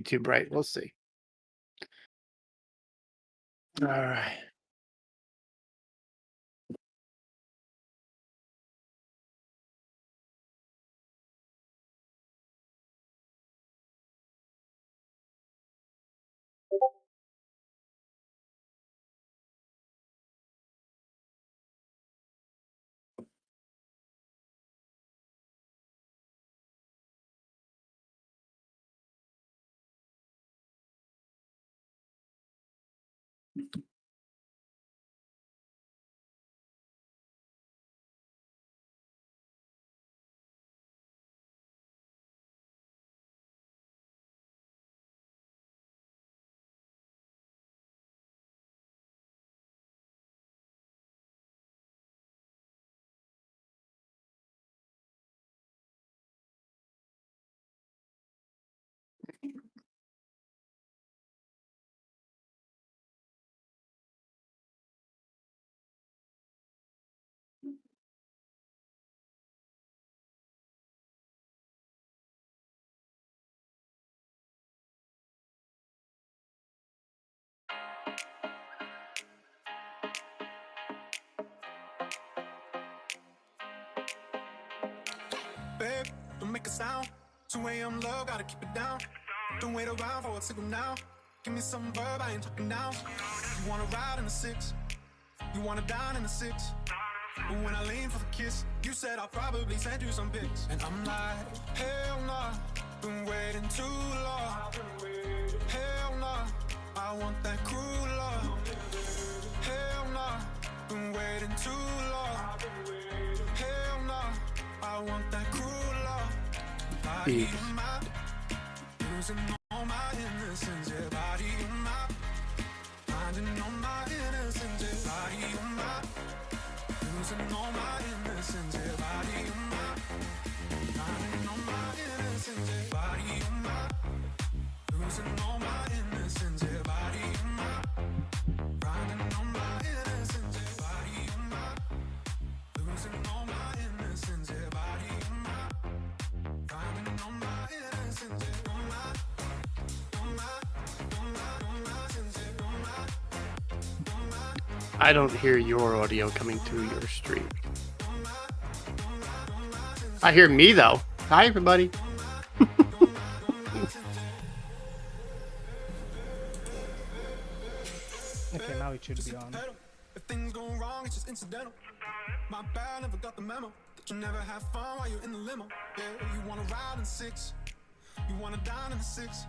Too bright. We'll see. All right. Babe, don't make a sound. 2 a.m. low, gotta keep it down. Don't wait around for a signal now. Give me some verb, I ain't talking now. You wanna ride in the 6, you wanna dine in the 6. But when I lean for the kiss, you said I'll probably send you some pics. And I'm like, hell nah, been waiting too long. Hell nah, I want that cruel love. Hell nah, been waiting too long. Hell nah, I want that cruel love. Body in my, losing all my innocence. Yeah, body in my, finding all my innocence. Yeah, body in my, losing all my innocence. Yeah, body in my, finding all my innocence. Yeah, body in my, losing all my innocence. Yeah, body in my, finding all my innocence. Yeah, body in my, losing all my innocence. Yeah, body in my, finding all my innocence. Yeah, all my, all my, all my, all my sins. Yeah, all my, all my. I don't hear your audio coming through your stream. I hear me though. Hi, everybody. Okay, now it should be on. If things go wrong, it's just incidental. My bad, never got the memo that you never have fun while you're in the limo. Yeah, you wanna ride in 6, you wanna dine in the 6.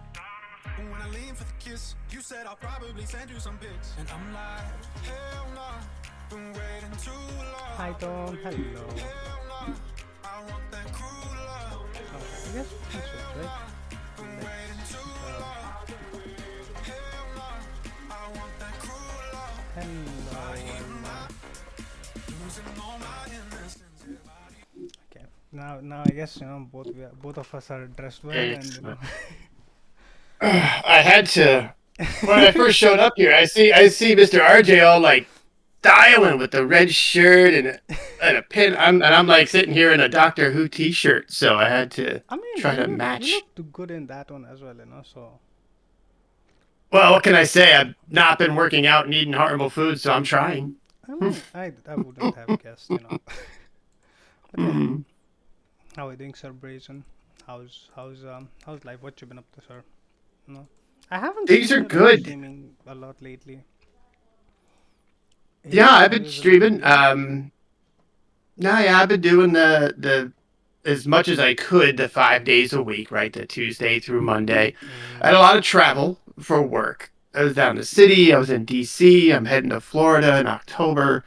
But when I lean for the kiss, you said I'll probably send you some pics. And I'm like, hell nah, been waiting too long. Hi Tom, hello. Hell nah, I want that cruel love. I guess that's it, right? Been waiting too long. Hell nah, I want that cruel love. Hello. Losing all my innocence. Okay. Now I guess both of us are dressed well and Excellent. I had to when I first showed up here. I see Mr.Arjey all like styling with the red shirt and a pin. I'm like sitting here in a Doctor Who T-shirt, so I had to I mean, try to you match. look good in that one as well, So Well, what can I say? I've not been working out and eating horrible food, so I'm trying. I mean, I wouldn't have guessed, But yeah, how are you doing, Sir Brazen? How's life? What you been up to, sir? No, I haven't Things seen are you good. streaming a lot lately. Yeah, How I've been is everything streaming. going? No, yeah, I've been doing the as much as I could the 5 days a week, right? The Tuesday through Monday. I had a lot of travel for work. I was down in the city. I was in DC. I'm heading to Florida in October,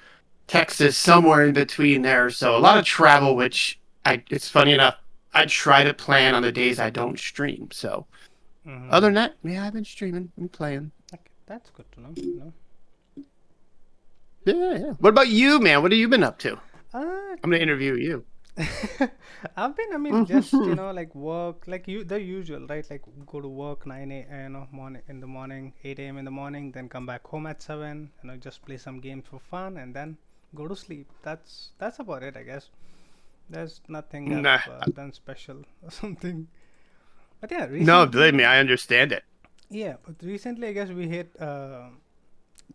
Texas, somewhere in between there. So a lot of travel, which it's funny enough, I try to plan on the days I don't stream. So other than that, yeah, I've been streaming and playing. Okay, that's good to know. Yeah, yeah. What about you, man? What have you been up to? Uh, I'm gonna interview you. I mean, just like work, like the usual, right? Like go to work 9 a, morning in the morning, 8 a.m. in the morning, then come back home at 7. Just play some games for fun, and then go to sleep. That's about it, I guess. There's nothing Nah, I've done special or something. But yeah, No, believe me, recently, I understand it. yeah, but recently I guess we hit.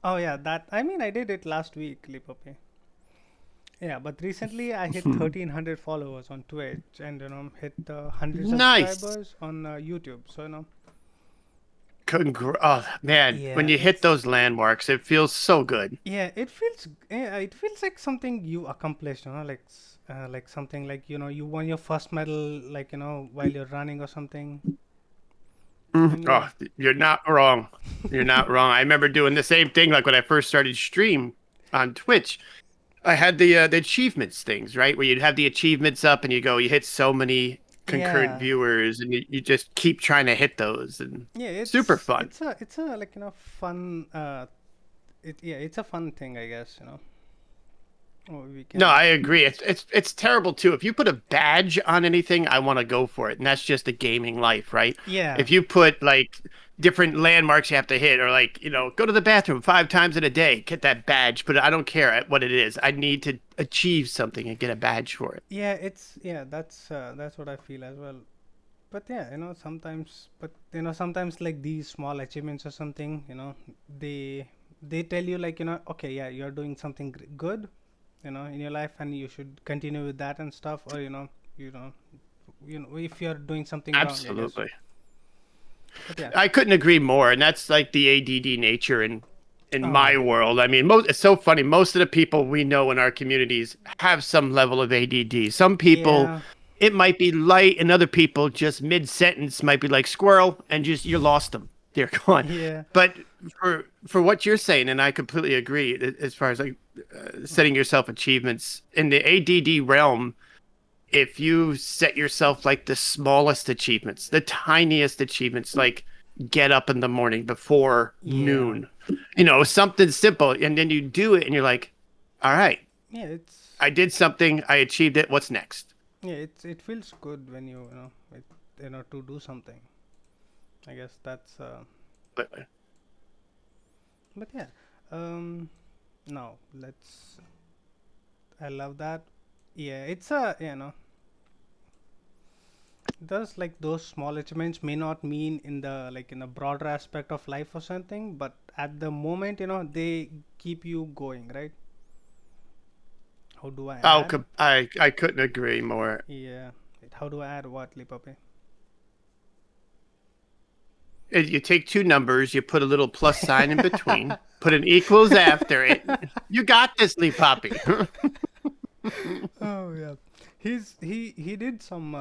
Oh yeah, that I mean I did it last week, Lipope. Yeah, but recently I hit 1,300 followers on Twitch and hit 100 Nice. subscribers on YouTube. So Oh man, when yeah, you hit it's those landmarks, it feels so good. yeah, it feels like something you accomplished. Like something like you won your first medal, like while you're running or something, and yeah, Oh, you're not wrong. You're not wrong. I remember doing the same thing like when I first started stream on Twitch. I had the achievements things, right? Where you'd have the achievements up and you go, you hit so many concurrent yeah, viewers and you just keep trying to hit those and yeah. super fun. It's a like fun. It's a fun thing, I guess. Oh, we No, can. I agree. It's terrible too. If you put a badge on anything, I want to go for it, and that's just the gaming life, right? Yeah, If you put like different landmarks you have to hit, or like go to the bathroom 5 times in a day, get that badge. But I don't care what it is. I need to achieve something and get a badge for it. yeah. That's what I feel as well. But yeah, sometimes like these small achievements or something, they they tell you like okay, yeah, you're doing something good, in your life, and you should continue with that and stuff, or you know, if you're doing something wrong, I guess. Absolutely. But yeah, I couldn't agree more, and that's like the ADD nature in oh my world. I mean, it's so funny. Most of the people we know in our communities have some level of ADD. Some people, yeah, it might be light, and other people just mid sentence might be like squirrel, and just you lost them. They're gone. yeah, But for what you're saying, and I completely agree, as far as like setting yourself achievements in the ADD realm, if you set yourself like the smallest achievements, the tiniest achievements, like get up in the morning before yeah, noon, something simple, and then you do it and you're like, all right, yeah. I did something, I achieved it. What's next? It feels good when to do something. I guess that's But but yeah. Um, Now let's. I love that. Yeah, it's a those like those small achievements may not mean in the like in a broader aspect of life or something, but at the moment, they keep you going, right? How do I oh, add? I couldn't agree more. Yeah. How do I add what, Lipape? You take two numbers, you put a little plus sign in between, put an equals after it. You got this, Lee Poppy. Oh yeah. He did some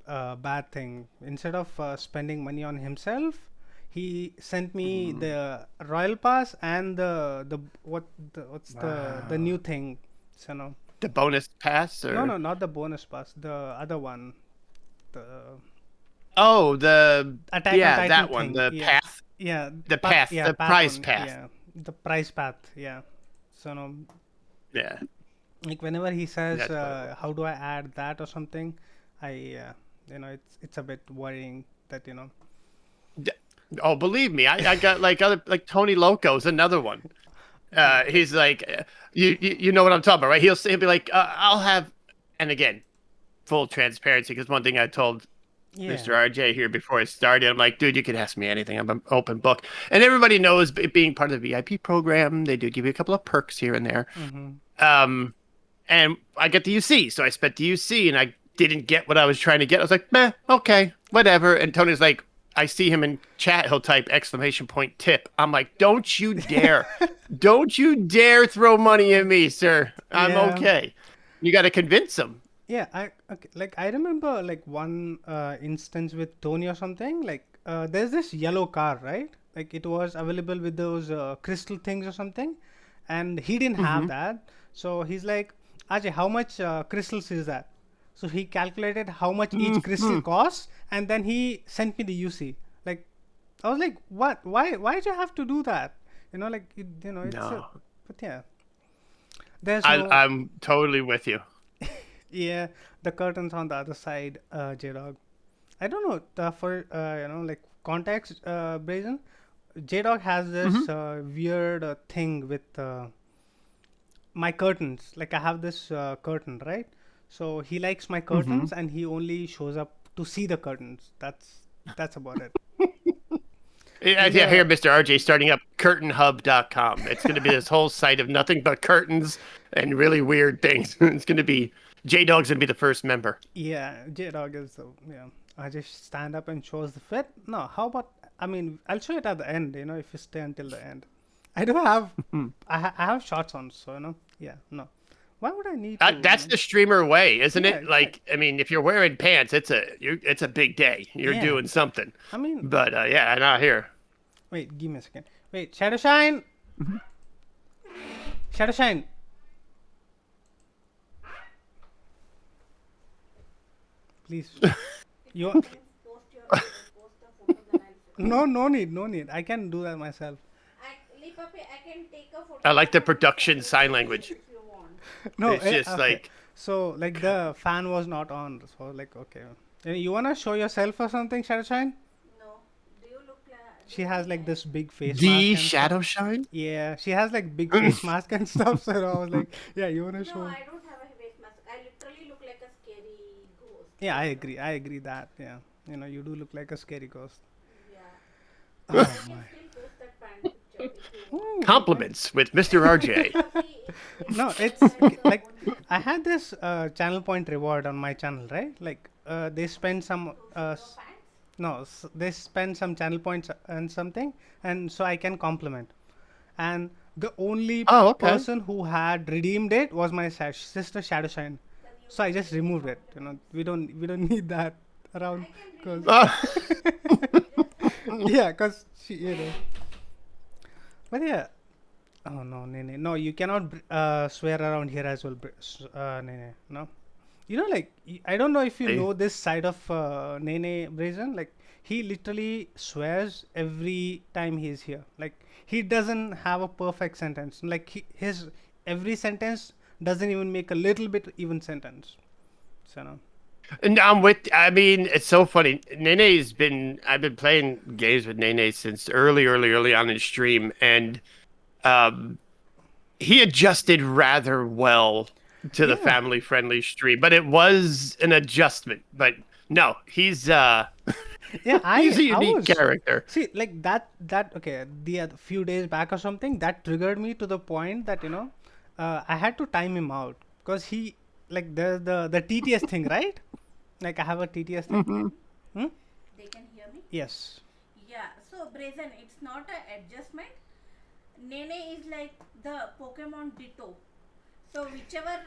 bad thing. Instead of spending money on himself, he sent me the royal pass and what's the Wow. new thing. So no, The bonus pass no, or no, not the bonus pass. The other one, the oh the Attack on yeah Titan that one thing. Yeah, yeah, the path prize one. path. Yeah, the prize path. Yeah. So no, Yeah, like whenever he says, that's what it was. "How do I add that or something?" I it's a bit worrying that D- Oh, believe me, I got like other like Tony Loco's another one. like He's like you know what I'm talking about, right? He'll be like I'll have, and again, full transparency, because one thing I told yeah. Mr. Arjey here before I started, I'm like, dude, you could ask me anything. I'm an open book, and everybody knows being part of the VIP program, they do give you a couple of perks here and there. Mm-hmm. Um, and I get the UC. So I spent the UC and I didn't get what I was trying to get. I was like, meh, okay, whatever. And Tony's like, I see him in chat. He'll type exclamation point tip. I'm like, don't you dare. Don't you dare throw money at me, sir. I'm Yeah. okay. You got to convince him. Yeah, I okay, like I remember like one instance with Tony or something. Like there's this yellow car, right? Like it was available with those crystal things or something, and he didn't have Hmm. that. So he's like, Ajay, how much crystals is that? So he calculated how much each crystal Hmm. costs, and then he sent me the UC. Like I was like, what? Why did you have to do that? Like it's a. No, But yeah, there's no. I'm totally with you. Yeah, the curtains on the other side, J-Dog. I don't know, for like context, Brazen. J-Dog has Hmm. this weird thing with my curtains. Like I have this curtain, right? So he likes my Hmm. curtains, and he only shows up to see the curtains. That's about it. I hear Mr. RJ starting up curtainhub.com. It's going to be this whole site of nothing but curtains and really weird things. It's going to be J-Dog's going to be the first member. Yeah, J Dog is the yeah. I just stand up and shows the fit. No, how about? I mean, I'll show it at the end. If you stay until the end. I do have I have shorts on, so yeah, no. Why would I need to? That's the streamer way, isn't Yeah, it? Like, I mean, if you're wearing pants, it's a big day. You're Yeah. doing something. I mean, But yeah, not here. wait, give me a second. Wait, Shadow Shine. Shadow Shine. Please. You Post the photo, then I'll. no need. I can do that myself. Papi, I can take a photo. I like the production sign language. If you want. No, It's just okay. like- So like the fan was not on, so like okay. You wanna show yourself or something, Shadow Shine? No. Do you look like? She has like this big face mask. The and stuff. shadow shine? Yeah, she has like big face mask and stuff. So I was like, yeah, you wanna No, show? I don't have a face mask. I literally look like a scary ghost. Yeah, I agree. I agree that yeah, you do look like a scary ghost. Yeah. Oh I my. can still post that pant picture if you want. Compliments with Mr. RJ. No, it's like I had this channel point reward on my channel, right? Like they spend some Pants? no, they spend some channel points and something, and so I can compliment. And the only Oh, okay. person who had redeemed it was my sister Shadow Shine. So I just removed it. We don't need that around, cause yeah, cause she. But yeah. Oh no, Nene. No, you cannot swear around here as well, Nene. No. Like I don't know if you Hey. know this side of Nene Brazen. Like he literally swears every time he's here. Like he doesn't have a perfect sentence. Like his every sentence doesn't even make a little bit even sentence. So no. And I mean, it's so funny. I've been playing games with Nene since early on in stream, and he adjusted rather well to the Yeah. family friendly stream, but it was an adjustment. But no, he's Yeah, he's a I unique was character. see like that okay the few days back or something that triggered me to the point that I had to time him out because he like there's the TTS thing, right? Like I have a TTS thing. Hmm? They can hear me? Yes. Yeah. So Brazen, it's not a adjustment. Nene is like the Pokemon Ditto. So whichever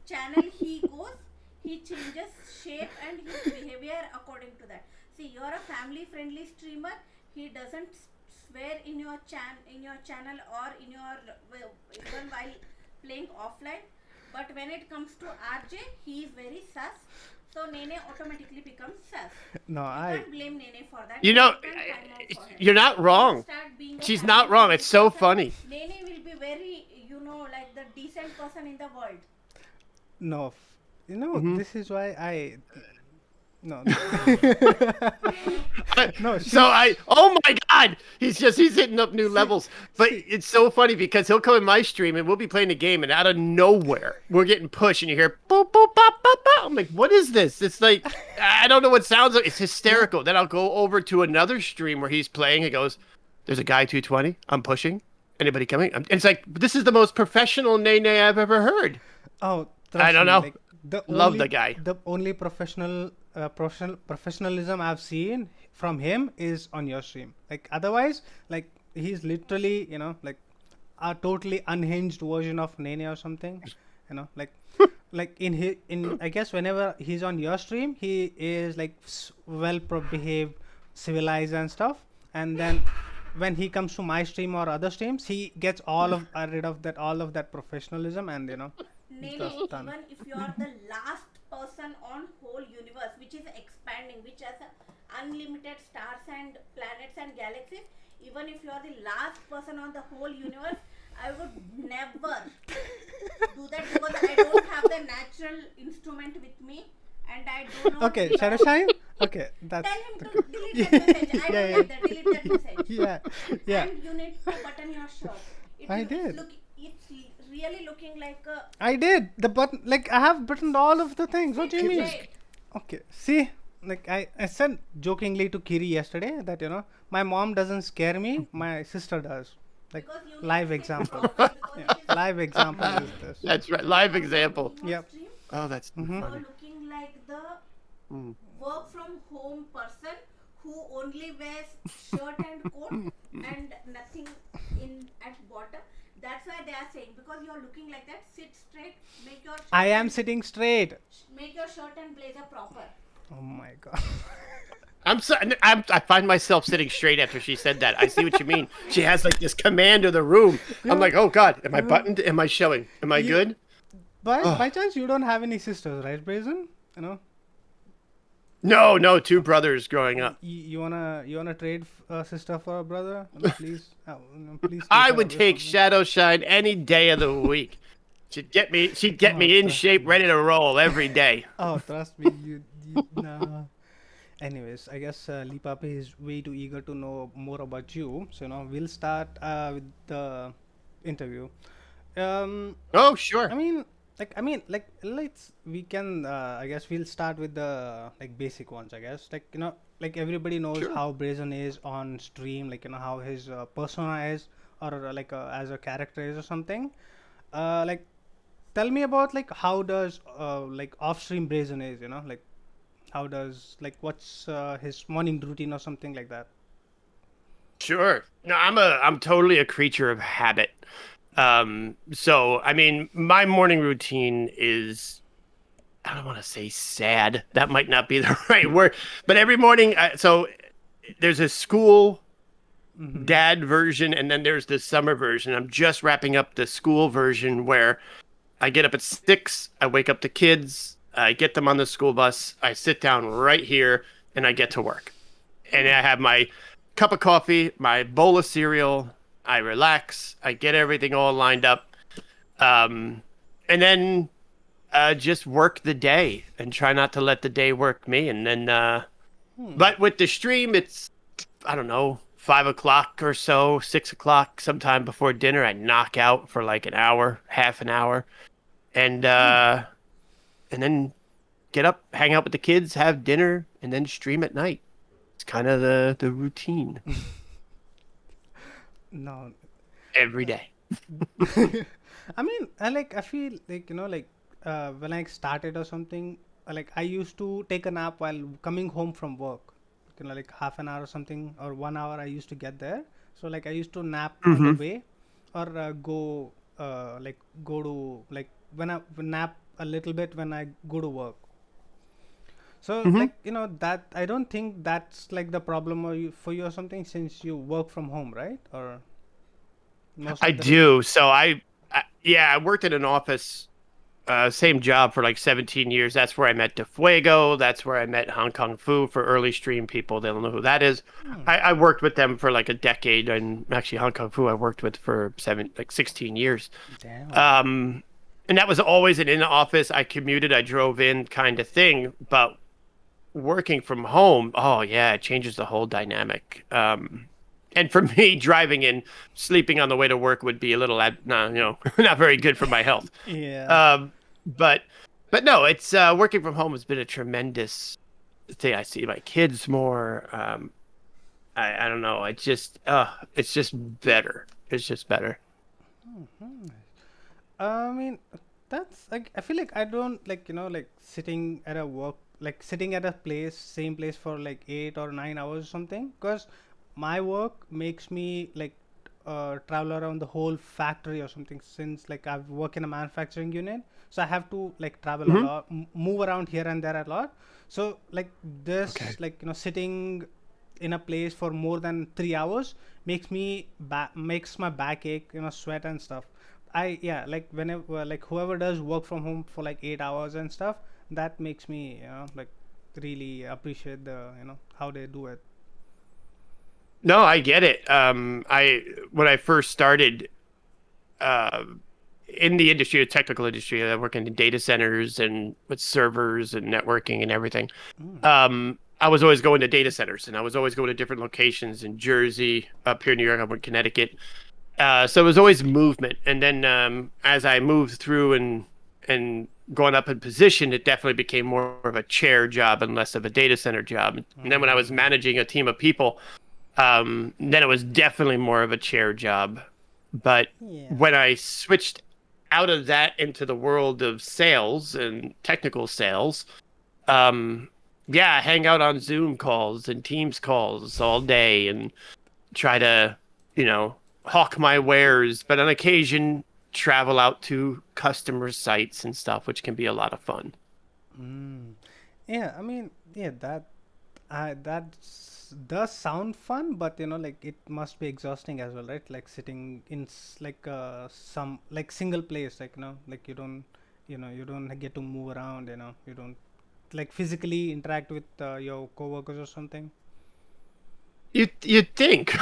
channel he goes, he changes shape and his behavior according to that. See, you're a family-friendly streamer. He doesn't swear in your channel or in your even while playing offline. But when it comes to RJ, he is very sus. So Nene automatically becomes sus. No, You I can't blame Nene for that. You know, can't time out for him. you're not wrong. Start being a She's family not wrong. It's so friendly funny. person. Nene will be very, like the decent person in the world. no. This is why I no. No, Oh my God, he's hitting up new levels. But it's so funny because he'll come in my stream and we'll be playing a game and out of nowhere we're getting pushed and you hear boop boop bop bop bop. I'm like, what is this? It's like I don't know what sounds like. It's hysterical. Then I'll go over to another stream where he's playing. He goes, "There's a guy 220. I'm pushing. Anybody coming?" And it's like this is the most professional Nene I've ever heard. Oh, I don't know. Love only, the guy. The only professionalism I've seen from him is on your stream. Like otherwise, like he's literally, like a totally unhinged version of Nene or something. Like in I guess whenever he's on your stream, he is like well behaved, civilized and stuff. And then when he comes to my stream or other streams, he gets all of all of that professionalism and Nene, just done. even if you are the last person on whole universe, which is expanding, which has unlimited stars and planets and galaxies, even if you are the last person on the whole universe, I would never do that because I don't have the natural instrument with me and I do not Okay, belong- Shadow Shine. Okay, that's Tell him to delete that message. I Yeah, don't like that. Delete that message. yeah. And you need to button your shirt. I did. It's really looking like a I did the button. Like I have buttoned all of the things. What do you mean? Wait. Okay, see, like I said jokingly to Kiri yesterday that my mom doesn't scare me, my sister does. Like because you need to live sit example. properly because Yeah, it is live example is this. That's right. when you Live come to example. home on Yep. stream, Oh, that's too Mm-hmm. you're funny. looking like the Mm. work from home person who only wears shirt and coat and nothing in at bottom. That's why they are saying because you're looking like that. Sit straight. I am sitting straight. Make your shirt and blazer proper. Oh my god. I find myself sitting straight after she said that. I see what you mean. She has like this command of the room. I'm Yeah. like, oh God, am I buttoned? Am I showing? Am I You, good? by Oh. chance you don't have any sisters, right, Brazen? You know, No, no, two brothers growing up. you wanna trade a sister for a brother? Please, please take I her would away take from me. Shadow Shine any day of the week. She'd get Oh, me in trust shape, me. ready to roll every day. Oh, trust me, you no. Anyways, I guess Lipape is way too eager to know more about you. So we'll start with the interview. Um, Oh, sure. like let's we can I guess we'll start with the like basic ones. I guess like like everybody knows Sure. how Brazen is on stream, like how his persona is, or like as a character is or something. Like tell me about like how does like off stream Brazen is, like how does like what's his morning routine or something like that. Sure. No, I'm totally a creature of habit. So I mean, my morning routine is I don't want to say sad. That might not be the right word, but every morning, so there's a school Mm-hmm. dad version, and then there's the summer version. I'm just wrapping up the school version where I get up at 6, I wake up the kids, I get them on the school bus, I sit down right here, and I get to work. And I have my cup of coffee, my bowl of cereal, I relax, I get everything all lined up, and then just work the day and try not to let the day work me. And then, but with the stream, it's I don't know, 5 o'clock or so, 6 o'clock, sometime before dinner. I knock out for like an hour, half an hour, and then get up, hang out with the kids, have dinner, and then stream at night. It's kind of the routine No. every day. I feel like like when I started or something, like I used to take a nap while coming home from work. Like half an hour or something or 1 hour. I used to get there, so like I used to nap on the Mm-hmm. way, or like go to like when I nap a little bit when I go to work. So Mm-hmm. like that I don't think that's like the problem or for you or something since you work from home, right? Or most I of the day. do. So yeah, I worked in an office, same job for like 17 years. That's where I met DeFuego. That's where I met Hong Kong Fu for early stream people. They don't know who that is. Hmm. I worked with them for like a decade, and actually Hong Kong Fu I worked with for 16 years. Damn. Um, and that was always an in the office. I commuted, I drove in kind of thing. But working from home, oh yeah, it changes the whole dynamic. And for me, driving in, sleeping on the way to work would be a little, no, not very good for my health. Yeah. Um, but but no, it's working from home has been a tremendous thing. I see my kids more. I don't know. It's just better. It's just better. I mean, that's like I feel like I don't like like sitting at a work like sitting at a place same place for like 8 or 9 hours or something because my work makes me like travel around the whole factory or something since like I work in a manufacturing unit, so I have to like travel a Hmm. lot, move around here and there a lot. So like this Okay. like sitting in a place for more than 3 hours makes my back ache, sweat and stuff. I yeah, like whenever like whoever does work from home for like 8 hours and stuff, that makes me like really appreciate the how they do it. No, I get it. I when I first started uh, in the industry, the technical industry, I work in the data centers and with servers and networking and everything. Mm. I was always going to data centers, and I was always going to different locations in Jersey, up here in New York, I went to Connecticut. So it was always movement. And then as I moved through and going up in position, it definitely became more of a chair job and less of a data center job. And then when I was managing a team of people, then it was definitely more of a chair job. But Yeah. when I switched out of that into the world of sales and technical sales, yeah, I hang out on Zoom calls and Teams calls all day and try to, hawk my wares, but on occasion travel out to customer sites and stuff, which can be a lot of fun. Mm. Yeah, I mean, yeah, does sound fun, but like it must be exhausting as well, right? Like sitting in like some like single place, like like you don't get to move around, you don't like physically interact with your coworkers or something. You'd think,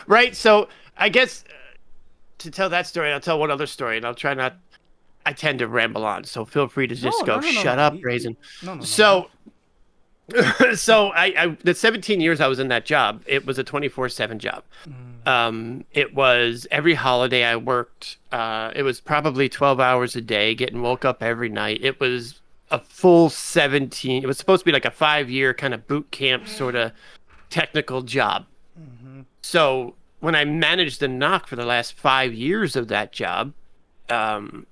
right? So I guess to tell that story, I'll tell one other story, and I'll try not. I tend to ramble on, so feel free to No, just no, go. no, no, Shut no. up, Raisin. No, no, no, no. So, so the 17 years I was in that job, it was a 24/7 job. It was every holiday I worked. It was probably 12 hours a day, getting woke up every night. It was a full 17. It was supposed to be like a 5-year kind of boot camp sort of technical job. So when I managed the knock for the last 5 years of that job, um,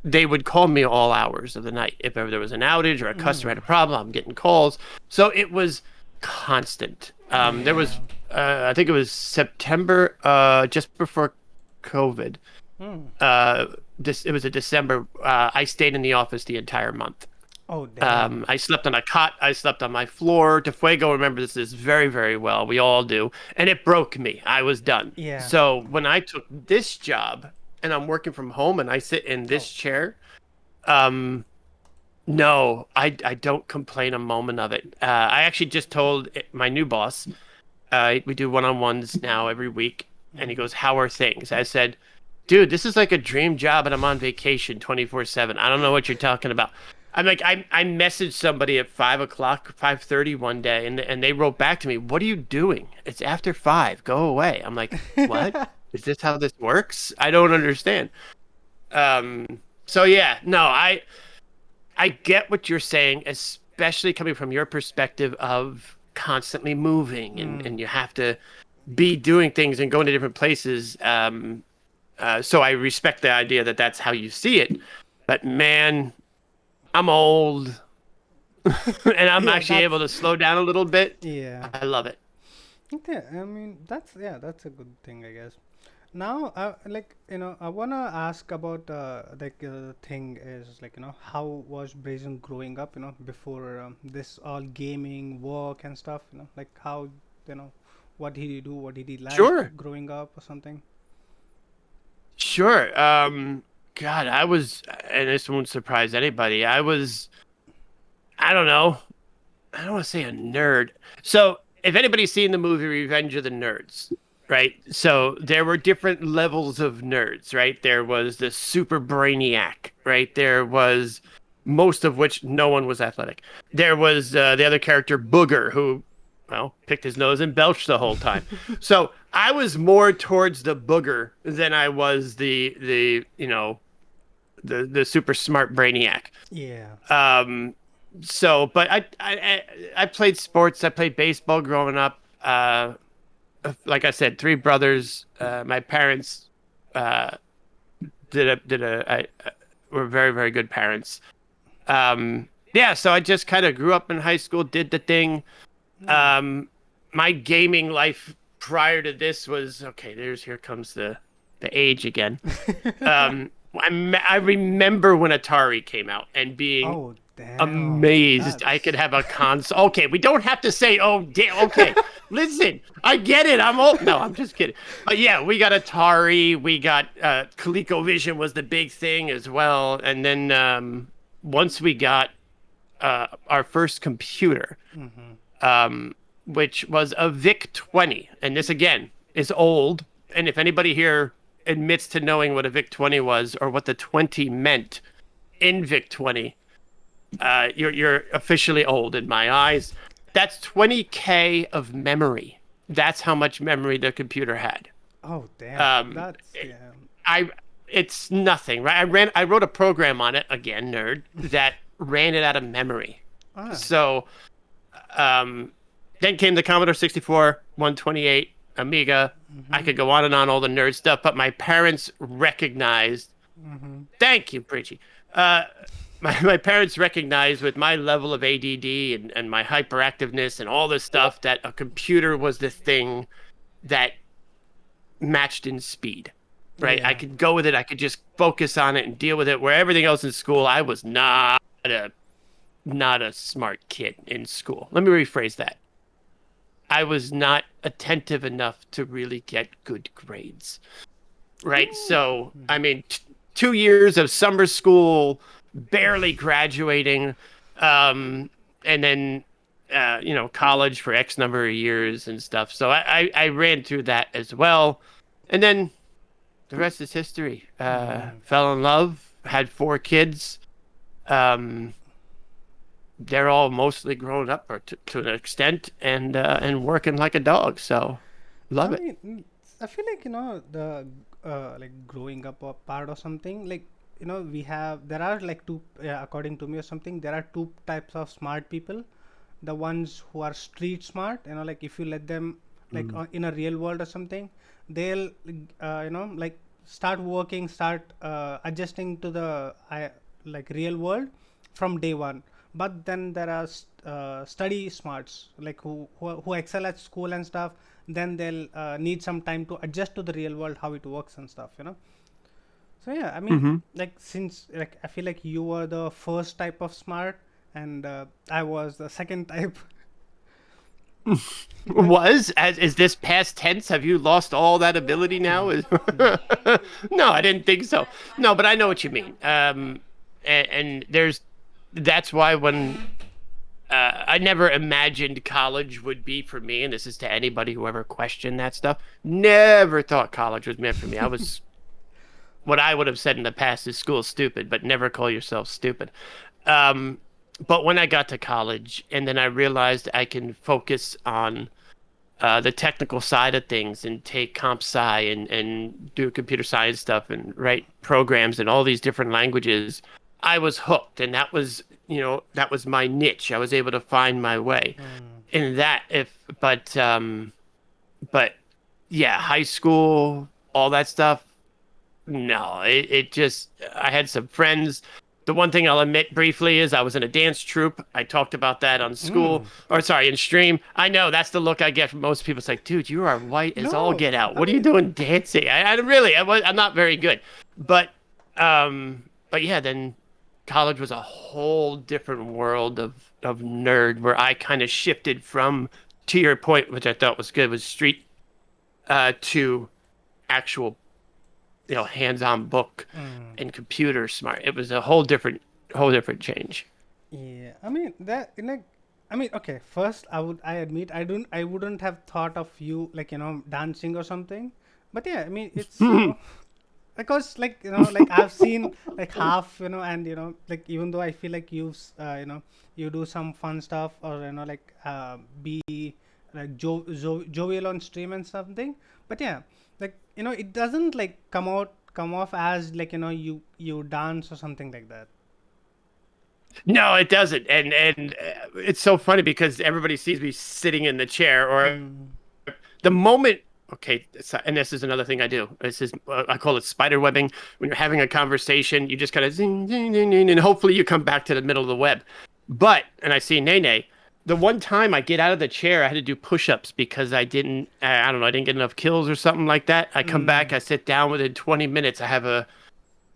they would call me all hours of the night. If ever there was an outage or a customer had a problem, I'm getting calls. So it was constant. There was, Yeah. I think it was September, just before COVID. Hmm. It was a December. I stayed in the office the entire month. Oh, damn. I slept on a cot. I slept on my floor. DeFuego remembers this very, very well. We all do. And it broke me. I was done. Yeah. So when I took this job and I'm working from home and I sit in this Oh. chair, um, no, I don't complain a moment of it. I actually just told my new boss, we do one-on-ones now every week, and he goes, "How are things?" I said, "Dude, this is like a dream job, and I'm on vacation 24/7. I don't know what you're talking about." I'm like, I messaged somebody at 5 o'clock, 5:30 one day, and they wrote back to me, "What are you doing? It's after 5. Go away." I'm like, "What? Is this how this works? I don't understand." So yeah, no, I get what you're saying, especially coming from your perspective of constantly moving and you have to be doing things and going to different places. So I respect the idea that that's how you see it. But man, I'm old and I'm Yeah, actually able to slow down a little bit. yeah. I love it. Okay, I mean that's a good thing, I guess. Now, like I wanna ask about like the thing is like how was Brazen growing up? Before this all gaming, work and stuff. Like how you know what did he do? What did he like Sure. growing up or something? Sure. God, I was, and this won't surprise anybody. I don't know. I don't want to say a nerd. So, if anybody's seen the movie Revenge of the Nerds, right? So, there were different levels of nerds, right? There was the super brainiac, right? There was most of which no one was athletic. There was the other character, Booger, who, well, picked his nose and belched the whole time. So, I was more towards the Booger than I was the super smart brainiac. Yeah. So, but I played sports. I played baseball growing up. Like I said, three brothers. My parents uh, were very, very good parents. Yeah, so I just kind of grew up in high school, did the thing. My gaming life prior to this was okay. Here comes the age again. I remember when Atari came out and being Oh, damn. amazed I could That's have a console. Okay, we don't have to say, oh, okay. Listen, I get it. I'm old. No, I'm just kidding. But yeah, we got Atari. We got ColecoVision was the big thing as well. And then once we got our first computer, which was a VIC-20. And this, again, is old. And if anybody here admits to knowing what a VIC-20 was or what the 20 meant in VIC-20, you're officially old in my eyes. That's 20K of memory. That's how much memory the computer had. oh, damn. Um, That's yeah. I it's nothing, right? I wrote a program on it, again, nerd, that ran it out of memory. Ah. So, then came the Commodore 64, 128, Amiga. I could go on and on all the nerd stuff, but my parents recognized. Thank you, Preachy. Uh, my parents recognized with my level of ADD and my hyperactiveness and all this stuff that a computer was the thing that matched in speed, right? I Yeah. could go with it. I could just focus on it and deal with it. Where everything else in school, I was not a smart kid in school. Let me rephrase that. I was not attentive enough to really get good grades, right? So, I mean, 2 years of summer school, barely graduating, and then college for X number of years and stuff. So I ran through that as well, and then the rest is history. Fell in love, had 4 kids. Um, they're all mostly grown up or to an extent, and working like a dog. So I love it. mean, I feel like the like growing up or part or something like there are like two according to me or something there are two types of smart people. The ones who are street smart, like if you let them like in a real world or something, they'll like start working, start adjusting to the like real world from day one. But then there are study smarts like who excel at school and stuff. Then they'll need some time to adjust to the real world, how it works and stuff. So yeah, I mean, like since like I feel like you were the first type of smart, and I was the second type. Is this past tense? Have you lost all that ability now? No, I didn't think so. No, but I know what you mean. And that's why when I never imagined college would be for me, and this is to anybody who ever questioned that stuff. Never thought college was meant for me. I was what I would have said in the past is school's stupid, but never call yourself stupid. But when I got to college, and then I realized I can focus on the technical side of things and take comp sci and do computer science stuff and write programs in all these different languages, I was hooked. And that was, that was my niche. I was able to find my way in that. But yeah, high school, all that stuff. No, it just, I had some friends. The one thing I'll admit briefly is I was in a dance troupe. I talked about that on in stream. I know that's the look I get from most people. It's like, dude, you are white as all No, get out. I What are you mean, doing dancing? I'm not very good. But yeah, then college was a whole different world of nerd where I kind of shifted from, to your point, which I thought was good, was street to actual hands-on book and computer smart. It was a whole different change. yeah, I mean that in a, I mean, okay. First, I admit I wouldn't have thought of you like dancing or something. But yeah, I mean it's because like like I've seen like half and like even though I feel like you do some fun stuff or like be like jovial on stream and something. But yeah, like it doesn't like come off as like you dance or something like that. No, it doesn't. And it's so funny because everybody sees me sitting in the chair or the moment. Okay, and this is another thing I do. This is I call it spider webbing. When you're having a conversation, you just kind of zing, zing, zing, zing, and hopefully you come back to the middle of the web. And I see Nene. The one time I get out of the chair, I had to do push-ups because I didn't get enough kills or something like that. I come back, I sit down within 20 minutes. I have a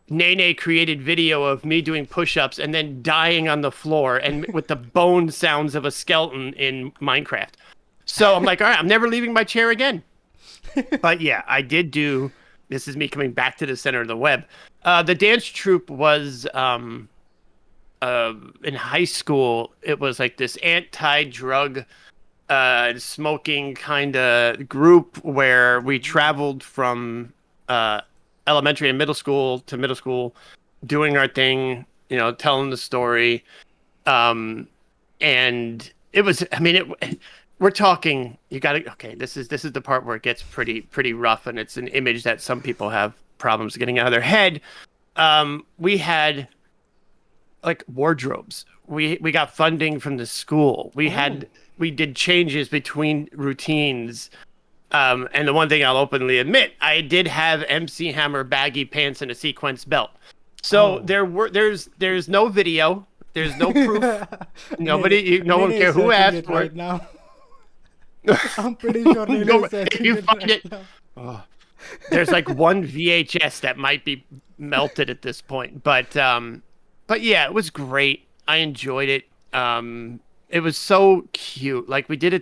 Nene created video of me doing push-ups and then dying on the floor and with the bone sounds of a skeleton in Minecraft. So I'm like, all right, I'm never leaving my chair again. But yeah, I did do. This is me coming back to the center of the web. The dance troupe was in high school. It was like this anti-drug, smoking kind of group where we traveled from elementary and middle school to middle school, doing our thing, telling the story. And it was, I mean, we're talking, okay, this is the part where it gets pretty rough, and it's an image that some people have problems getting out of their head. We had like wardrobes. We got funding from the school. Oh. We did changes between routines. And the one thing I'll openly admit, I did have MC Hammer baggy pants and a sequence belt. So Oh. there's no video, there's no proof. No Nene one is care who searching asked it for right it. now. I'm pretty sure Nene No, is if searching you it find right it, now. oh, there's like one VHS that might be melted at this point. But yeah, it was great. I enjoyed it. It was so cute. Like we did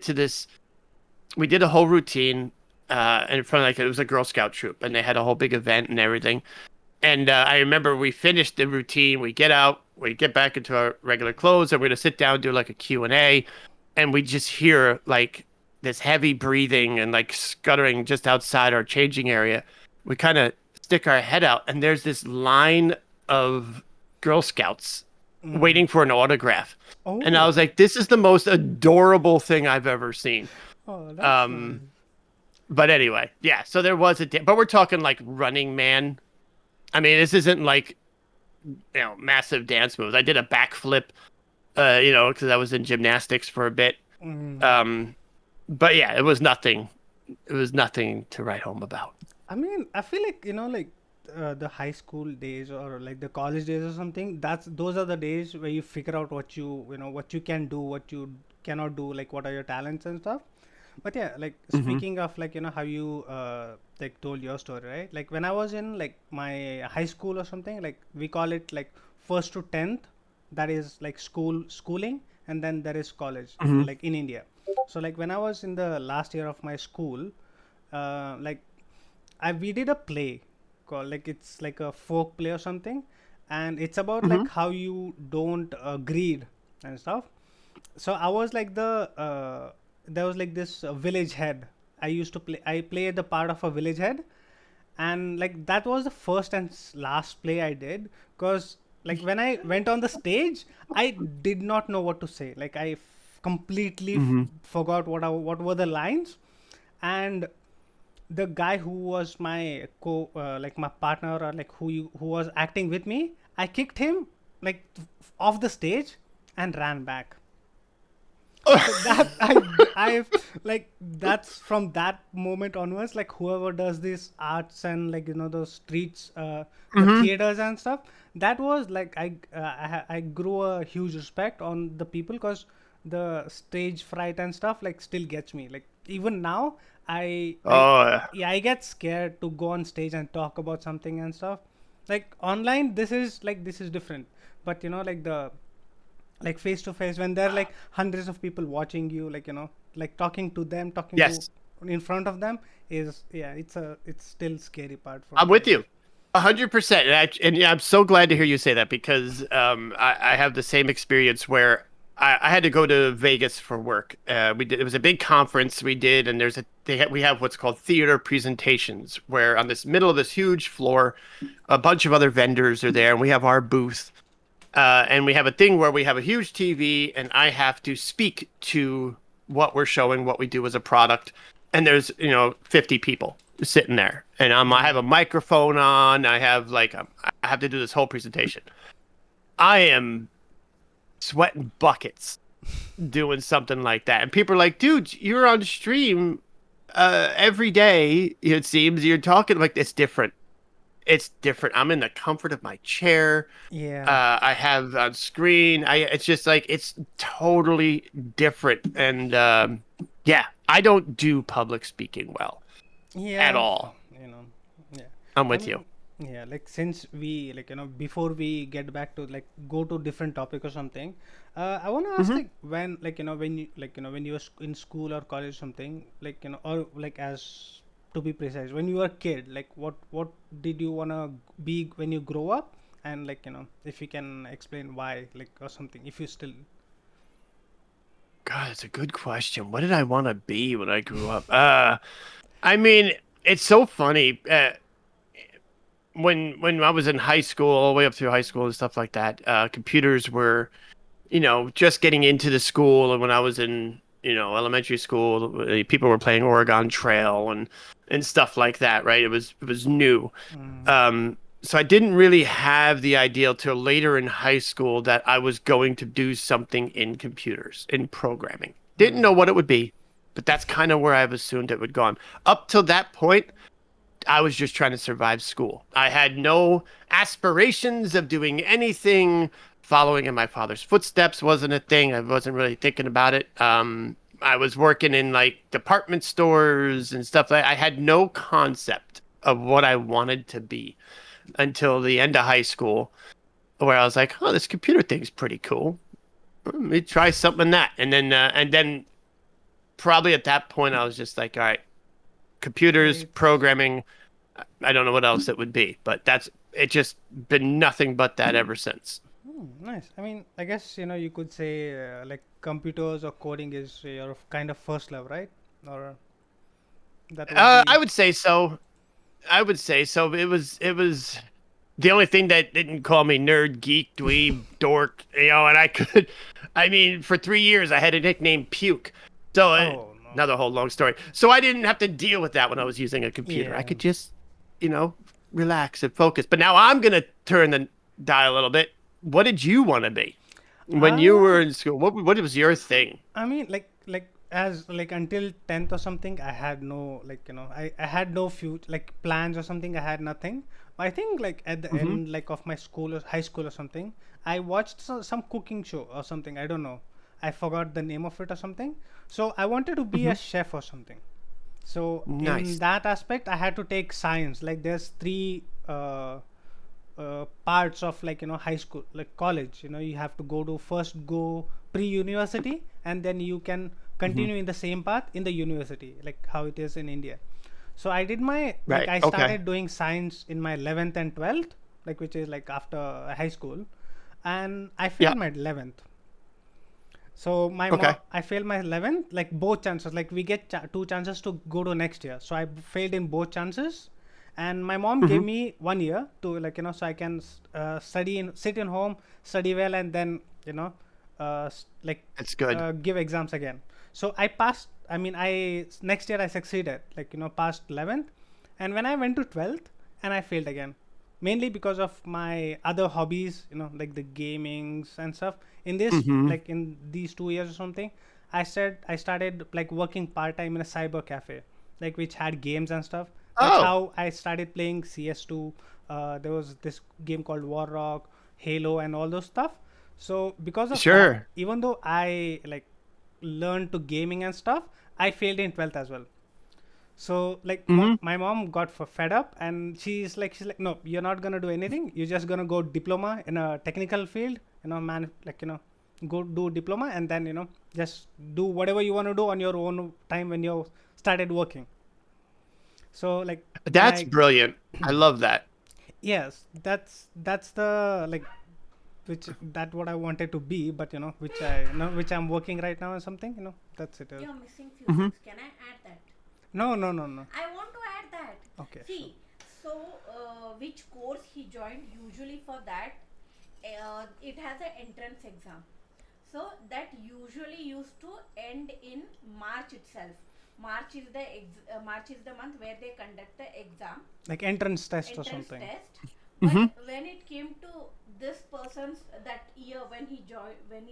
a whole routine in front of like it was a Girl Scout troop, and they had a whole big event and everything. And I remember we finished the routine. We get out, we get back into our regular clothes, and we're gonna sit down and do like a Q&A, and we just hear like this heavy breathing and like scuttering just outside our changing area. We kind of stick our head out, and there's this line of Girl Scouts waiting for an autograph. And I Oh. was like, this is the most adorable thing I've ever seen. Oh, that's nice. Um, but anyway, yeah. So there was but we're talking like Running Man. I mean, this isn't like massive dance moves. I did a backflip, because I was in gymnastics for a bit. Um, but yeah, it was nothing. It was nothing to write home about. I mean, I feel like like the high school days or like the college days or something. Those are the days where you figure out what you can do, what you cannot do, like what are your talents and stuff. But yeah, like Mm-hmm. speaking of like how you like told your story, right? Like when I was in like my high school or something, like we call it like first to 10th, that is like schooling, and then there is college, Mm-hmm. like in India. So like when I was in the last year of my school, like we did a play called, like it's like a folk play or something, and it's about Mm-hmm. like how you don't greed and stuff. So I was like there was like this village head. I played the part of a village head, and like that was the first and last play I did, because like when I went on the stage, I did not know what to say. Like completely Mm-hmm. forgot what were the lines. And the guy who was my like my partner, or like who was acting with me, I kicked him like off the stage and ran back. So that I've like that's from that moment onwards, like whoever does this arts and like those streets, the Mm-hmm. theaters and stuff, that was like I grew a huge respect on the people, because the stage fright and stuff like still gets me. Like even now, I Oh, yeah. yeah, I get scared to go on stage and talk about something and stuff. Like online, this is different, but like the like face to face, when there are like hundreds of people watching you, like like talking to them, talking to Yes, in front of them, is yeah, it's still scary part for I'm me, I with guess. you. 100%. And yeah, I'm so glad to hear you say that because I have the same experience where I had to go to Vegas for work. It was a big conference we did, and we have what's called theater presentations, where on this middle of this huge floor, a bunch of other vendors are there, and we have our booth. And we have a thing where we have a huge TV, and I have to speak to what we're showing, what we do as a product. And there's 50 people sitting there, and I have a microphone on. I have to do this whole presentation. I am sweating buckets doing something like that, and people are like, "Dude, you're on stream every day. It seems you're talking like it's different. It's different. I'm in the comfort of my chair. Yeah. I have on screen. It's just like it's totally different. And yeah, I don't do public speaking well at Yeah, all. you know, yeah. I'm I with you. mean, yeah, like since we like before we get back to like go to different topic or something, I want to ask, Hmm. like when like when you like when you were in school or college or something, like or like as to be precise, when you were a kid, like what did you wanna be when you grow up, and like if you can explain why, like or something, if you still. God, it's a good question. What did I want to be when I grew up? I mean, it's so funny. When I was in high school, all the way up through high school and stuff like that, computers were just getting into the school. And when I was elementary school, people were playing Oregon Trail and stuff like that, right? It was new. So I didn't really have the idea till later in high school that I was going to do something in computers, in programming. Didn't know what it would be, but that's kind of where I've assumed it would go on. Up till that point, I was just trying to survive school. I had no aspirations of doing anything. Following in my father's footsteps wasn't a thing. I wasn't really thinking about it. I was working in like department stores and stuff. I had no concept of what I wanted to be until the end of high school, where I was like, "Oh, this computer thing's pretty cool. Let me try something that." And then probably at that point, I was just like, "All right, computers, It's programming. I don't know what else it would be, but that's it. Just been nothing but that ever since." nice. I mean, I guess you could say like computers or coding is your kind of first love, right? Or that would I be. would say so. I would say so. It was the only thing that didn't call me nerd, geek, dweeb, dork, and I could, I mean, for 3 years I had a nickname Puke. So Oh no. another whole long story. So I didn't have to deal with that when I was using a computer. I Yeah. could just, you know, relax and focus. But now I'm gonna turn the dial a little bit. What did you want to be when you Uh, were in school? What was your thing? I mean, like as like until 10th or something, I had no I had no future like plans or something. I had nothing. I think like at the Mm-hmm. end like of my school or high school or something, I watched some cooking show or something. I don't know. I forgot the name of it or something. So I wanted to be Mm-hmm. a chef or something. So in Nice. that aspect, I had to take science. Like there's three parts of high school, like college. You have to go pre-university, and then you can Mm-hmm. continue in the same path in the university, like how it is in India. So I did my like Right. I Okay. started doing science in my 11th and 12th, like which is like after high school, and I Yeah. failed my 11th. So Okay. I failed my 11th, like both chances. Like we get two chances to go to next year. So I failed in both chances, and my mom Mm-hmm. gave me 1 year to so I can sit in home, study well, and then That's good. give exams again. So I passed. I mean, I next year I succeeded, passed 11th, and when I went to 12th, and I failed again, mainly because of my other hobbies, like the gamings and stuff. In this, Mm-hmm. like in these 2 years or something, I started like working part time in a cyber cafe, like which had games and stuff. That's Oh, how I started playing CS2. There was this game called War Rock, Halo, and all those stuff. So because of that, sure. even though I like learned to gaming and stuff, I failed in 12th as well. So like Mm-hmm. my mom got fed up, and she's like, no, you're not gonna do anything. You're just gonna go diploma in a technical field, man, go do diploma, and then just do whatever you want to do on your own time when you started working. So like That's my brilliant. I love that. yes, that's the like which that what I wanted to be, but which which I'm working right now or something. That's it. You're missing few Mm-hmm. things. Can I add that? No, no, no, no. I want to add that. Okay, sure. See, so which course he joined? Usually for that, it has an entrance exam. So that usually used to end in March itself. March is the month where they conduct the exam, Like entrance test or entrance something. test. But Mm-hmm. when it came to this person's that year when he joined, when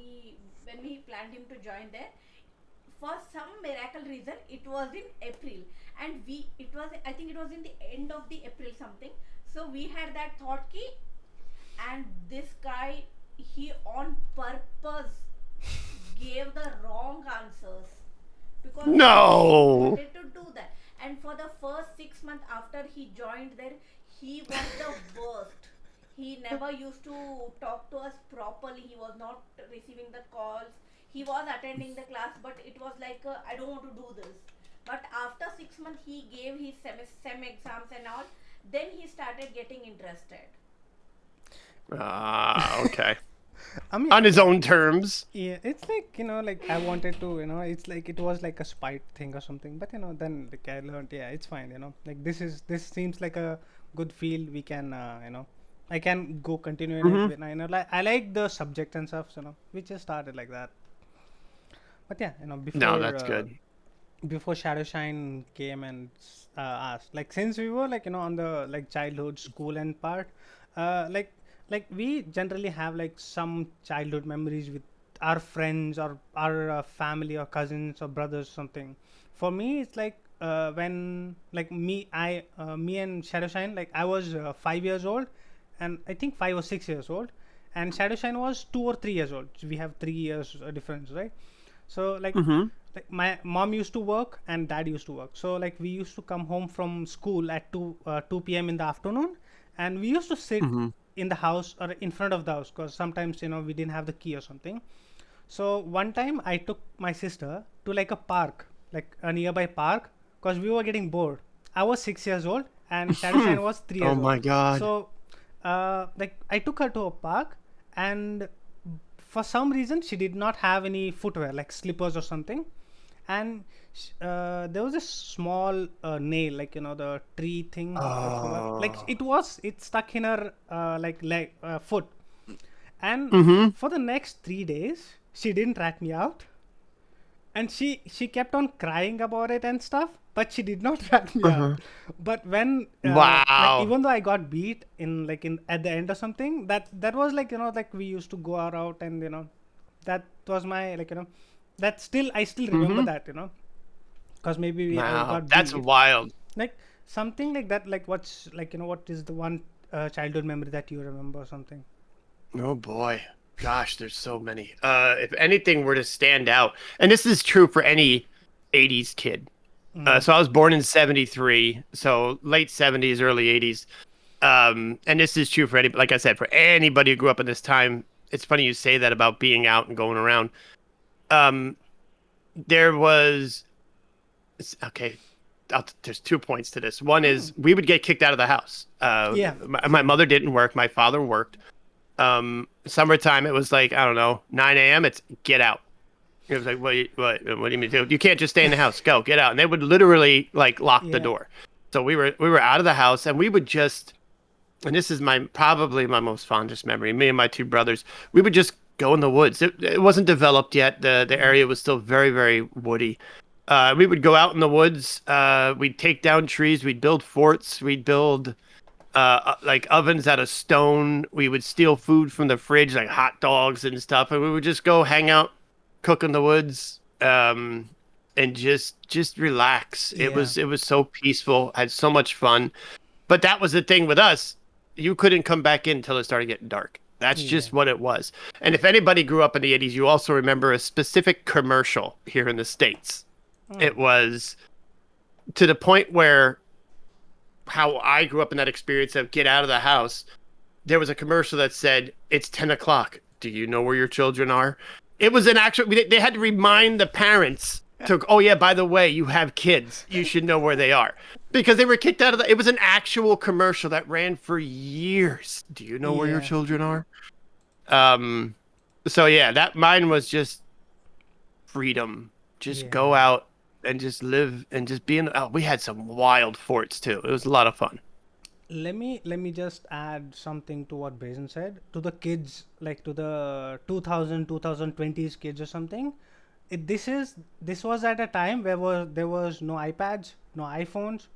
we planned him to join there, for some miracle reason it was in April, and we it was I think it was in the end of the April something. So we had that thought key, and this guy, he on purpose gave the wrong answers because he No. wanted to do that. And for the first 6 months after he joined there, he was the worst. He never used to talk to us properly. He was not receiving the calls. He was attending the class, but it was like, I don't want to do this. But after 6 months, he gave his sem exams and all. Then he started getting interested. Ah, okay. I mean, On his own terms. yeah, it's like like I wanted to, it's like it was like a spite thing or something. But then like I learned, yeah, it's fine. Like this seems like a good field. We can, I can go continue in it Mm-hmm. when I like I like the subject and stuff. So we just started like that. But yeah, No, that's good. before Shadowshine came and asked, like, since we were like on the like childhood school and part, uh, like we generally have like some childhood memories with our friends or our family or cousins or brothers something. For me, it's like when like me and Shadowshine, like I was 5 years old, and I think 5 or 6 years old, and Shadowshine was 2 or 3 years old. So we have 3 years difference, right? So Mm-hmm. like my mom used to work and dad used to work. So like we used to come home from school at 2 p.m. in the afternoon, and we used to sit Mm-hmm. in the house or in front of the house because sometimes we didn't have the key or something. So one time I took my sister to like a park, like a nearby park, because we were getting bored. I was 6 years old and Shadowshine was three Oh years old. my God. So like I took her to a park, and for some reason she did not have any footwear like slippers or something, and there was a small nail, like the tree thing. I forgot. Like Oh. it stuck in her like leg foot, and Mm-hmm. for the next 3 days she didn't rat me out, and she kept on crying about it and stuff, but she did not rat me out. Uh-huh. But when like Wow. even though I got beat in like in at the end or something, that was like like we used to go out, and that was my like that still I still remember Mm-hmm. that, because maybe I Wow. got That's beat, wild. like something like that. Like what's like what is the one childhood memory that you remember or something? Oh boy. Gosh, there's so many. If anything were to stand out, and this is true for any 80s kid. Mm. So I was born in 73, so late 70s, early 80s. And this is true for any, like I said, for anybody who grew up in this time. It's funny you say that about being out and going around. Um, there was, okay, there's 2 points to this. One Hmm. is we would get kicked out of the house. Yeah, My same. mother didn't work. My father worked. Summertime, it was like, I don't know, 9 a.m. It's get out. It was like, what do you mean? You can't just stay in the house. Go, get out. And they would literally like lock the Yeah, door. So we were out of the house, and we would just, and this is my probably my most fondest memory. Me and my two brothers, we would just go in the woods. It wasn't developed yet. The area was still very, very woody. We would go out in the woods. We'd take down trees. We'd build forts. We'd build like ovens out of stone. We would steal food from the fridge, like hot dogs and stuff, and we would just go hang out, cook in the woods, and just relax. It yeah, was it was so peaceful. I had so much fun. But that was the thing with us. You couldn't come back in until it started getting dark. That's yeah. just what it was. And if anybody grew up in the 80s, you also remember a specific commercial here in the States. Hmm. It was to the point where how I grew up in that experience of get out of the house. There was a commercial that said, "It's 10 o'clock. Do you know where your children are?" It was an actual, they had to remind the parents to, oh, yeah, by the way, you have kids. You should know where they are. Because they were kicked out of it was an actual commercial that ran for years. Do you know where your Yeah, children are? Um, so yeah, that mine was just freedom. Just go yeah. out and just live and just be in. Oh, we had some wild forts too. It was a lot of fun. Let me just add something to what Brazen said. To the kids, like to the 2020s kids or something. This was at a time where there was no iPads, no iPhones,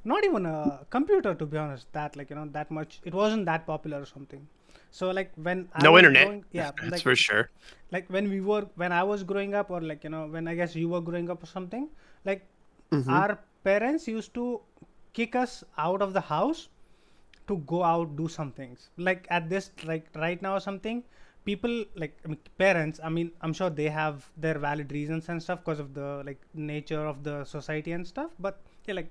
not even a computer, to be honest. That like that much, it wasn't that popular or something. So like when I No was internet. growing, yeah, That's for sure. like when I was growing up, or like when I guess you were growing up or something, like Hmm. our parents used to kick us out of the house to go out do some things. Like at this, like right now or something, people like, I mean, parents, I mean, I'm sure they have their valid reasons and stuff because of the like nature of the society and stuff, but yeah, like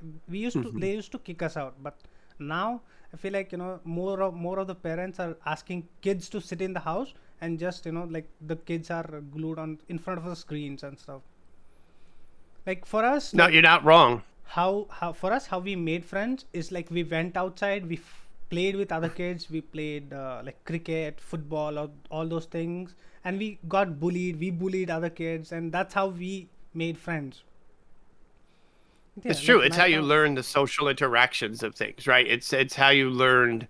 Hmm. they used to kick us out. But now I feel like more of the parents are asking kids to sit in the house, and just like the kids are glued on in front of the screens and stuff. Like for us, No, like you're not wrong. how for us, how we made friends is like we went outside, we played with other kids, we played like cricket, football, or all those things, and we got bullied, we bullied other kids, and that's how we made friends. Yeah, It's true. like It's how right you now. learn the social interactions of things, right? It's how you learned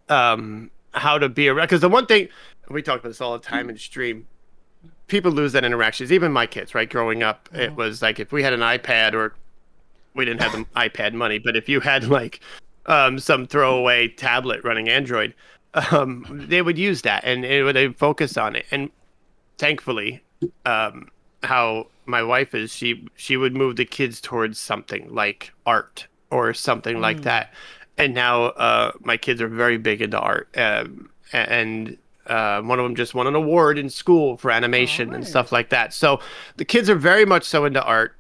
how to be around. Because the one thing we talk about this all the time in stream, people lose that interactions. Even my kids, right? Growing up, it was like if we had an iPad, or we didn't have the iPad money, but if you had like some throwaway tablet running Android, they would use that, and they would focus on it. And thankfully, how my wife is, she would move the kids towards something like art or something like that. And now my kids are very big into art, and one of them just won an award in school for Oh, animation and stuff nice. like that. So the kids are very much so into art,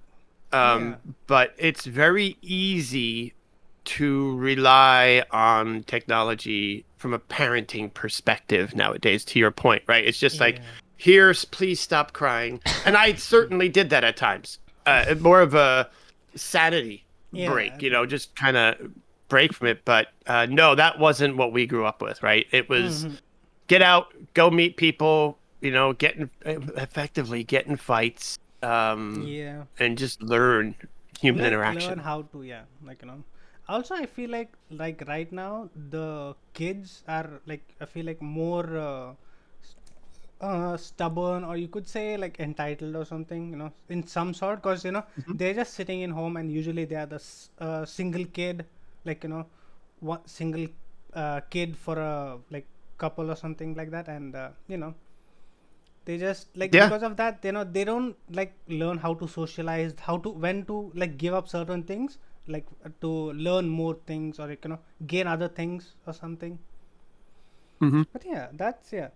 Yeah. but it's very easy to rely on technology from a parenting perspective nowadays, to your point, right? It's just like, Yeah. here's, please stop crying. And I certainly did that at times. More of a sanity Yeah. break, just kind of break from it. But no, that wasn't what we grew up with, right? It was Mm-hmm. get out, go meet people, effectively get in fights, Yeah. and just learn human Learn interaction. how to, yeah, like, also I feel like right now the kids are like, I feel like more stubborn, or you could say like entitled or something, in some sort, because Mhm. they're just sitting in home, and usually they are the single kid, like, one single kid for a like couple or something like that. And they just like, Yeah. because of that, they don't like learn how to socialize, how to, when to like give up certain things, like to learn more things, or like, gain other things or something. Hmm. But yeah, that's, yeah.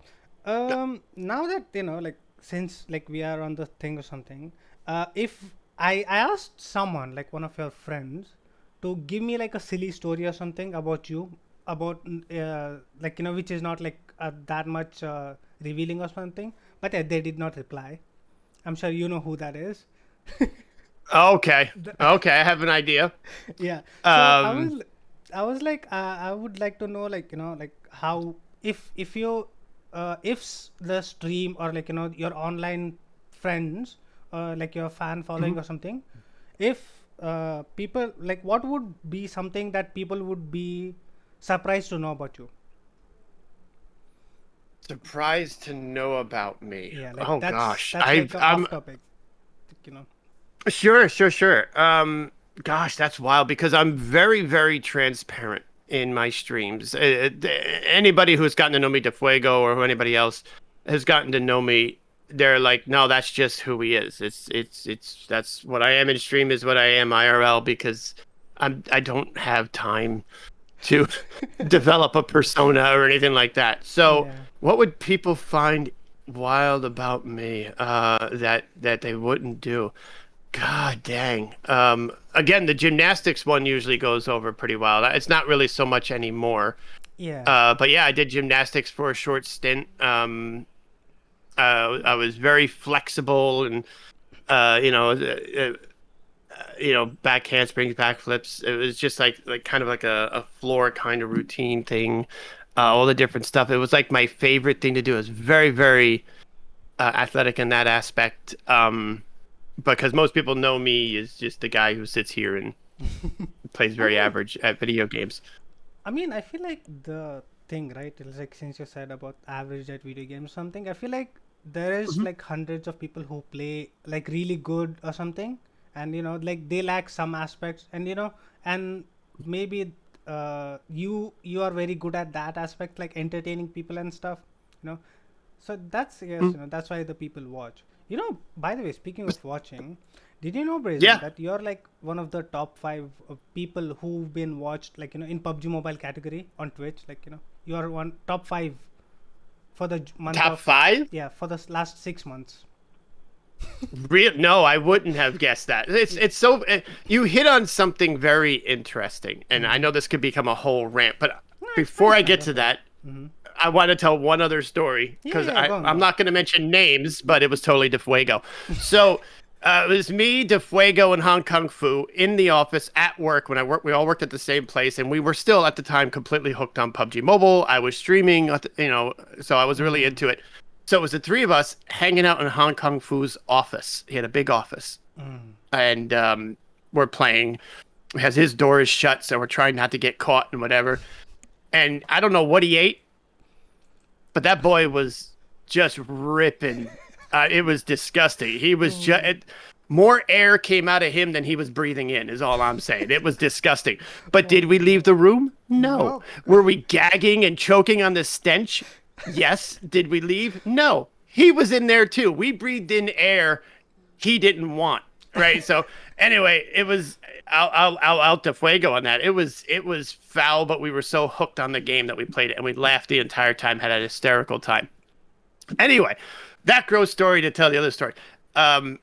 Now that, like, since like we are on the thing or something, if I asked someone, like one of your friends, to give me like a silly story or something about you, about like, which is not like that much revealing or something, but they did not reply. I'm sure you know who that is. Okay. Okay, I have an idea. Yeah. So Um, I was like, I would like to know, like, like how, if you the stream, or like, your online friends, like your fan following mhm. or something, if people, like, what would be something that people would be surprised to know about you? Surprised to know about me. Yeah, like, Oh that's gosh, that's like a I'm off topic, you know. sure, sure, sure. Gosh, that's wild because I'm very, very transparent in my streams. Anybody who's gotten to know me, DeFuego, or who anybody else has gotten to know me, they're like, no, that's just who he is. It's that's what I am in stream is what I am IRL, because I don't have time to develop a persona or anything like that. So, Yeah. what would people find wild about me that they wouldn't do? God dang. Again, the gymnastics one usually goes over pretty well. It's not really so much anymore. Yeah. But yeah, I did gymnastics for a short stint. I was very flexible, and back handsprings, back flips. It was just like kind of like a floor kind of routine thing. All the different stuff. It was like my favorite thing to do. It was very, very athletic in that aspect. Because most people know me as just the guy who sits here and plays I very mean, average at video games. I feel like the thing, right? It's like, since you said about average at video games, something. I feel like there is Mhm. like hundreds of people who play like really good or something, and like they lack some aspects, and and maybe you are very good at that aspect, like entertaining people and stuff. You know, so that's, yes, Mm. that's why the people watch. By the way, speaking of watching, did you know, Brazen, Yeah. that you're like one of the top five people who've been watched, like, in PUBG Mobile category on Twitch? Like, you are one top five for the month Top of, five? yeah, for the last 6 months. Real? No, I wouldn't have guessed that. It's so you hit on something very interesting, and I Mm-hmm. know this could become a whole rant, but No, it's fine. before It's I fine. get Go to for it. that, Mm-hmm. I want to tell one other story Yeah, because yeah, go on, go I'm on. not going to mention names, but it was totally DeFuego. So it was me, DeFuego, and Hong Kong Fu in the office at work when I worked. We all worked at the same place, and we were still at the time completely hooked on PUBG Mobile. I was streaming, so I was really Mm, into it. So it was the three of us hanging out in Hong Kong Fu's office. He had a big office, mm. and we're playing. Has his door is shut, so we're trying not to get caught and whatever. And I don't know what he ate, but that boy was just ripping It was disgusting. He was just more air came out of him than he was breathing in. Is all I'm saying. It was disgusting. But did we leave the room? No. No. Were we gagging and choking on the stench? Yes. Did we leave? No. He was in there too. We breathed in air he didn't want. Right. So anyway, it was I'll out to fuego on that. It was foul, but we were so hooked on the game that we played it and we laughed the entire time, had an hysterical time. Anyway, that gross story to tell the other story. And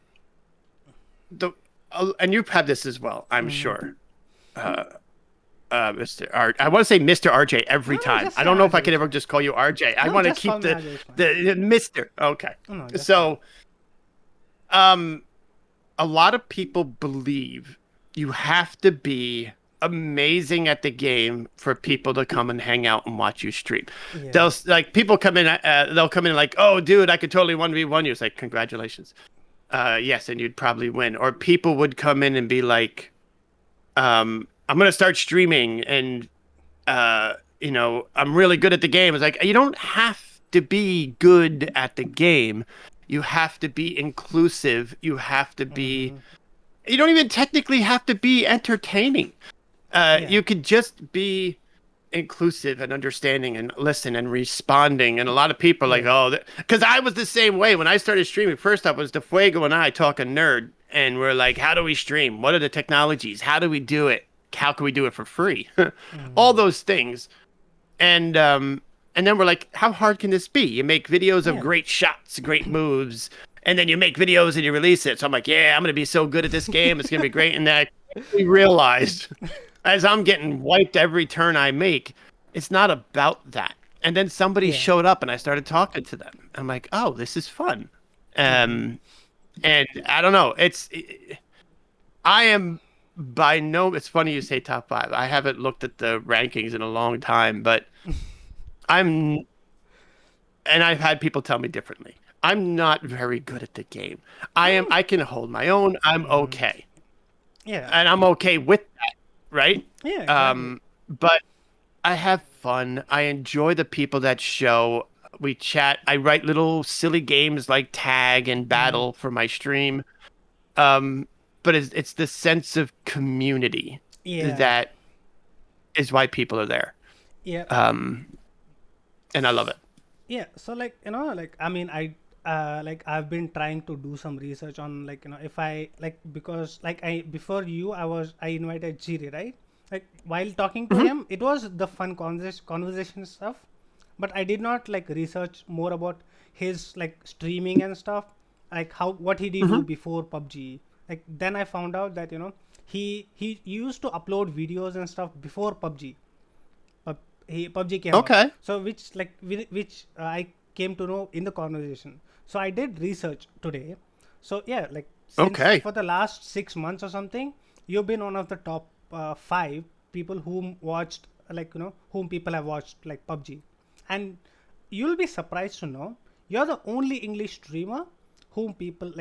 you've had this as well, I'm sure. Mr. I want to say Mr.Arjey every No, time. just I don't say know if I RJ, can ever fine. just call you RJ. I No, want to just keep call me RJ, it's fine. the Mr. Okay. No, just So, a lot of people believe you have to be amazing at the game for people to come and hang out and watch you stream. Yeah. They'll like people come in. They'll come in like, "Oh, dude, I could totally 1v1 you." It's like, "Congratulations." Yes, and you'd probably win. Or people would come in and be like, "I'm gonna start streaming, and I'm really good at the game." It's like you don't have to be good at the game. You have to be inclusive. You have to be. You don't even technically have to be entertaining. You could just be inclusive and understanding and listen and responding. And a lot of people are like, oh, because I was the same way when I started streaming. First up was DeFuego and I talking nerd, and we're like, how do we stream? What are the technologies? How do we do it? How can we do it for free? All those things. And then we're like, how hard can this be? You make videos of great shots, great moves, and then you make videos and you release it. So I'm like, yeah, I'm gonna be so good at this game. It's gonna be great. And then I realized, as I'm getting wiped every turn I make, it's not about that. And then somebody showed up and I started talking to them. I'm like, oh, this is fun. And I don't know. I am by no. It's funny you say top 5. I haven't looked at the rankings in a long time, but and I've had people tell me differently. I'm not very good at the game. I can hold my own. I'm okay. Yeah. And I'm okay with that, right? Yeah. Exactly. But I have fun. I enjoy the people that show. We chat. I write little silly games like tag and battle for my stream. But it's the sense of community that is why people are there. Yeah. And I love it. Yeah, so I mean, I've been trying to do some research on if I because I before you I invited Jiri, right? Like while talking to him, it was the fun conversation stuff, but I did not research more about his streaming and stuff, like what he did do before PUBG. Like then I found out that he used to upload videos and stuff before PUBG. PUBG came out. So which I came to know in the conversation. So I did research today. So yeah, since for the last 6 months or something, you've been one of the top 5 people whom watched whom people have watched PUBG, and you'll be surprised to know you're the only English streamer whom people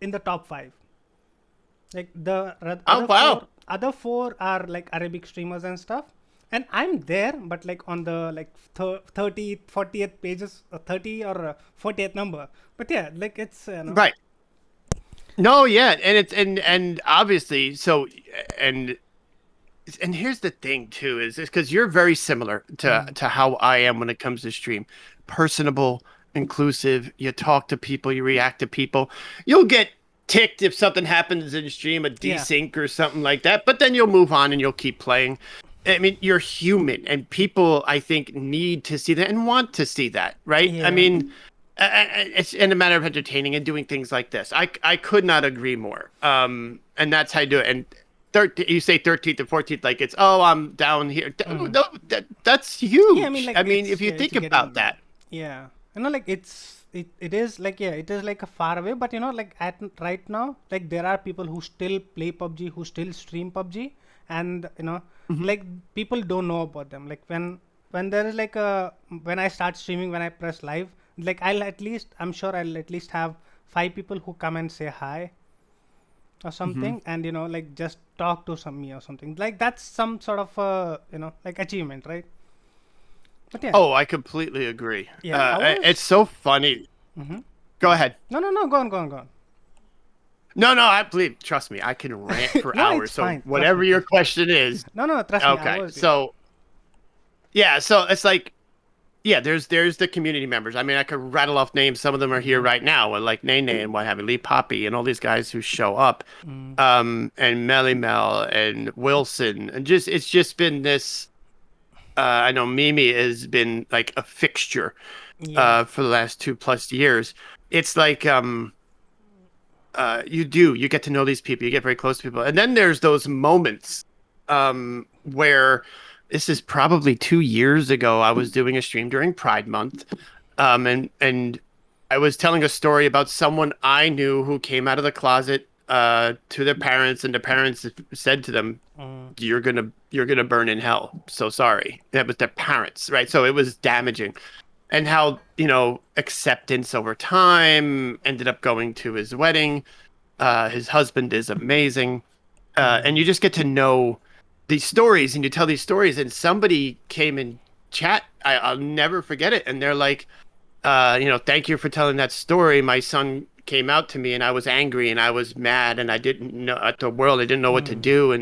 in the top 5. Like the other four are Arabic streamers and stuff. And I'm there, but on the 30th, 40th pages, 30 or 40th number. But yeah, it's right. No, yeah, and it's and obviously so and here's the thing too is because you're very similar to how I am when it comes to stream, personable, inclusive. You talk to people, you react to people. You'll get ticked if something happens in stream, a desync or something like that, but then you'll move on and you'll keep playing. I mean, you're human, and people, I think, need to see that and want to see that, right? Yeah. I mean, it's in a matter of entertaining and doing things like this. I could not agree more. And that's how you do it. And you say 13th and 14th, like it's, oh, I'm down here. No, that's huge. Yeah, I mean, if you think about that. Yeah. It is it is a far away, but at right now, there are people who still play PUBG, who still stream PUBG, and people don't know about them. When there is when I start streaming, when I press live, I'm sure I'll at least have 5 people who come and say hi or something, and just talk to me or something. That's some sort of achievement, right? But yeah. Oh, I completely agree. Yeah, it's so funny. Go Go ahead. No, no, no. Go on, go on, go on. No, I believe. Trust me, I can rant for No, it's hours. So fine. Trust whatever me. your Trust me. question is, No, no. Trust me. I okay. was. So yeah, so it's like yeah, there's the community members. I mean, I could rattle off names. Some of them are here right now, like Nene and what have you, Lee Poppy, and all these guys who show up, Mm, and Melly Mel and Wilson, and just it's just been this. I know Mimi has been like a fixture, yeah. for the last 2+ years. It's like you get to know these people, you get very close to people, and then there's those moments, where this is probably 2 years ago. I was doing a stream during Pride Month, and I was telling a story about someone I knew who came out of the closet to their parents, and the parents said to them, Mm, "You're gonna burn in hell." So sorry. That was their parents, right? So it was damaging, and how acceptance over time ended up going to his wedding. His husband is amazing, and you mm, just get to know these stories, and you tell these stories. And somebody came in chat, I'll never forget it, and they're like, thank you for telling that story. My son came out to me, and I was angry, and I was mad, and I didn't know at the world. I didn't know what to mm, do,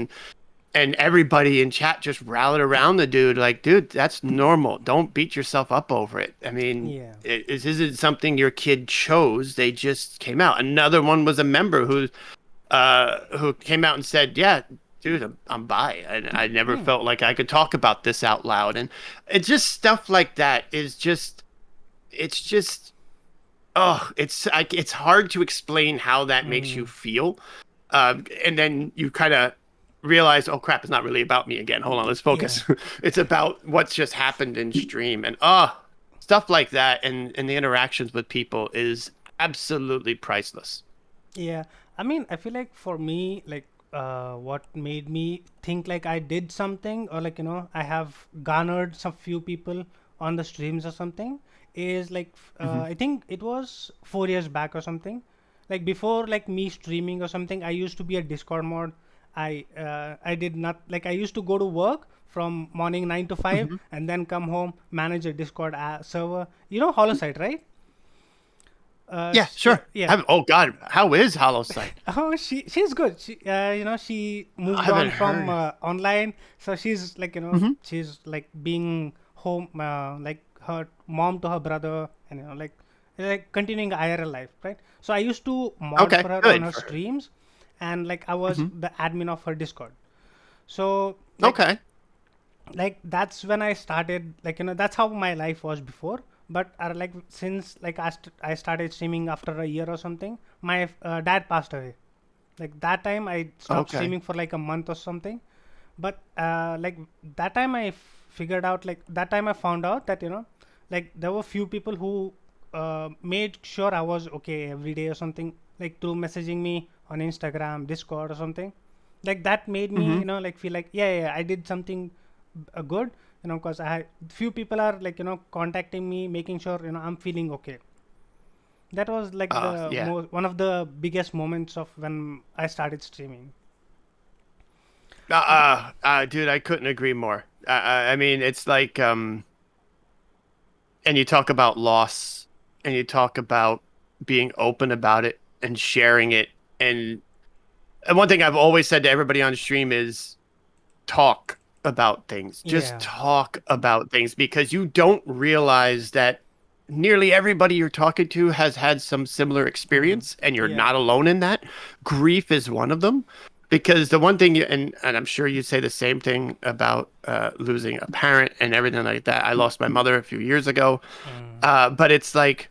and everybody in chat just rallied around the dude, like, dude, that's normal. Don't beat yourself up over it. I mean, yeah. this isn't something your kid chose. They just came out. Another one was a member who came out and said, "Yeah, dude, I'm bi. I never Hmm. felt like I could talk about this out loud." And it's just stuff like that is just, it's just, oh, it's hard to explain how that makes you Mm, feel. And then you kind of realize, oh crap, it's not really about me again. Hold on, let's yeah. focus. It's about what's just happened in stream, and stuff like that, and the interactions with people is absolutely priceless. Yeah, I mean, I feel like for me, like, what made me think like I did something, or like, I have garnered some few people on the streams or something, is like, Hmm. I think it was 4 years back or something. Like before, like me streaming or something, I used to be a Discord mod. I did not like I used to go to work from morning 9 to 5, Hmm. and then come home, manage a Discord server. You know, Holosite, right? Yeah, Yeah, sure. yeah. Oh God, how is Hollow Sight? Oh, she's good. She I moved haven't on from heard. online, so she's like Hmm. she's like being home, like her mom to her brother, and like continuing IRL life, right? So I used to mod Okay, for her on good her for her. streams, and like I was Hmm. the admin of her Discord. So Okay. like that's when I started, like that's how my life was before. But like since like I started streaming after a year or something, my dad passed away. Like that time I stopped Okay. streaming for like a month or something. But like that time figured out, like that time I found out that like there were few people who made sure I was okay every day or something, like through messaging me on Instagram, Discord or something. Like that made me Hmm. like feel like, yeah, I did something good, because I few people are like contacting me, making sure I'm feeling okay. That was like the Yeah. one of the biggest moments of when I started streaming. Dude, I couldn't agree more. I mean, it's like, and you talk about loss, and you talk about being open about it and sharing it. And one thing I've always said to everybody on stream is talk about things. Just Yeah. talk about things, because you don't realize that nearly everybody you're talking to has had some similar Mm. experience, and you're Yeah. not alone in that. Grief is one of them. Because the one thing, and I'm sure you say the same thing about losing a parent and everything like that. I lost my mother a few years ago, Mm. but it's like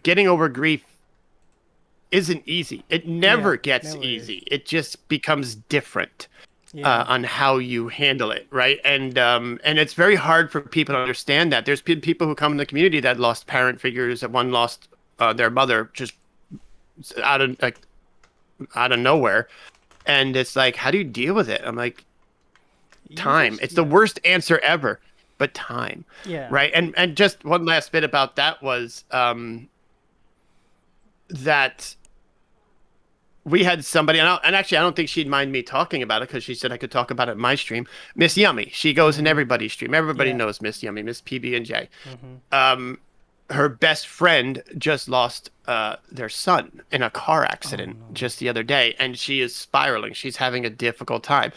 getting over grief isn't easy. It Yeah. never gets Never is. easy. It just becomes different Yeah. on how you handle it, right? And it's very hard for people to understand that. There's been people who come in the community that lost parent figures. That one lost their mother just out of like out of nowhere, and it's like, how do you deal with it? I'm like, You time. just It's the yeah. worst answer ever, but time, Yeah. right? And just one last bit about that was that we had somebody, and actually, I don't think she'd mind me talking about it, because she said I could talk about it in my stream. Miss Yummy, she goes in Mm-hmm. everybody's stream. Everybody Yeah. knows Miss Yummy, Miss PB and J. Mm-hmm. Um, her best friend just lost their son in a car Oh accident no. just the other day, and she is spiraling. She's having a difficult time.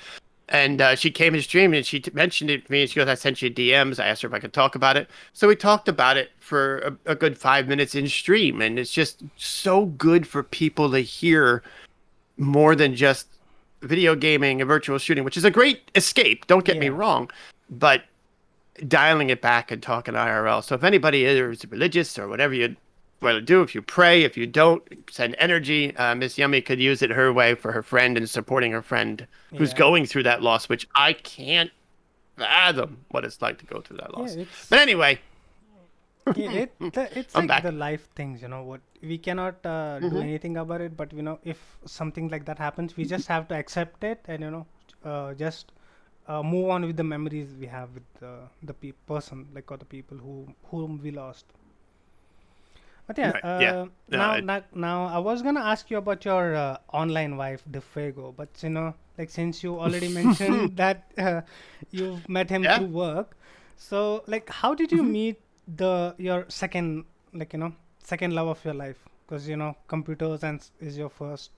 And she came in stream and she mentioned it to me. And she goes, "I sent you DMs." I asked her if I could talk about it. So we talked about it for a good 5 minutes in stream, and it's just so good for people to hear more than just video gaming and virtual shooting, which is a great escape. Don't get me Yeah. wrong, but dialing it back and talking IRL. So if anybody is religious or whatever you want to do, if you pray, if you don't, send energy. Miss Yummy could use it her way for her friend and supporting her friend who's Yeah. going through that loss, which I can't fathom what it's like to go through that Yeah. loss. But It's anyway, yeah, it's I'm like back. the life things, what we cannot do anything about it. But if something like that happens, we just have to accept it and just move on with the memories we have with the person, like, or the people whom we lost. But yeah, Right, yeah. No, now I was gonna ask you about your online wife, DeFego, but like, since you already mentioned that you've met him yeah. through work, so like, how did you meet your second, like, second love of your life? Because computers and is your first.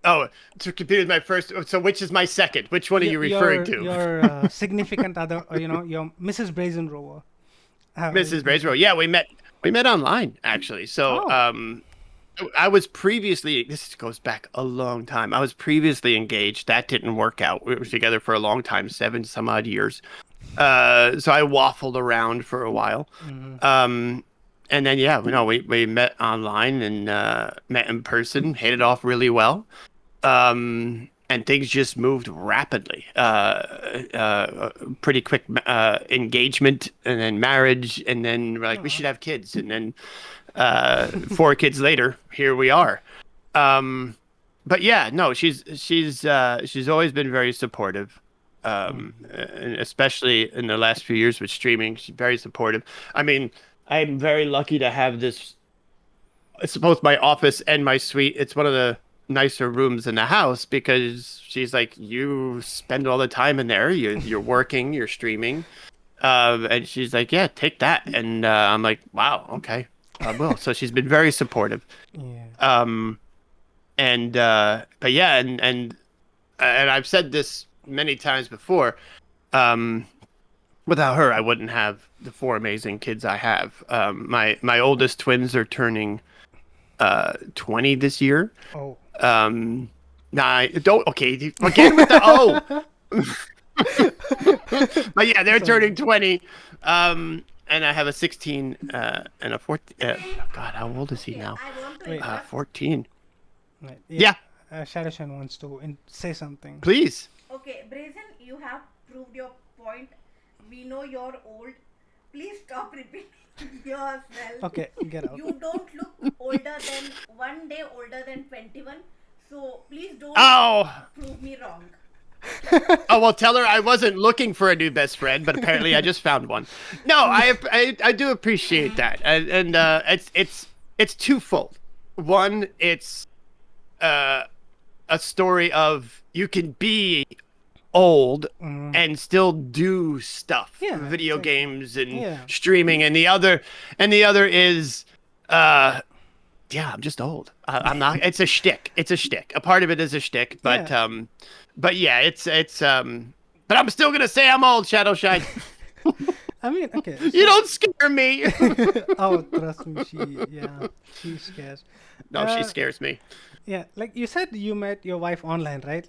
Oh, so computer's my first. So which is my second? Which one are you referring to? Your significant other, or your Mrs. Brazen Rover. Mrs. Brazier. Yeah, we met online actually. So Oh. I was previously, this goes back a long time. I was previously engaged. That didn't work out. We were together for a long time, 7 some odd years. So I waffled around for a while. And then yeah, we met online and met in person, hit it off really well. And things just moved rapidly. Pretty quick engagement, and then marriage, and then we're like, we should have kids, and then 4 kids later, here we are. But yeah, no, she's always been very supportive, and especially in the last few years with streaming. She's very supportive. I mean, I'm very lucky to have this. It's both my office and my suite. It's one of the nicer rooms in the house because she's like, you spend all the time in there. You're working, you're streaming, and she's like, yeah, take that. And I'm like, wow, okay, I will. So she's been very supportive. Yeah. And but yeah, and I've said this many times before. Without her, I wouldn't have the 4 amazing kids I have. My oldest twins are turning 20 this year. Oh. Nah, don't. Okay, again with the but yeah, they're turning 20. And I have a 16 and a 14. God, how old is he Okay, now? I want to Wait. interrupt. 14. Right. Yeah, Shadowshan wants to say something. please. Okay, Brazen, you have proved your point. We know you're old. Please stop repeating yourself. Okay, get out. You don't look older than 1 day older than 21. So please don't Oh, prove me wrong. oh well. Tell her I wasn't looking for a new best friend, but apparently I just found one. No, I do appreciate that, and it's twofold. One, it's a story of you can be old and still do stuff, Yeah, video exactly. games and Yeah. streaming, and the other is yeah, I'm just old. I'm not. It's a shtick. It's a shtick. A part of it is a shtick, Yeah. but yeah, it's but I'm still gonna say I'm old, Shadowshine. I mean, okay. You don't scare me. Oh, trust me, she scares. No, she scares me. Yeah, like you said, you met your wife online, right?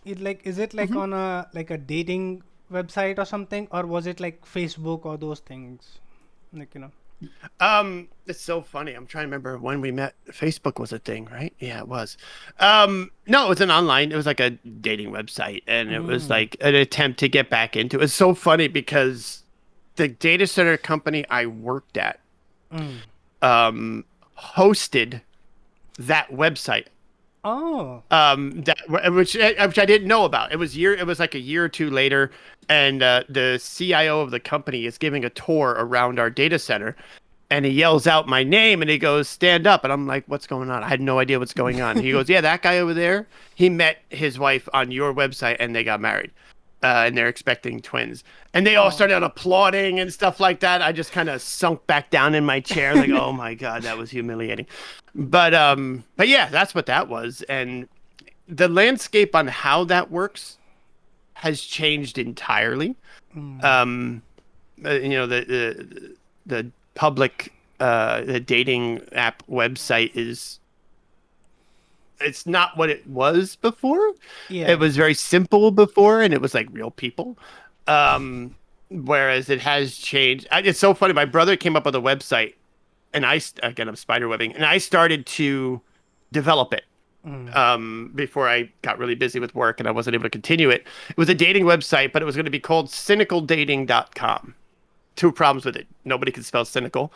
Is it like on a dating website or something, or was it like Facebook or those things? Like, It's so funny. I'm trying to remember when we met. Facebook was a thing, right? Yeah, it was. No, it was an online. It was like a dating website, and it was like an attempt to get back into it. It's so funny because the data center company I worked at, hosted that website. Oh. Which I didn't know about. It was like a year or two later, and the CIO of the company is giving a tour around our data center, and he yells out my name and he goes, "Stand up!" And I'm like, "What's going on?" I had no idea what's going on. He goes, "Yeah, that guy over there. He met his wife on your website and they got married." and they're expecting twins. And they all Oh. started applauding and stuff like that. I just kind of sunk back down in my chair, like, oh my God, that was humiliating. But yeah, that's what that was. And the landscape on how that works has changed entirely. Um, the public the dating app website is it's not what it was before. It Yeah. was very simple before, and it was like real people. Whereas it has changed. It's so funny. My brother came up with a website, and again I'm spider webbing, and I started to develop it. Before I got really busy with work and I wasn't able to continue it. It was a dating website, but it was going to be called cynicaldating.com. Two problems with it. Nobody could spell cynical.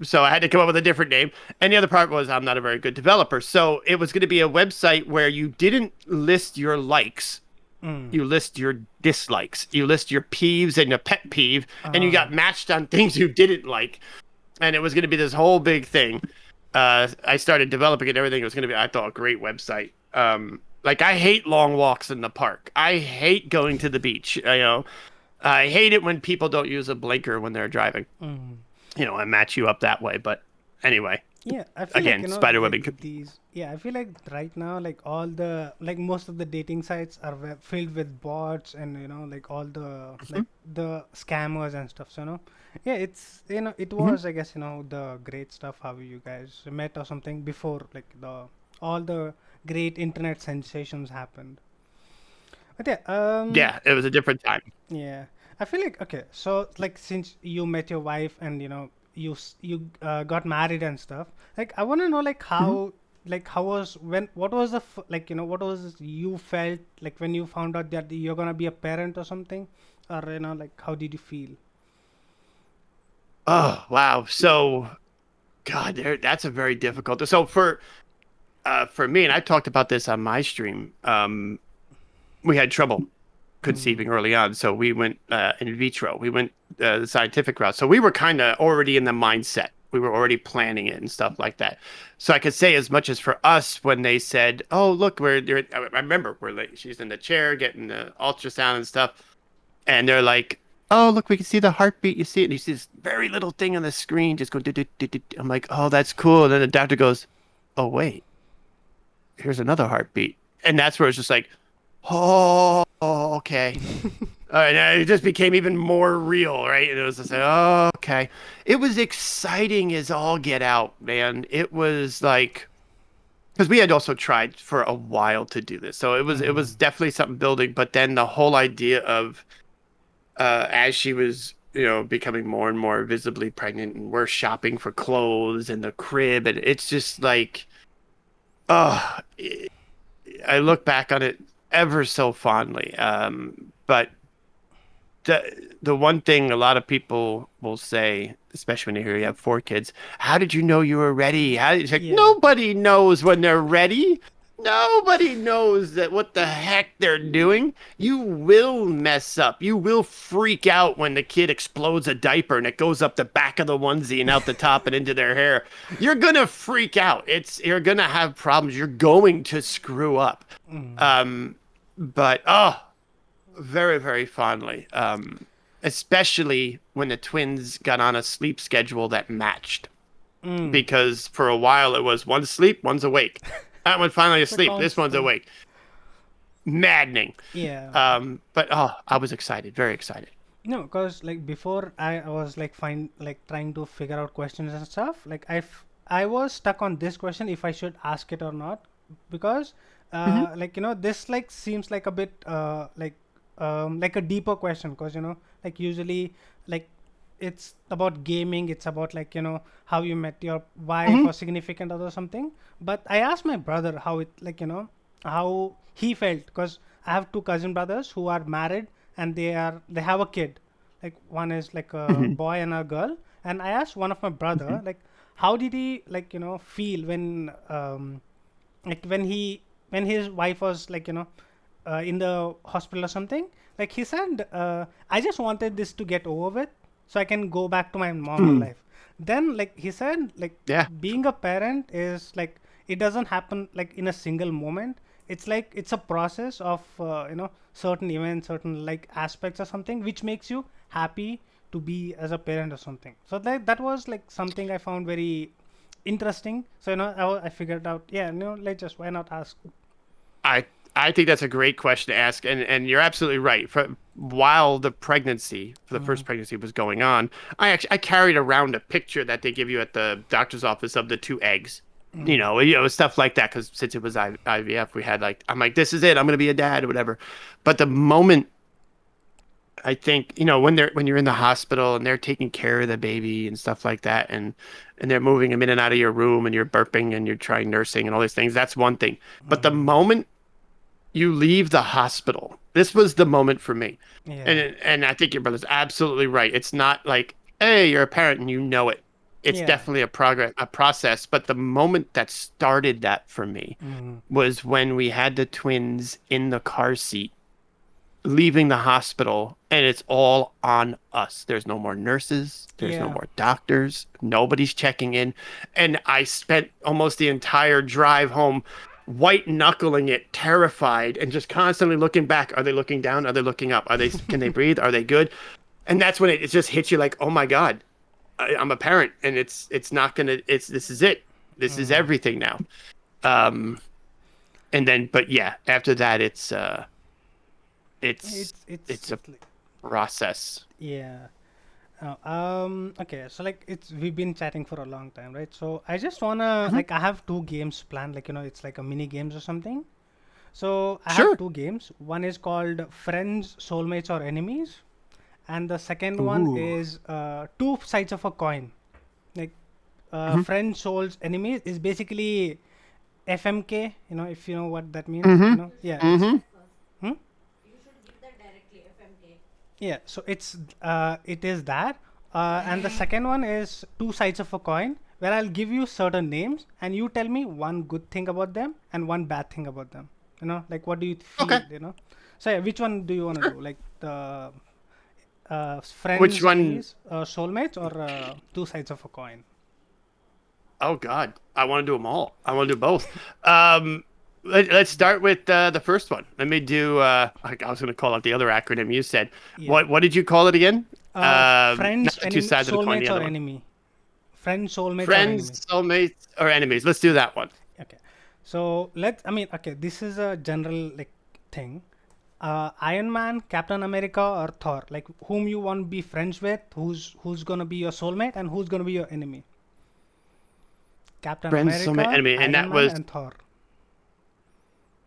So I had to come up with a different name. And the other part was I'm not a very good developer. So it was going to be a website where you didn't list your likes. You list your dislikes. You list your peeves and your pet peeve. And you got matched on things you didn't like. And it was going to be this whole big thing. I started developing it and everything. It was going to be, I thought, a great website. Like, I hate long walks in the park. I hate going to the beach. I hate it when people don't use a blinker when they're driving. And match you up that way. But anyway, Yeah, I feel again, like spiderwebbing. these. Yeah, I feel like right now, like all the most of the dating sites are filled with bots, and like all the the scammers and stuff. So yeah, it's it was, I guess, the great stuff how you guys met or something before, like the all the great internet sensations happened. But yeah, Yeah, it was a different time. yeah, I feel like, okay. So like, since you met your wife and you got married and stuff, like I want to know, like, how was when what was the like what was you felt like when you found out that you're gonna be a parent or something, or like how did you feel? Oh, wow. So, God, that's a very difficult. So for me, and I talked about this on my stream, we had trouble conceiving early on. So we went in vitro. We went the scientific route. So we were kind of already in the mindset. We were already planning it and stuff like that. So I could say as much as for us when they said, "Oh, look, I remember we're like, she's in the chair getting the ultrasound and stuff, and they're like, "Oh, look, we can see the heartbeat. You see it, and you see this very little thing on the screen just going." I'm like, "Oh, that's cool." And then the doctor goes, "Oh, wait, here's another heartbeat," and that's where it's just like, oh, okay. And it just became even more real, right? And it was just like, oh, okay. It was exciting as all get out, man. It was like, because we had also tried for a while to do this, so it was definitely something building. But then the whole idea of as she was becoming more and more visibly pregnant, and we're shopping for clothes and the crib, and it's just like, oh, I look back on it ever so fondly. But the one thing a lot of people will say, especially when you hear you have 4 kids, how did you know you were ready? It's like, Yeah. nobody knows when they're ready. Nobody knows that what the heck they're doing. You will mess up. You will freak out when the kid explodes a diaper and it goes up the back of the onesie and out the top and into their hair. You're gonna freak out. You're gonna have problems. You're going to screw up. But very, very fondly. Especially when the twins got on a sleep schedule that matched. Because for a while it was one's asleep, one's awake. That one finally asleep. This one's constant. awake. Maddening. Yeah. But I was excited, very excited. No, because like before I was like trying to figure out questions and stuff. Like I was stuck on this question if I should ask it or not, because like this like seems like a bit like a deeper question, because like usually like it's about gaming, it's about like how you met your wife or significant other or something. But I asked my brother how it like how he felt, because I have two cousin brothers who are married and they have a kid, like one is like a boy and a girl. And I asked one of my brother like how did he like feel when like when his wife was like in the hospital or something. Like he said, I just wanted this to get over with so I can go back to my normal life. Then like he said, like Yeah. being a parent is like it doesn't happen like in a single moment. it's like it's a process of certain events, certain like aspects or something which makes you happy to be as a parent or something. So that was like something I found very interesting. So I figured out, yeah, let's just, why not ask. I I think that's a great question to ask, and you're absolutely right. While for the first pregnancy was going on, I carried around a picture that they give you at the doctor's office of the two eggs. Stuff like that. Because since it was IVF, we had like I'm like, this is it. I'm gonna be a dad or whatever. But the moment I think when you're in the hospital and they're taking care of the baby and stuff like that, and they're moving him in and out of your room and you're burping and you're trying nursing and all these things. That's one thing. But the moment you leave the hospital. This was the moment for me. Yeah. And I think your brother's absolutely right. It's not like, hey, you're a parent and you know it. It's Yeah. definitely a process. But the moment that started that for me was when we had the twins in the car seat leaving the hospital, and it's all on us. There's no more nurses, there's no Yeah. more doctors, nobody's checking in. And I spent almost the entire drive home white knuckling it, terrified, and just constantly looking back. Are they looking down? Are they looking up? Can they breathe? Are they good? And that's when it just hits you like, oh my God, I'm a parent, and it's not gonna this is it. This is everything now. And then but yeah, after that it's It's a like, process. yeah. Okay, so like we've been chatting for a long time, right? So I just wanna, like, I have two games planned, like, it's like a mini games or something. So I have Sure. two games. One is called Friends, Soulmates, or Enemies, and the second one Ooh. is two sides of a coin. Like, Friends, Souls, Enemies is basically FMK. If you know what that means. Yeah, it's. Mm-hmm. Hmm? You should give that directly, FMK. Yeah, so it is that, and the second one is two sides of a coin, where I'll give you certain names and you tell me one good thing about them and one bad thing about them. Like, what do you feel? Okay. So yeah, which one do you want to do? Like the Which friends, one? enemies, soulmates, or two sides of a coin? Oh God, I want to do them all. I want to do both. Let's start with the first one. Let me do. I was going to call out the other acronym you said. Yeah. What did you call it again? Not Friends, the two sides of the coin. The soulmates, or other one. enemy. Friends, soulmates, or Friends, enemy. soulmates, or enemies. Let's do that one. Okay. So okay, this is a general like thing. Iron Man, Captain America, or Thor. Like, whom you want to be friends with, who's gonna be your soulmate, and who's gonna be your enemy. Captain Friends, soulmate, America, enemy, and Iron that Man, was and Thor.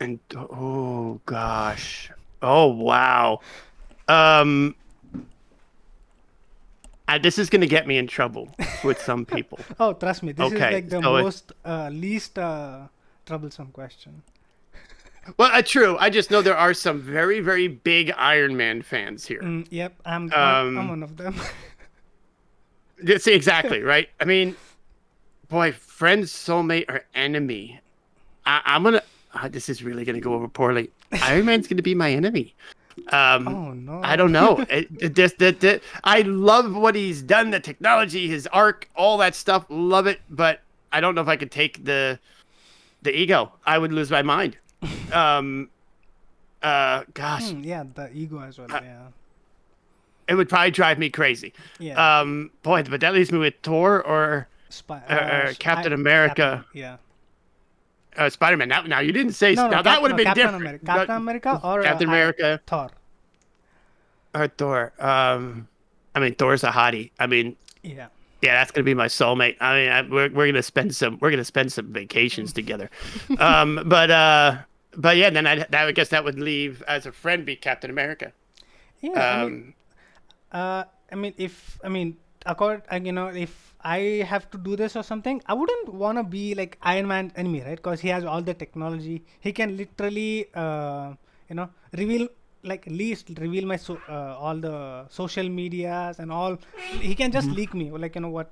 and oh gosh, oh wow. Um, this is going to get me in trouble with some people. Oh, trust me, this is Okay, like the so most least troublesome question. well, true. I just know there are some very, very big Iron Man fans here. Yep, I'm one of them. See, exactly, right? I mean, boy, friend, soulmate, or enemy. I'm gonna. This is really gonna go over poorly. Iron Man's gonna be my enemy. Oh no. I don't know. I love what he's done, the technology, his arc, all that stuff. Love it, but I don't know if I could take the ego. I would lose my mind. Gosh, Yeah, the ego as well. Yeah. it would probably drive me crazy. Yeah. Boy, but that leaves me with Thor or Captain America, Yeah. Spider-Man. Now you didn't say. No, no, Now that would have been Captain different. America. Captain America or Captain America Thor. or Thor. I mean, Thor's a hottie. I mean, Yeah. yeah, that's gonna be my soulmate. I mean, we're gonna spend some vacations together. But yeah, then I guess that would leave as a friend be Captain America. Yeah. Um, If I have to do this or something, I wouldn't want to be like Iron Man enemy, right? Because he has all the technology. He can literally, reveal, like, least reveal my all the social medias and all. He can just leak me, like, what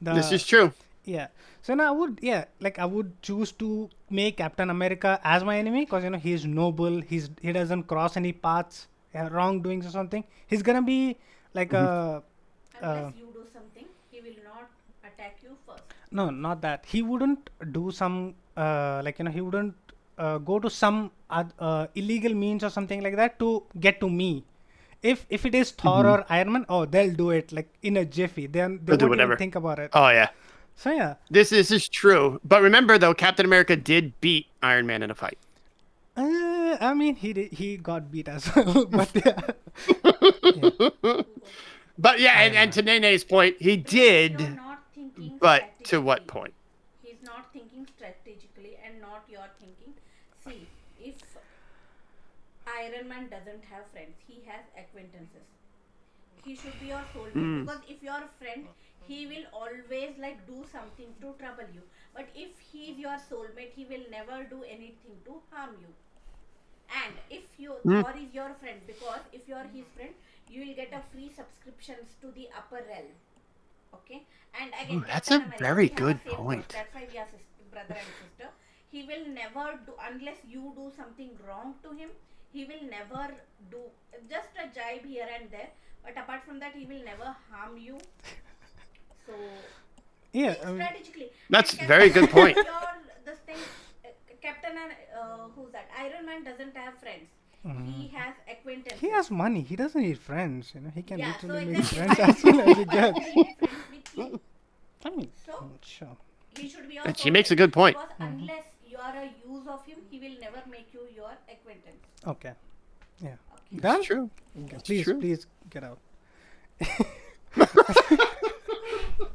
this is the true. yeah. So now I would choose to make Captain America as my enemy, because he's noble. He doesn't cross any paths, wrongdoings or something. He's gonna be like a Unless you do something, he will not attack you first. no, not that. He wouldn't do some he wouldn't go to some illegal means or something like that to get to me. If it is Thor or Iron Man, oh, they'll do it like in a jiffy. They They'll do won't even whatever. think about it. Oh yeah. So yeah, This is true. But remember though, Captain America did beat Iron Man in a fight. I mean he got beat as well, but yeah, But yeah, Iron and to Nene's point, he You're did, not thinking but to what strategically. point? He's not thinking strategically and not you're thinking. See, if Iron Man doesn't have friends, he has acquaintances. He should be your soulmate because if you're a friend, he will always like do something to trouble you. But if he's your soulmate, he will never do anything to harm you. And if you Thor is your friend, because if you're his friend, you will get a free subscriptions to the upper realm. Okay, and again, Ooh, that's Captain a America, very we have the good same code. point. That's why we are brother and sister. He will never do unless you do something wrong to him. He will never do just a jibe here and there. But apart from that, he will never harm you. So yeah. think strategically. That's And very good point. Your this thing, Captain and who's that? Iron Man doesn't have friends. He has acquaintances. He has money. He doesn't need friends. You know, he can Yeah, so literally make exactly. friends as soon as he Why should gets. he be friends with you? I mean, So sure. he should be your And she makes a soulmate. good point. Because unless you are a use of him, he will never make you your acquaintance. Okay. Yeah. Okay. Done. It's true. Okay, It's please, true. please get out.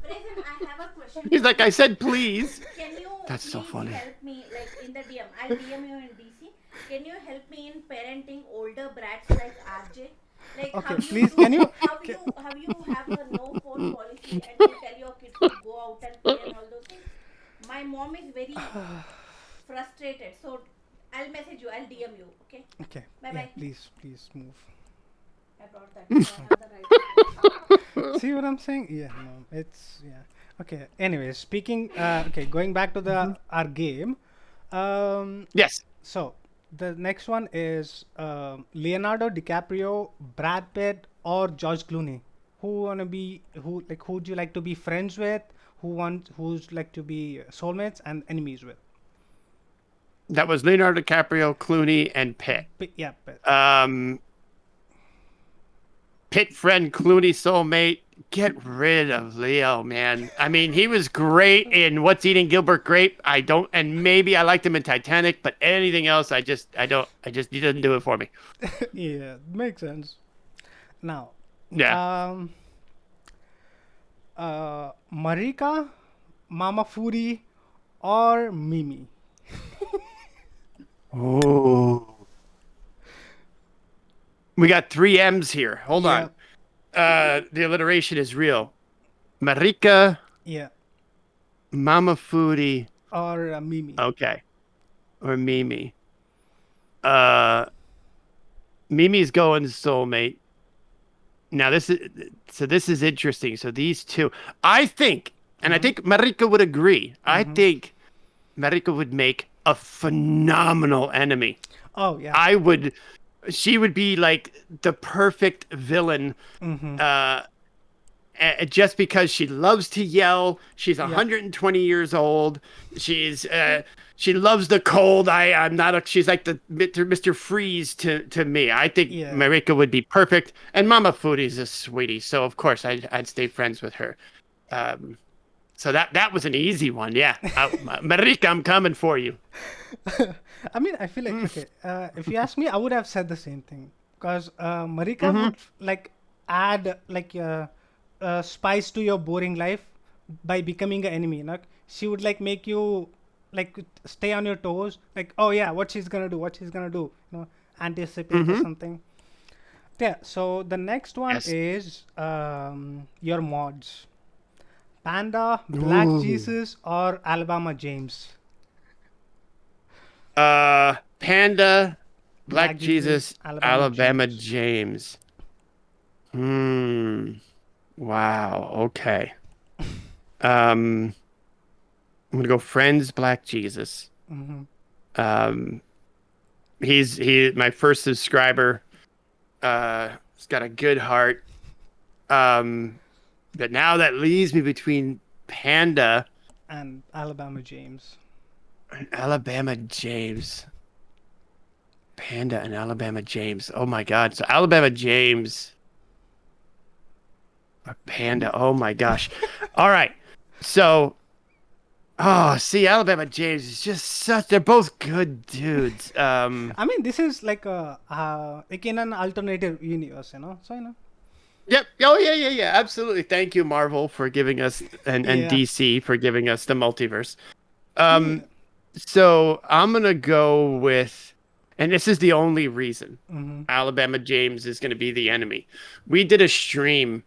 Brazen, I have a question. He's like, I said, please. Can you That's so please funny. help me like in the DM? I'll DM you in DC. Can you help me in parenting older brats like RJ? Like Okay, how please, do, can you- how you have a no phone policy and you tell your kids to go out and play and all those things? My mom is very frustrated. So I'll message you. I'll DM you. Okay. Okay. Bye Yeah, bye. please move. I brought that. I have the right. See what I'm saying? Yeah, no, it's yeah. Okay. Anyway, speaking. Okay, going back to the our game. Yes. So the next one is Leonardo DiCaprio, Brad Pitt, or George Clooney. Who wanna be who like who would you like to be friends with? Who's like to be soulmates and enemies with? That was Leonardo DiCaprio, Clooney, and Pitt. Yeah, Pitt. Pitt friend, Clooney soulmate. Get rid of Leo, man. I mean, he was great in What's Eating Gilbert Grape. I don't, and maybe I liked him in Titanic, but anything else, I don't. He doesn't do it for me. Yeah, makes sense. Now, Yeah. Marika, Mama Furi, or Mimi. Oh. We got 3 M's here. Hold Yeah. on. The alliteration is real. Marika, Yeah, Mama Foodie. or Mimi. Okay. Or Mimi. Mimi's going soulmate. Now this is interesting. So these two, I think, and I think Marika would agree. I think Marika would make a phenomenal enemy. Oh yeah. She would be like the perfect villain. Just because she loves to yell, she's 120 years old. She loves the cold. She's like the Mr. Freeze to me. I think Yeah. Marika would be perfect, and Mama Foodie's a sweetie, so of course I'd stay friends with her. So that was an easy one, yeah. Marika, I'm coming for you. I mean, I feel like okay. If you ask me, I would have said the same thing because Marika would like add like spice to your boring life by becoming an enemy. Like she would like make you like stay on your toes. Like oh yeah, what she's gonna do? You know, anticipate or something. Yeah. So the next one Yes. is your mods. Panda, Black Ooh. Jesus, or Alabama James. Panda, Black Black Jesus, Jesus, Alabama Alabama James. James. Wow. Okay. I'm gonna go friends, Black Jesus. He's my first subscriber. He's got a good heart. But now that leaves me between Panda And Alabama James. Alabama James. Panda and Alabama James. Oh my God. So Alabama James. A panda. Oh my gosh. All right. So, oh, see, Alabama James is just such. They're both good dudes. I mean, this is like in an alternative universe, So Yep. Oh yeah, yeah, yeah. Absolutely. Thank you, Marvel, for giving us and Yeah. DC for giving us the multiverse. Yeah. Um, so I'm gonna go with, and this is the only reason Mm-hmm. Alabama James is gonna be the enemy. We did a stream,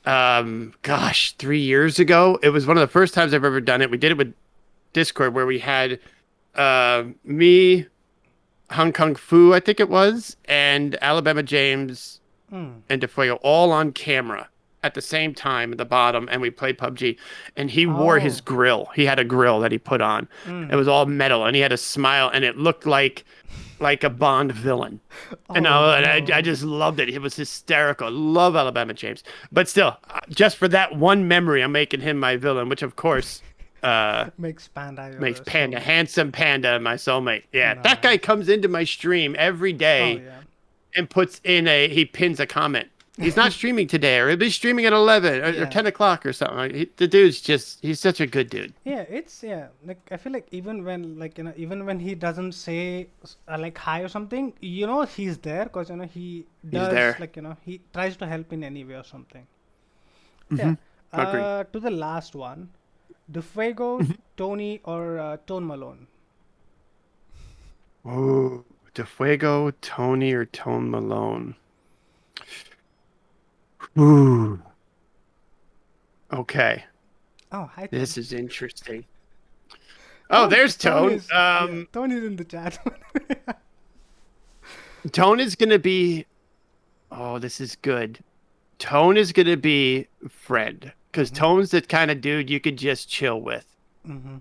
gosh, 3 years ago. It was one of the first times I've ever done it. We did it with Discord where we had me, Hong Kong Fu, I think it was, and Alabama James Mm. and DeFuego all on camera at the same time at the bottom, and we played PUBG. And he wore his Oh. grill. He had a grill that he put on. It Mm. was all metal, and he had a smile, and it looked like a Bond villain. And Oh I no. just loved it. It was hysterical. Love Alabama James, but still, just for that one memory, I'm making him my villain, which of course. Makes Panda Makes your Panda, soulmate. handsome Panda, my soulmate. Yeah, that guy Nice. comes into my stream every Oh day yeah. and he pins a comment. He's not streaming today, or he'll be streaming at 11 or Yeah. 10 o'clock or something. The dude's he's such a good dude. Yeah, it's like I feel like even when even when he doesn't say like hi or something, he's there because he He's does there. like he tries to help in any way or something. Yeah. Hmm. Agree. To the last one, DeFuego, Tony, or Tone Malone. Oh, DeFuego, Tony, or Tone Malone. Ooh. Okay. Oh, hi Tone. This is interesting. Oh, there's Tone Tone. is Tone is in the chat. Tone is gonna be. Oh, this is good. Tone is gonna be Fred, because Mm-hmm. Tone's the kind of dude you could just chill with. Mm-hmm.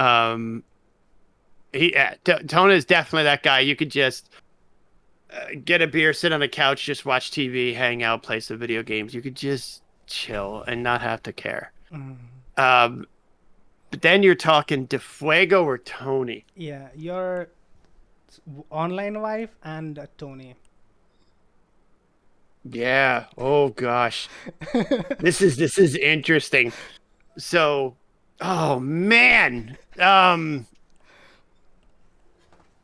Um, Tone is definitely that guy you could just get a beer, sit on a couch, just watch TV, hang out, play some video games. You could just chill and not have to care. Mm-hmm. Um, but then you're talking DeFuego or Tony. Yeah, your online wife and Tony. Yeah. Oh gosh. This is interesting. So, oh man.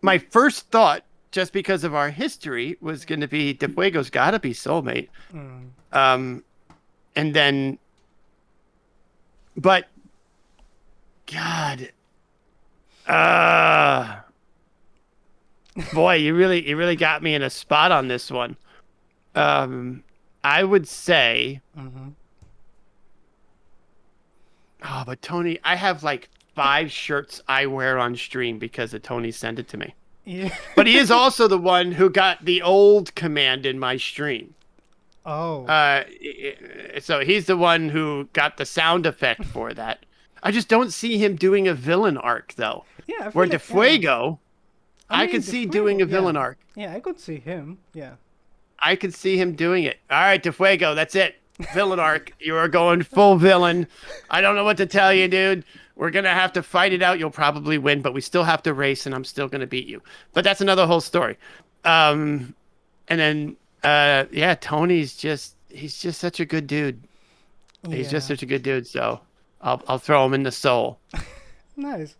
My first thought, just because of our history, was going to be DeFuego's got to be soulmate. Mm. Um, and then, but God, uh, boy, you really got me in a spot on this one. I would say, Mm-hmm. oh, but Tony, I have like 5 shirts I wear on stream because of Tony sent it to me. Yeah. But he is also the one who got the old command in my stream. Oh. So he's the one who got the sound effect for that. I just don't see him doing a villain arc though. Yeah, I feel Where like, DeFuego, I mean, could see DeFuego, doing a villain yeah. arc. Yeah, I could see him. Yeah. I could see him doing it. All right, DeFuego, that's it. Villain arc. You are going full villain. I don't know what to tell you, dude. We're going to have to fight it out. You'll probably win, but we still have to race, and I'm still going to beat you. But that's another whole story. And then, yeah, he's just such a good dude. He's just Yeah. such a good dude, so I'll throw him in the soul. Nice.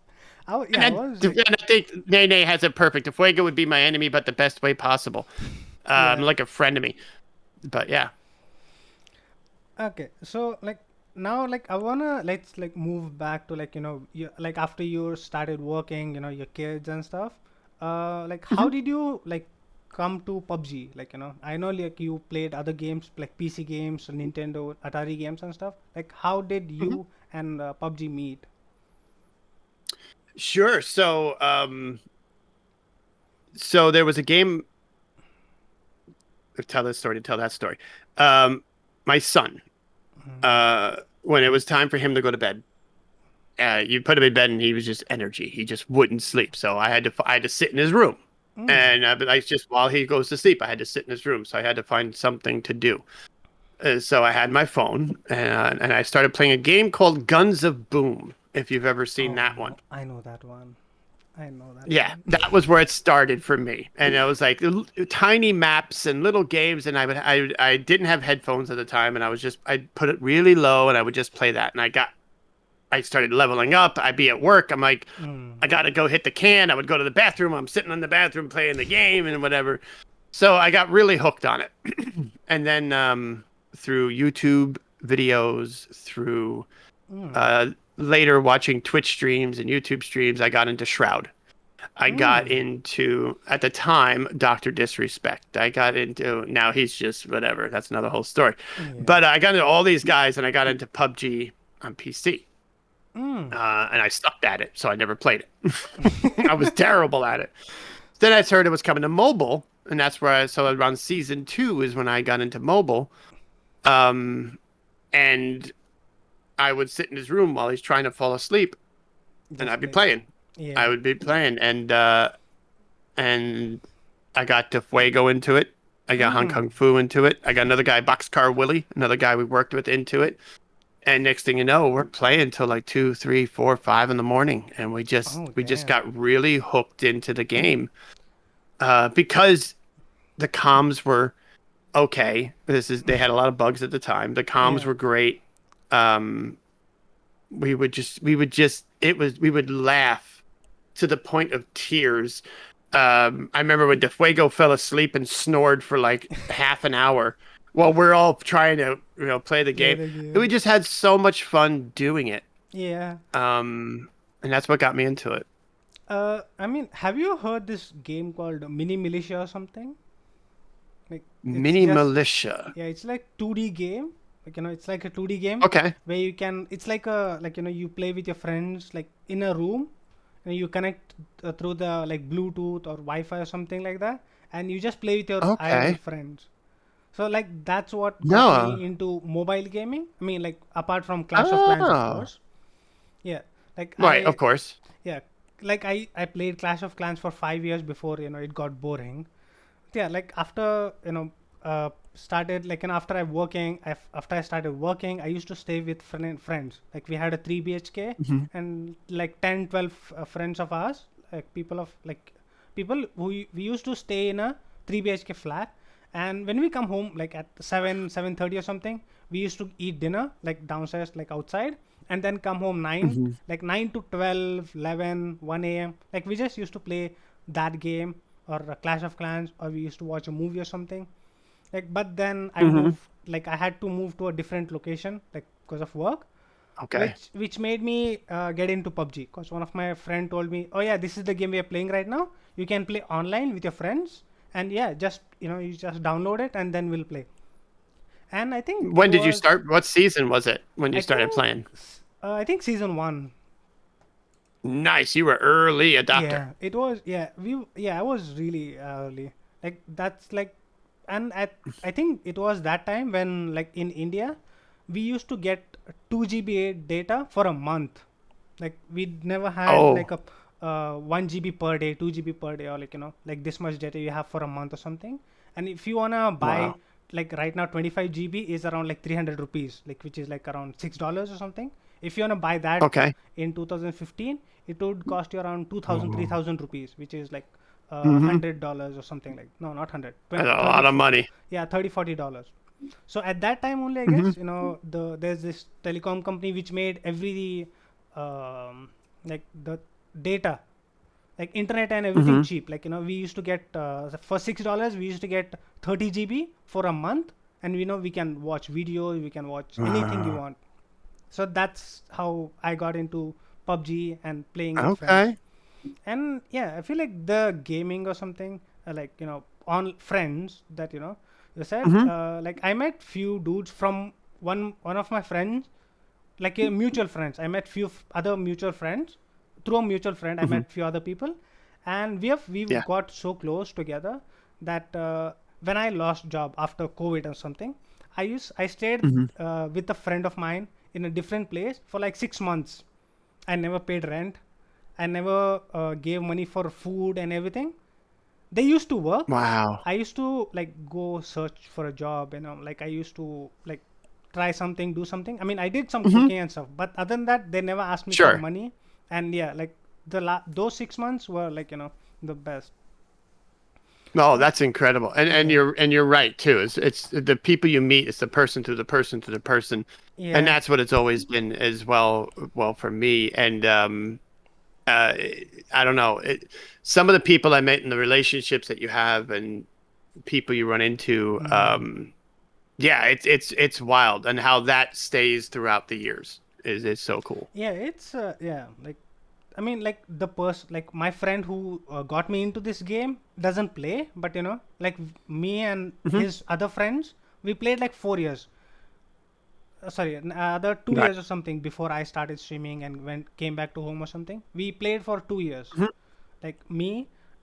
And I then, was and like, I think Nene has it perfect. DeFuego would be my enemy, but the best way possible. yeah. Like a friend to me. But yeah. Okay, so like now, like I wanna let's like move back to like you like after you started working, your kids and stuff. Like how did you like come to PUBG? Like I know like you played other games like PC games, Nintendo, Atari games and stuff. Like how did Mhm. you and PUBG meet? Sure. So there was a game. Tell this story to tell that story. My son, when it was time for him to go to bed, you put him in bed and he was just energy. He just wouldn't sleep. So I had to sit in his room, and but I just while he goes to sleep, I had to sit in his room. So I had to find something to do. So I had my phone, and I started playing a game called Guns of Boom. if you've ever seen that one. I know that one. I know that Yeah, one. that was where it started for me, and it was like tiny maps and little games, and I didn't have headphones at the time, and I'd put it really low, and I would just play that, and I started leveling up. I'd be at work, I'm like, Mm. I gotta go hit the can. I would go to the bathroom. I'm sitting in the bathroom playing the game and whatever. So I got really hooked on it, and then through YouTube videos, through Mm. uh, later watching Twitch streams and YouTube streams, I got into Shroud. I got Mm. into, at the time, Dr. Disrespect. I got into, now he's just whatever. That's another whole story. Yeah. But I got into all these guys, and I got into PUBG on PC. Mm. And I sucked at it, so I never played it. I was terrible at it. Then I heard it was coming to mobile, and that's where so around season 2 is when I got into mobile. And I would sit in his room while he's trying to fall asleep, and Just I'd be play. playing. Yeah. I would be playing, and I got De Fuego into it. I got Hong Kong Fu into it. I got another guy, Boxcar Willie, another guy we worked with, into it. And next thing you know, we're playing till like 2, 3, 4, 5 in the morning, and we just Oh, got damn. really hooked into the game because the comms were okay. They had a lot of bugs at the time. The comms Yeah. were great. Um, we would laugh to the point of tears. I remember when De Fuego fell asleep and snored for like half an hour while we're all trying to, play the Play game. the We game. just had so much fun doing it. Yeah. And that's what got me into it. I mean, have you heard this game called Mini Militia or something? Like, it's Mini just, Militia. yeah, it's like 2D game. Like, it's like a 2D game Okay. where you can, it's like you play with your friends, like in a room, and you connect through the like Bluetooth or Wi-Fi or something like that, and you just play with your IRL Okay. friends. So like that's what got No. me into mobile gaming. I mean, like apart from Clash of Clans, of Oh. course. Yeah, like Right, of course. yeah, like I played Clash of Clans for 5 years before it got boring. Yeah, like after started like after I started working, I used to stay with friends. Like we had a 3 BHK Hmm. and like 10 12 friends of ours, like people who we used to stay in a 3 BHK flat. And when we come home like at 7:30 or something, we used to eat dinner like downstairs, like outside, and then come home 9, Hmm. like 9 to 12, 11, 1 a.m. Like we just used to play that game or a Clash of Clans, or we used to watch a movie or something. Like, but then Hmm. I had to move to a different location, like because of work, Okay. which made me get into PUBG. Because one of my friend told me, "Oh yeah, this is the game we are playing right now. You can play online with your friends, and yeah, just you just download it and then we'll play." And I think it When did you was, start? What season was it when you I started think, playing? I think season 1. Nice. You were early adopter. Yeah, it was. I was really early. Like that's like, and I think it was that time when like in India, we used to get 2 GB data for a month. Like we never had like Oh. a 1 GB per day, 2 GB per day, or like like this much data you have for a month or something. And if you wanna buy, Wow. like right now 25 GB is around like 300 rupees, like which is like around $6 or something. If you wanna buy that Okay. in 2015, it would cost you around 2,000, Oh. 3,000 rupees, which is like Mm-hmm. $100 or something. Like no, not 100, That's 20, a 30, lot of money. yeah, 30, $40. So at that time only, I Hmm. guess there's this telecom company which made every like the data, like internet and everything Hmm. cheap. Like we used to get for $6 we used to get 30 GB for a month, and we can watch videos, we can watch anything you want. So that's how I got into PUBG and playing with friends. Okay. And yeah, I feel like the gaming or something, like on friends that you said, Hmm. like I met few dudes from one of my friends, like a mutual friends. I met few other mutual friends through a mutual friend. I Hmm. met few other people, and we've Yeah. got so close together that when I lost job after COVID or something, I stayed Hmm. with a friend of mine in a different place for like 6 months. I never paid rent. I never gave money for food and everything. They used to work. Wow. I used to like go search for a job, like I used to like try something, do something. I mean, I did some cooking and stuff, but other than that, they never asked me for Sure. money. And yeah, like those 6 months were like the best. No, that's incredible, and Yeah, you're right too. It's the people you meet. It's the person to the person to the person, and yeah, that's what it's always been as well. Well, for me, and uh, I don't know. Some of the people I met and the relationships that you have and people you run into, yeah, it's wild, and how that stays throughout the years is so cool. yeah. It's yeah, like I mean, like the person, like my friend who got me into this game doesn't play, but like me and Hmm. his other friends, we played like 4 years. Sorry, other two Right. years or something before I started streaming and came back to home or something. We played for 2 years. Mhm. Like me,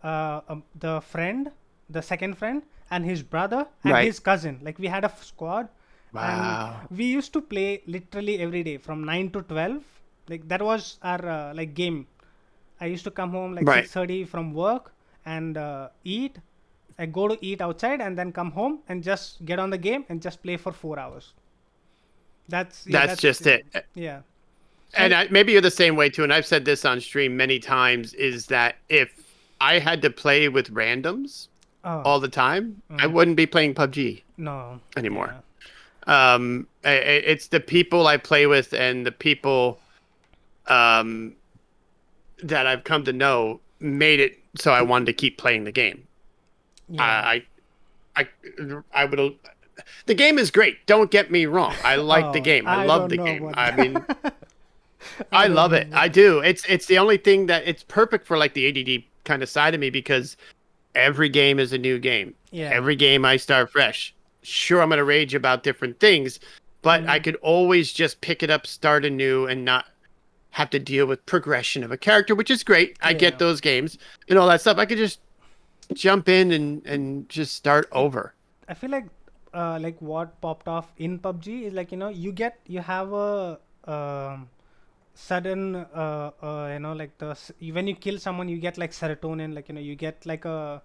the friend, the second friend, and his brother and Right. his cousin. Like we had a squad, and Wow. we used to play literally every day from 9 to 12. Like that was our like game. I used to come home like Right. 6:30 from work and eat. I go to eat outside and then come home and just get on the game and just play for 4 hours. That's yeah, That's that's just it. yeah. And And maybe you're the same way too. And I've said this on stream many times: is that if I had to play with randoms oh all the time, I wouldn't be playing PUBG no, anymore. yeah, It's the people I play with and the people um, that I've come to know made it so I wanted to keep playing the game. yeah. I, I, I would. The game is great. Don't get me wrong. I like the Oh, game. I I love don't the know game. about I mean, that. I I don't love know it. about I that. do. It's the only thing that it's perfect for like the ADD kind of side of me because every game is a new game. Yeah. Every game I start fresh. Sure, I'm gonna rage about different things, but I Mm, could always just pick it up, start anew, and not have to deal with progression of a character, which is great. I get yeah. those games and all that stuff. I could just jump in and just start It. over. I feel like what popped off in PUBG is like you have a sudden like when you kill someone you get like serotonin, like you get like a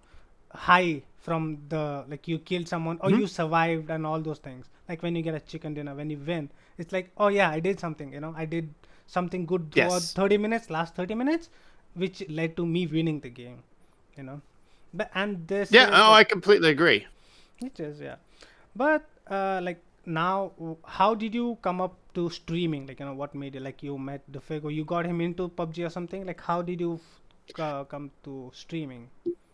high from the like you killed someone or Mhm. you survived and all those things. Like when you get a chicken dinner, when you win, it's like, oh yeah, I did something, I did something good throughout Yes. 30 minutes, last 30 minutes, which led to me winning the game, you know but and this Yeah. is Oh, like I completely agree. it is, yeah. But like now, how did you come up to streaming? Like what made you, like you met the Figo, you got him into PUBG or something? Like how did you come to streaming?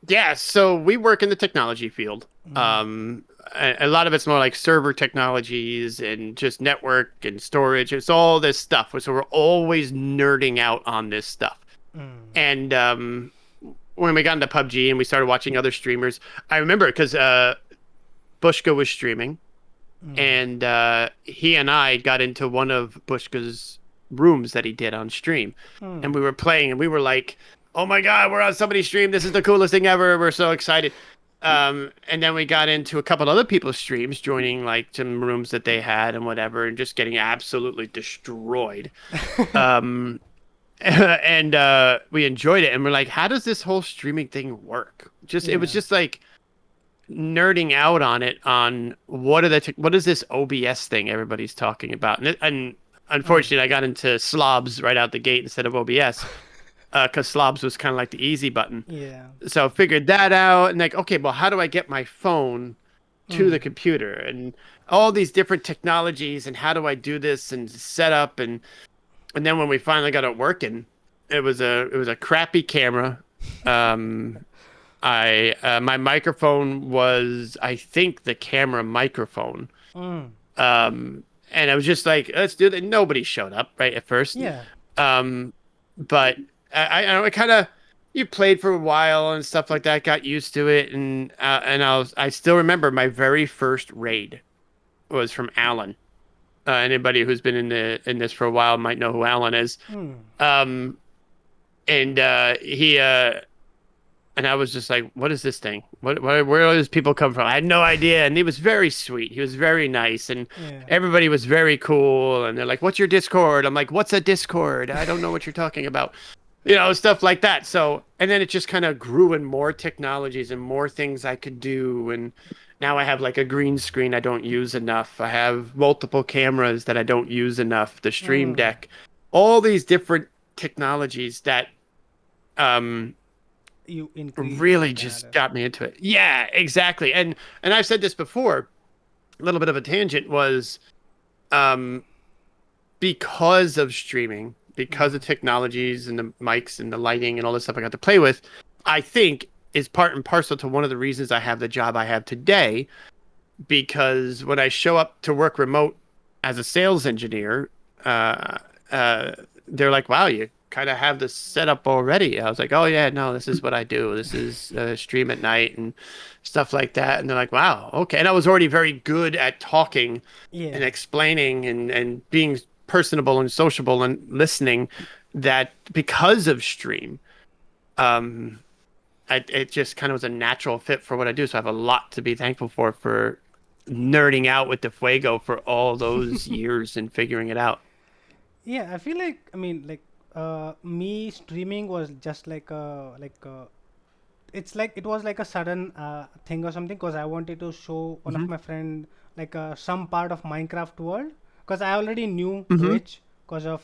Yeah, so we work in the technology field. Mm. A lot of it's more like server technologies and just network and storage. It's all this stuff. So we're always nerding out on this stuff. Mm. And when we got into PUBG and we started watching other streamers, I remember because Bushka was streaming, Mm. and he and I got into one of Bushka's rooms that he did on stream, and Mm. we were playing, and we were like, "Oh my god, we're on somebody's stream! This is the coolest thing ever! We're so excited!" And then we got into a couple other people's streams, joining like some rooms that they had and whatever, and just getting absolutely destroyed. Um, and we enjoyed it, and we're like, "How does this whole streaming thing work?" Just it was Yeah. just like nerding out on it on what is this OBS thing everybody's talking about, and Mm. unfortunately I got into slobs right out the gate instead of OBS because slobs was kind of like the easy button, Yeah. so I figured that out and like, okay, well, how do I get my phone to the Mm. computer and all these different technologies, and how do I do this and set up, and then when we finally got it working, it was a crappy camera. um I My microphone was, I think, the camera microphone. Mm. And I was just like, let's do that. Nobody showed up right at first. Yeah. Um but I kind of, you played for a while and stuff like that, got used to it, and I still remember my very first raid was from Alan. Anybody who's been in this for a while might know who Alan is. Mm. Um and he and I was just like, "What is this thing? Where do these people come from?" I had no idea. And he was very sweet. He was very nice, and Yeah. everybody was very cool. And they're like, "What's your Discord?" I'm like, "What's a Discord? I don't know what you're talking about." stuff like that. So, and then it just kind of grew in more technologies and more things I could do. And now I have like a green screen I don't use enough. I have multiple cameras that I don't use enough, the stream Mm, deck, all these different technologies that um you increase really like just that. got me into it. Yeah, exactly. And I've said this before, a little bit of a tangent was um because of streaming, because of Mm. technologies and the mics and the lighting and all this stuff I got to play with, I think is part and parcel to one of the reasons I have the job I have today. Because when I show up to work remote as a sales engineer, uh, uh, they're like, "Wow, you kind of have this set up already." I was like, "Oh yeah, no, this is what I do. This is stream at night and stuff like that." And they're like, "Wow, okay." And I was already very good at talking and Yeah. explaining and being personable and sociable and listening. That because of stream, um, it just kind of was a natural fit for what I do. So I have a lot to be thankful for nerding out with the Fuego for all those years and figuring it out. Yeah, I feel like, I mean, like, me streaming was just it's like it was like a sudden thing or something, because I wanted to show one of Hmm. my friend like some part of Minecraft world, because I already knew Hmm. Twitch because of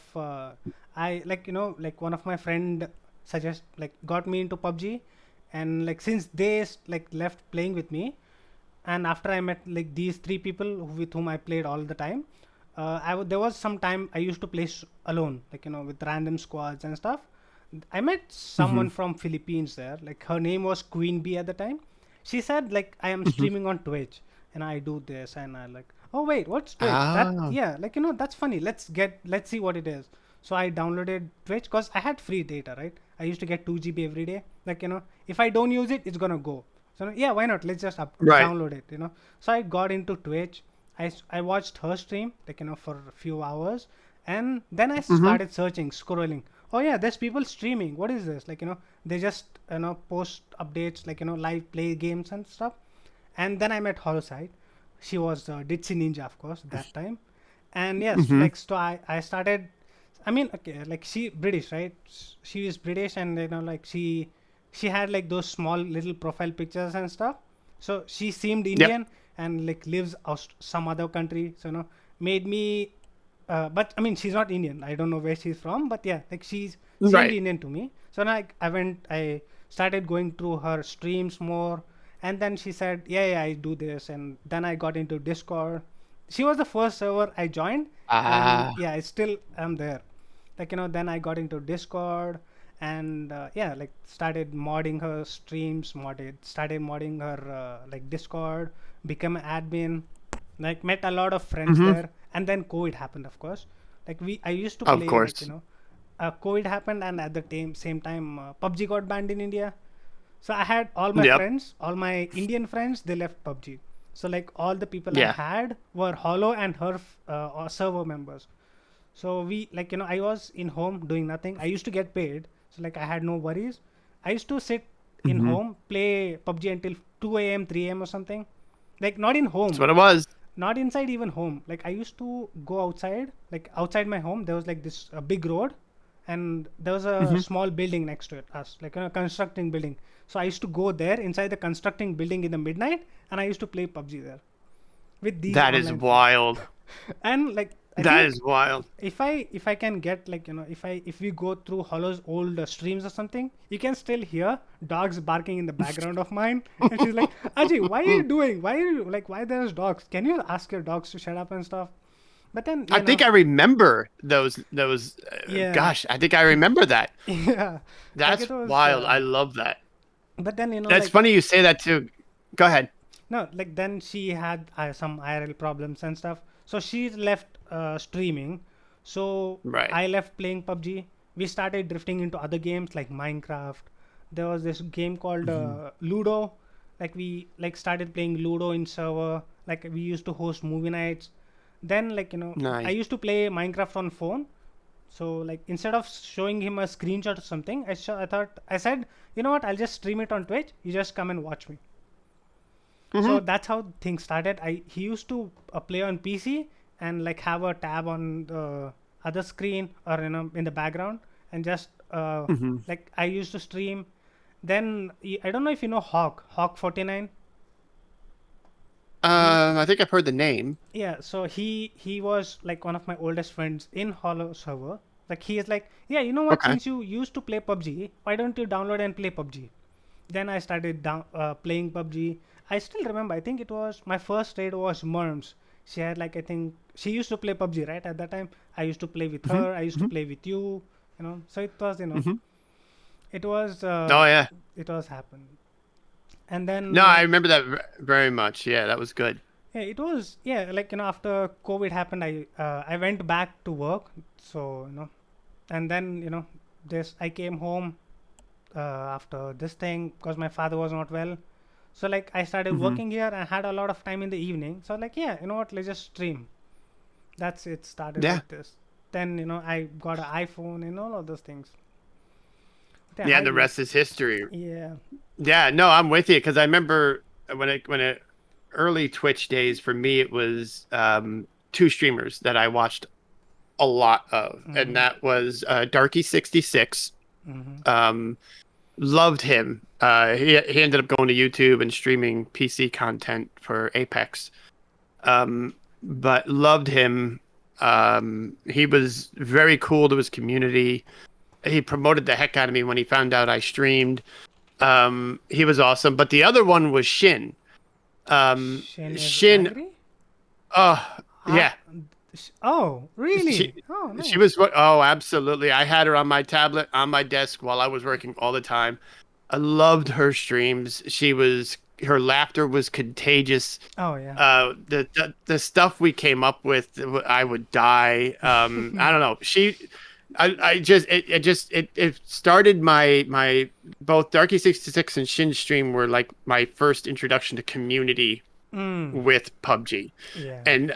I like, like one of my friend suggest like got me into PUBG, and like since they like left playing with me, and after I met like these three people with whom I played all the time, there was some time I used to play alone, like with random squads and stuff. I met Hmm. someone from Philippines there. Like her name was Queen Bee at the time. She said like I am Hmm. streaming on Twitch and I do this, and I like, oh wait, what's Twitch? That, Ah. yeah, like that's funny. Let's see what it is. So I downloaded Twitch because I had free data, right? I used to get 2 GB every day. Like if I don't use it, it's gonna go. So yeah, why not? Let's just Right. download it. So I got into Twitch. I watched her stream like for a few hours, and then I Hmm. started searching, scrolling. Oh yeah, there's people streaming. What is this? Like they just post updates, like live play games and stuff. And then I met Holoside. She was Ditzy Ninja, of course, that time. And yes, Hmm. like so I started. I mean, okay, like she British, right? She is British, and like she had like those small little profile pictures and stuff. So she seemed Yep. Indian and like lives some other country. So made me. But I mean, she's not Indian. I don't know where she's from, but yeah, like she's seemed Right. Indian to me. So now I started going through her streams more, and then she said, yeah, yeah, I do this, and then I got into Discord. She was the first server I joined, and Ah. yeah, I still am there. Like then I got into Discord, and yeah, like started modding her streams, started modding her like Discord, become an admin, like met a lot of friends Hmm. there, and then COVID happened, of course. Like I used to Of play like course. COVID happened, and at the same time PUBG got banned in India. So I had all my Yep. friends, all my Indian friends, they left PUBG. So like all the people I Yeah. had were Hollow and her server members. So we like I was in home doing nothing. I used to get paid, so like I had no worries. I used to sit in Hmm. home, play PUBG until 2 a.m., 3 a.m. or something. Like not in That's home, what it was. not inside even home. Like I used to go outside, like outside my home. There was like this big road, and there was a Hmm. small building next to it, us like a constructing building. So I used to go there inside the constructing building in the midnight, and I used to play PUBG there with these That is online friends. wild. And like I That think is wild. if I can get like if we go through Hollow's old streams or something, you can still hear dogs barking in the background of mine, and she's like, Ajay, why are you doing? Why are you like why there's dogs? Can you ask your dogs to shut up and stuff? But then I think I remember those. yeah, Gosh, I think I remember that. yeah, like it That's was. wild. I love that. But then That's like funny you say that too. Go ahead. no, like then she had some IRL problems and stuff. So she left streaming. So Right. I left playing PUBG. We started drifting into other games like Minecraft. There was this game called Hmm. Ludo. Like we like started playing Ludo in server. Like we used to host movie nights. Then like I Nice. used to play Minecraft on phone. So like instead of showing him a screenshot or something, I thought I said, you know what? I'll just stream it on Twitch. You just come and watch me. So Hmm. that's how things started. He used to play on PC and like have a tab on the other screen or in the background, and just Hmm. like I used to stream. Then I don't know if you know Hawk 49. He I think I've heard the name. Yeah, so he was like one of my oldest friends in Hollow server. Like he is like, yeah, you know what? Okay. Since you used to play PUBG, why don't you download and play PUBG? Then I started playing PUBG. I still remember. I think it was my first raid was Merms. She had like I think she used to play PUBG right at that time. I used to play with Hmm. her. I used to Hmm. play with you. So it was Hmm. it was Oh yeah. it was happened. And then No, I remember that very much. Yeah, that was good. yeah, it was like after COVID happened, I went back to work. So and then this I came home after this thing because my father was not well. So like I started Hmm. working here and had a lot of time in the evening. So like yeah, you know what? Let's just stream. That's it. Started Yeah. like this. Then I got an iPhone and all of those things. But, yeah, Yeah, I and the rest is history. yeah. Yeah, no, I'm with you because I remember when it early Twitch days for me it was two streamers that I watched a lot of, and Mhm. that was Darky66. Mhm. Um, loved him. He ended up going to YouTube and streaming PC content for Apex. But loved him. He was very cool to his community. He promoted the heck out of me when he found out I streamed. He was awesome. But the other one was Shin. Um, Shin is Shin. angry. Oh I yeah. Oh really? She Oh she nice. was what? Oh, absolutely. I had her on my tablet on my desk while I was working all the time. I loved her streams. Her laughter was contagious. Oh yeah. The stuff we came up with, I would die. I don't know. I just it started my both Darky66 and Shin stream were like my first introduction to community Mm. with PUBG, Yeah. and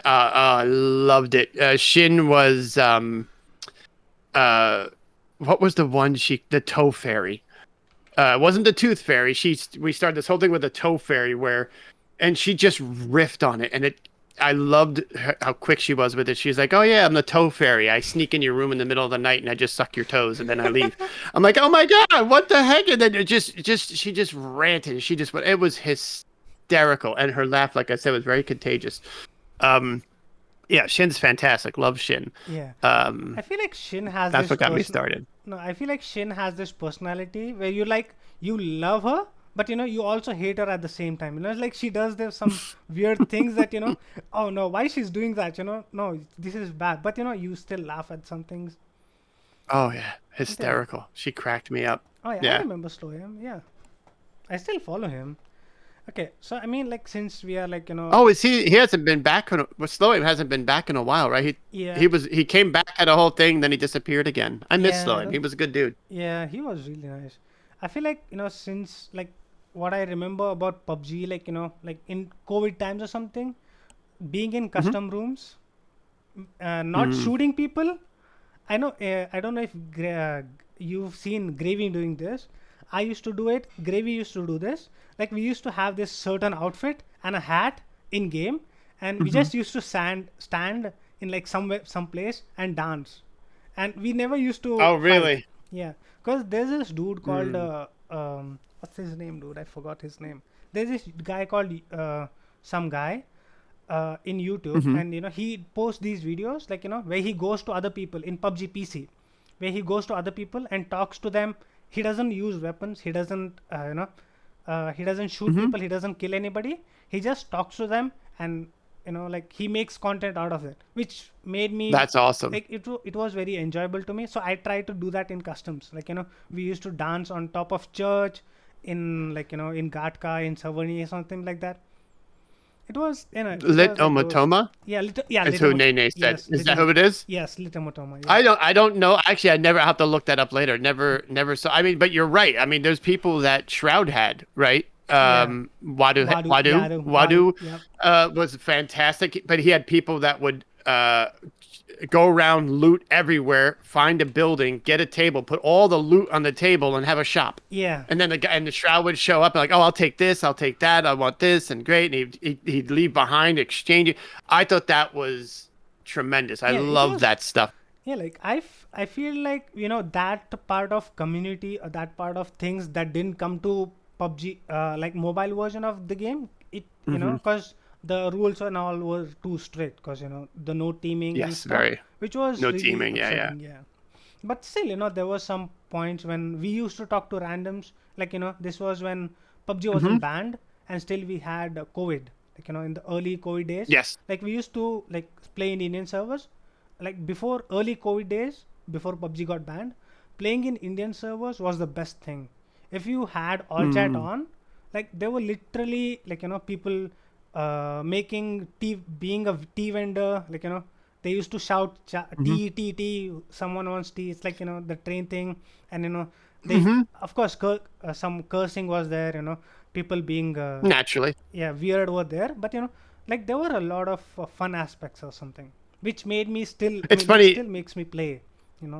loved it. Shin was uh what was the toe fairy? It wasn't the tooth fairy. We started this whole thing with the toe fairy and she just riffed on it, and I loved how quick she was with it. She's like, "Oh yeah, I'm the toe fairy. I sneak in your room in the middle of the night and I just suck your toes and then I leave." I'm like, "Oh my god, what the heck?" And then she just ranted. It was hysterical, and her laugh, like I said, was very contagious. Um, yeah, Shin's fantastic. Love Shin. Yeah. Um, I feel like Shin has that's this what got me person. started. No, I feel like Shin has this personality where you love her, but you also hate her at the same time. It's like she does there's some weird things that oh no, why she's doing that? No, this is bad. But you still laugh at some things. Oh yeah, Yeah. hysterical. She cracked me up. Oh yeah, I Yeah. remember Slow him. Yeah, I still follow him. Okay, so I mean, like since we are like Oh, is he? He hasn't been back. Well, Sloan hasn't been back in a while, right? yeah, He came back at a whole thing, then he disappeared again. I miss yeah, I Sloan. He don't. was a good dude. Yeah, he was really nice. I feel like since like what I remember about PUBG, like like in COVID times or something, being in Hmm. custom rooms, not Mm. shooting people. I know. I don't know if you've seen Gravy doing this. I used to do it. Gravy used to do this. Like we used to have this certain outfit and a hat in game, and we Hmm. just used to stand in like some place and dance, and we never used to Oh, fight. really? Yeah, because there's this dude called Mm. what's his name, dude? I forgot his name. There's this guy called some guy in YouTube, Hmm. and he posts these videos like where he goes to other people in PUBG PC, where he goes to other people and talks to them. He doesn't use weapons. He doesn't he doesn't shoot Hmm. people. He doesn't kill anybody. He just talks to them, and like he makes content out of it, which made me That's awesome. like it was very enjoyable to me. So I try to do that in customs. Like we used to dance on top of church in like in Gatka in Savani or something like that. It was it Lit was like those. Omatoma Yeah, is who Litamot. Nene said. Yes, Is that who it is? Yes, Litamotoma. Yeah. I don't know. Actually, I never have to look that up later. Never saw. I mean, but you're right. I mean, there's people that Shroud had, right? Yeah. Wadu Yep. was fantastic, but he had people that would go around, loot everywhere, find a building, get a table, put all the loot on the table, and have a shop. Yeah. And then the guy and the Shroud would show up and like, oh, I'll take this, I'll take that, I want this, and great. And he'd leave behind, exchange it. I thought that was tremendous. I Yeah. It love was that stuff. Yeah, like I feel like that part of community or that part of things that didn't come to PUBG, like mobile version of the game, it Hmm. because the rules and all were too strict, because the no teaming and Yes, stuff, very. which was No really teaming. Yeah, yeah. upsetting. Yeah, but still, there was some points when we used to talk to randoms. Like this was when PUBG Hmm. wasn't banned, and still we had COVID. Like in the early COVID days, Yes. like we used to like play in Indian servers. Like before early COVID days, before PUBG got banned, playing in Indian servers was the best thing. If you had all chat Mm. on, like there were literally like people making tea, being a tea vendor. Like they used to shout Hmm. tea, tea, tea. Someone wants tea. It's like the train thing, and they Hmm. of course some cursing was there. People being Naturally. yeah, weird over there, but like there were a lot of fun aspects or something, which made me still, It's which funny. still makes me play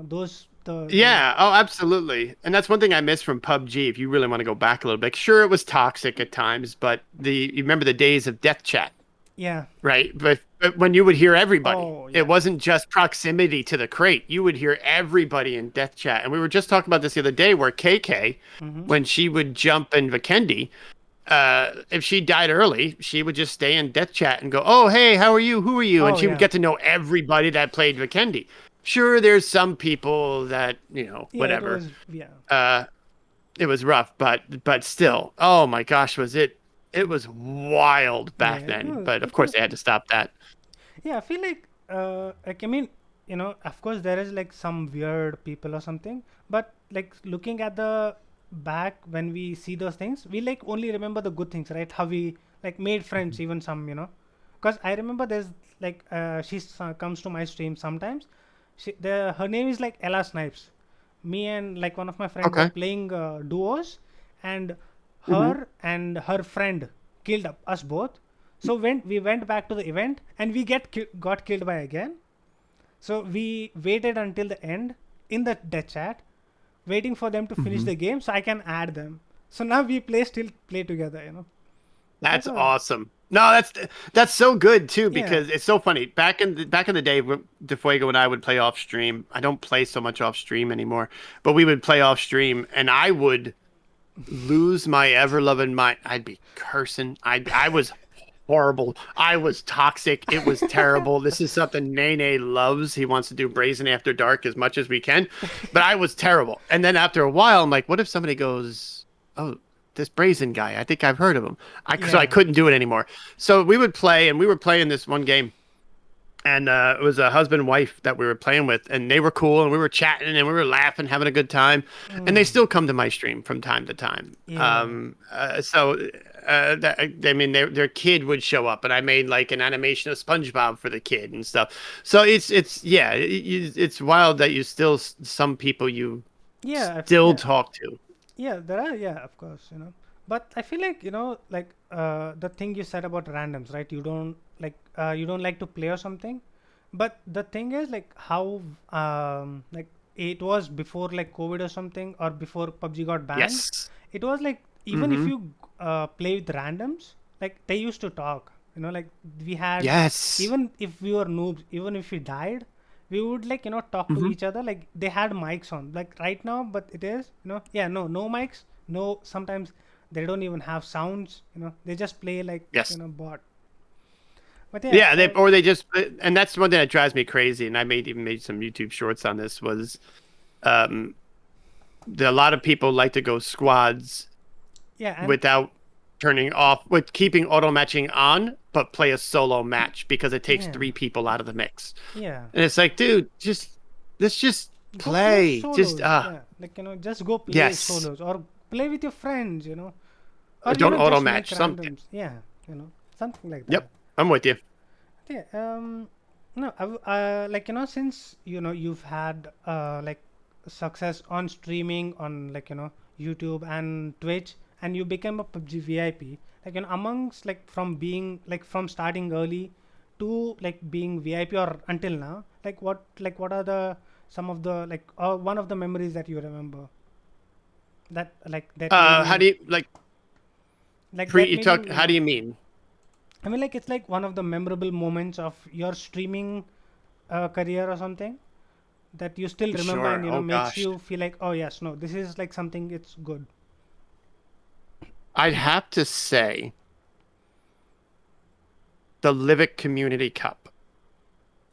those the Yeah. Oh, absolutely. And that's one thing I miss from PUBG. If you really want to go back a little bit, sure, it was toxic at times, but you remember the days of death chat, yeah. right? But when you would hear everybody, Oh it yeah. wasn't just proximity to the crate. You would hear everybody in death chat. And we were just talking about this the other day, where KK, Mm-hmm. when she would jump in Vikendi, if she died early, she would just stay in death chat and go, "Oh, hey, how are you? Who are you?" And Oh she would yeah. get to know everybody that played Vikendi. Sure, there's some people that Yeah, it whatever. was, yeah. Uh, it was rough, but still, oh my gosh, was it? It was wild Yeah, back then. no, But of it course, was. they had to stop that. Yeah, I feel like I mean, of course there is like some weird people or something, but like looking at the back when we see those things, we like only remember the good things, right? How we like made friends, even some, because I remember there's like she comes to my stream sometimes. Her name is like Ella Snipes. Me and like one of my friend were Okay. playing duos, and Hmm. her friend killed us both. So when we went back to the event, and we got killed by again. So we waited until the end in the death chat, waiting for them to finish Hmm. the game so I can add them. So now we still play together. That That's was, awesome. No, that's so good too, yeah, because it's so funny. Back in the day, when DeFuego and I would play off stream. I don't play so much off stream anymore, but we would play off stream, and I would lose my ever loving mind. I'd be cursing. I was horrible. I was toxic. It was terrible. This is something Nene loves. He wants to do Brazen After Dark as much as we can, but I was terrible. And then after a while, I'm like, what if somebody goes, "Oh, this Brazen guy, I think I've heard of him." So I yeah, couldn't do it anymore. So we would play, and we were playing this one game, and it was a husband and wife that we were playing with, and they were cool, and we were chatting, and we were laughing, having a good time, and they mm, still come to my stream from time to time. yeah, I mean, their kid would show up, and I made like an animation of SpongeBob for the kid and stuff. So it's yeah, it's wild that you still some people you yeah, still yeah. talk to. Yeah, there are, yeah, of course, But I feel like, like the thing you said about randoms, right? You don't like to play or something. But the thing is like how like it was before like COVID or something, or before PUBG got banned. Yes. It was like even if Mm-hmm. you play with randoms, like they used to talk, like we had, Yes. even if we were noobs, even if we died, we would like talk to Mm-hmm. each other, like they had mics on like right now, but it is yeah, no mics, no, sometimes they don't even have sounds, they just play like Yes. bot. But yeah, Yeah, they just, and that's one thing that drives me crazy. And I even made some YouTube shorts on this. Was um, a lot of people like to go squads yeah, and without turning off, with keeping auto matching on, but play a solo match because it takes yeah, three people out of the mix. yeah, And it's like, dude, let's just go play play. Just solos, yeah, like just go play yes, solos or play with your friends, or don't auto just make match something. randoms, yeah, something like that. Yep, I'm with you. Yeah, no, like since you've had like success on streaming on like YouTube and Twitch, and you became a PUBG VIP. Like amongst like from being like from starting early to like being VIP or until now, like what are the some of the like one of the memories that you remember that like that made How you do you like like pre? that You made you talk. How do you mean? I mean, like it's like one of the memorable moments of your streaming career or something. that you still remember Sure. and Oh makes gosh. you feel like, oh yes, no, this is like something, it's good. I'd have to say the Livick Community Cup.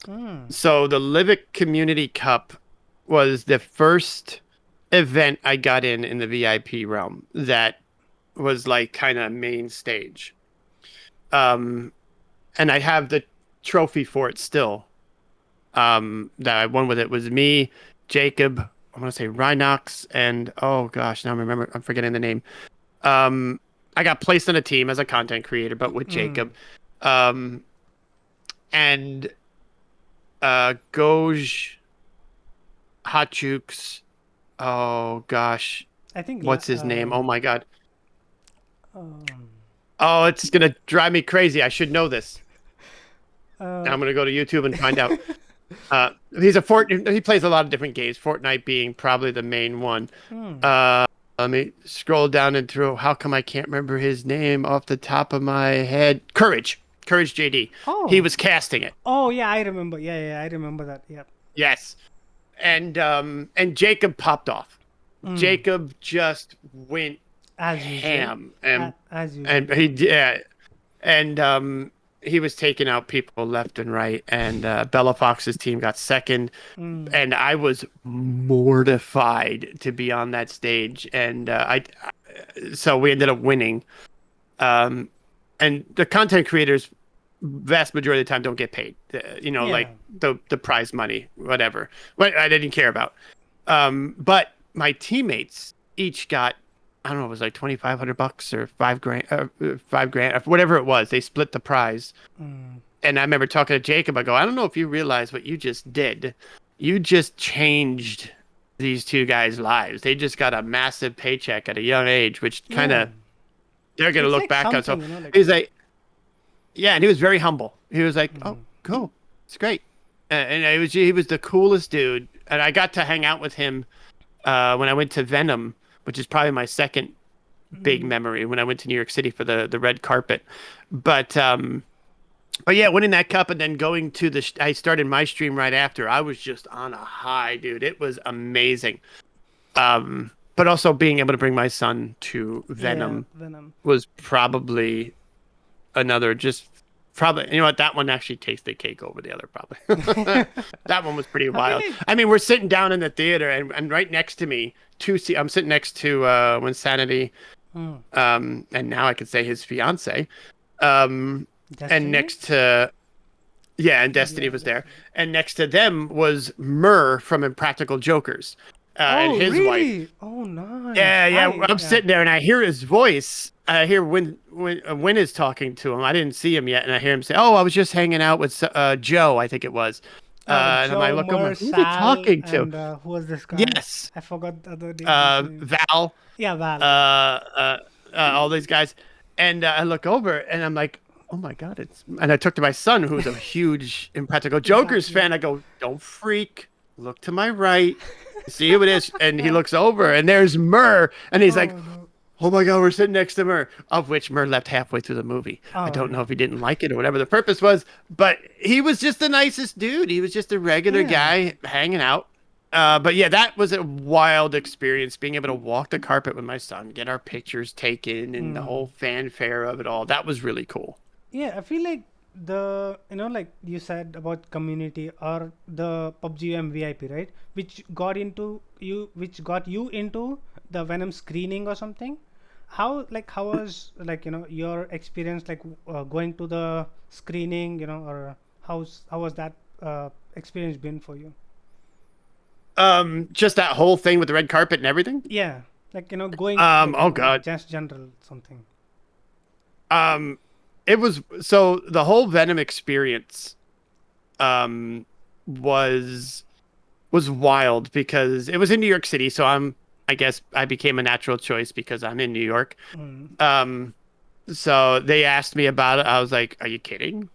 Mm. So the Livick Community Cup was the first event I got in the VIP realm that was like kind of main stage. Um, and I have the trophy for it still. That I won with it was me, Jacob, I want to say Rhinox, and oh gosh, now I'm forgetting the name. Um, I got placed on a team as a content creator, but with Mm. Jacob. Um, and Goj Hotchukes. Oh gosh, I think what's his name? Oh my god. um, Oh, it's gonna drive me crazy. I should know this. uh, I'm gonna go to YouTube and find out. He's a He plays a lot of different games. Fortnite being probably the main one. hmm. Uh, Let me scroll down and through. How come I can't remember his name off the top of my head? Courage JD. He Oh, was casting it. oh yeah, I remember. Yeah, yeah, I remember that. Yeah. Yes, and Jacob popped off. Mm. Jacob just went As usual. ham, and As usual. and he yeah, and he was taking out people left and right, and Bella Fox's team got second, Mm. and I was mortified to be on that stage, and so we ended up winning. Um, and the content creators, vast majority of the time, don't get paid. Yeah. Like the prize money, whatever. What I didn't care about. But my teammates each got, I don't know, it was like $2,500 or $5,000, whatever it was. They split the prize. Mm. And I remember talking to Jacob. I go, I don't know if you realize what you just did. You just changed these two guys' lives. They just got a massive paycheck at a young age, which kind Yeah. of they're So gonna it's look like back on. So something, like. he's like, yeah, and he was very humble. He was like, "Oh, Mm. cool, it's great," and he was the coolest dude. And I got to hang out with him when I went to Venom, which is probably my second big Mm. memory when I went to New York City for the red carpet. But but yeah, winning that cup and then going to I started my stream right after. I was just on a high, dude. It was amazing. But also being able to bring my son to Yeah, Venom Venom. was probably another just probably what that one actually tasted cake over the other probably. That one was pretty I feel wild. like. I mean, we're sitting down in the theater and right next to me I'm sitting next to Winsanity, Mm. and now I could say his fiance, um and Destiny? next to yeah, and Destiny Yeah, was there, Destiny. and next to them was Murr from Impractical Jokers, and Oh, his wife. really? Oh, nice. Yeah, yeah. I I'm yeah. sitting there and I hear his voice. I hear Win is talking to him. I didn't see him yet, and I hear him say, "Oh, I was just hanging out with Joe, I think it was." And I Joe, look over, Mer, who's he Sal, talking to? and who was this guy? Yes, I forgot the other guy's name. Val, Yeah, Val. all these guys, and I look over and I'm like, "Oh my God, it's!" And I took to my son, who's a huge Impractical Jokers Exactly. fan. I go, "Don't freak. Look to my right. See who it is." And he looks over, and there's Murr, and he's like, Oh no. "Oh my God, we're sitting next to Murr," of which Murr left halfway through the movie. I Oh don't know no. if he didn't like it or whatever the purpose was, but he was just the nicest dude. He was just a regular Yeah. guy hanging out. But yeah, that was a wild experience being able to walk the carpet with my son, get our pictures taken, and the Mm. whole fanfare of it all. That was really cool. Yeah, I feel like like you said about community or the PUBG MVP, right? Which got you into the Venom screening or something. How was your experience going to the screening, or how was that experience been for you? Just that whole thing with the red carpet and everything. Yeah, going Oh God. just general something. Um, it was so the whole Venom experience um was wild because it was in New York City, so I guess I became a natural choice because I'm in New York. Mm. Um, so they asked me about it. I was like, "Are you kidding?"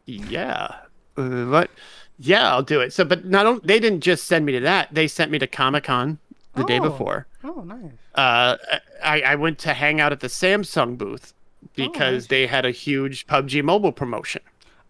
Yeah. What? Yeah, I'll do it. So, but they didn't just send me to that. They sent me to Comic-Con the day Oh, before. oh, nice. Uh, I went to hang out at the Samsung booth Oh, because nice. they had a huge PUBG mobile promotion.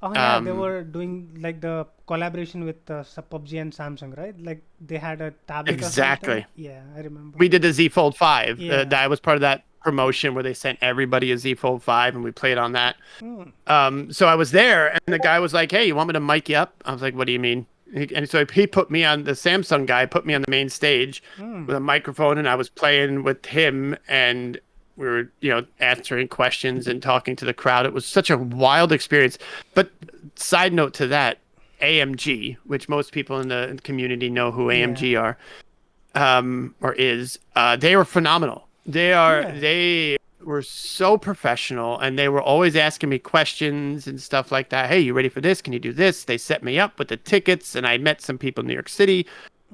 Oh yeah, they were doing like the collaboration with PUBG and Samsung, right? Like they had a tablet or something. Exactly. Yeah, I remember. We did the Z Fold 5. Yeah. That was part of that promotion where they sent everybody a Z Fold 5 and we played on that. Mm. So I was there and the guy was like, "Hey, you want me to mic you up?" I was like, "What do you mean?" And so he put me on the Samsung guy, put me on the main stage with a microphone, and I was playing with him, and we were, answering questions and talking to the crowd. It was such a wild experience. But side note to that, AMG, which most people in the community know who Yeah. AMG are, or is, they were phenomenal. Yeah. They were so professional, and they were always asking me questions and stuff like that. Hey, you ready for this? Can you do this? They set me up with the tickets, and I met some people in New York City.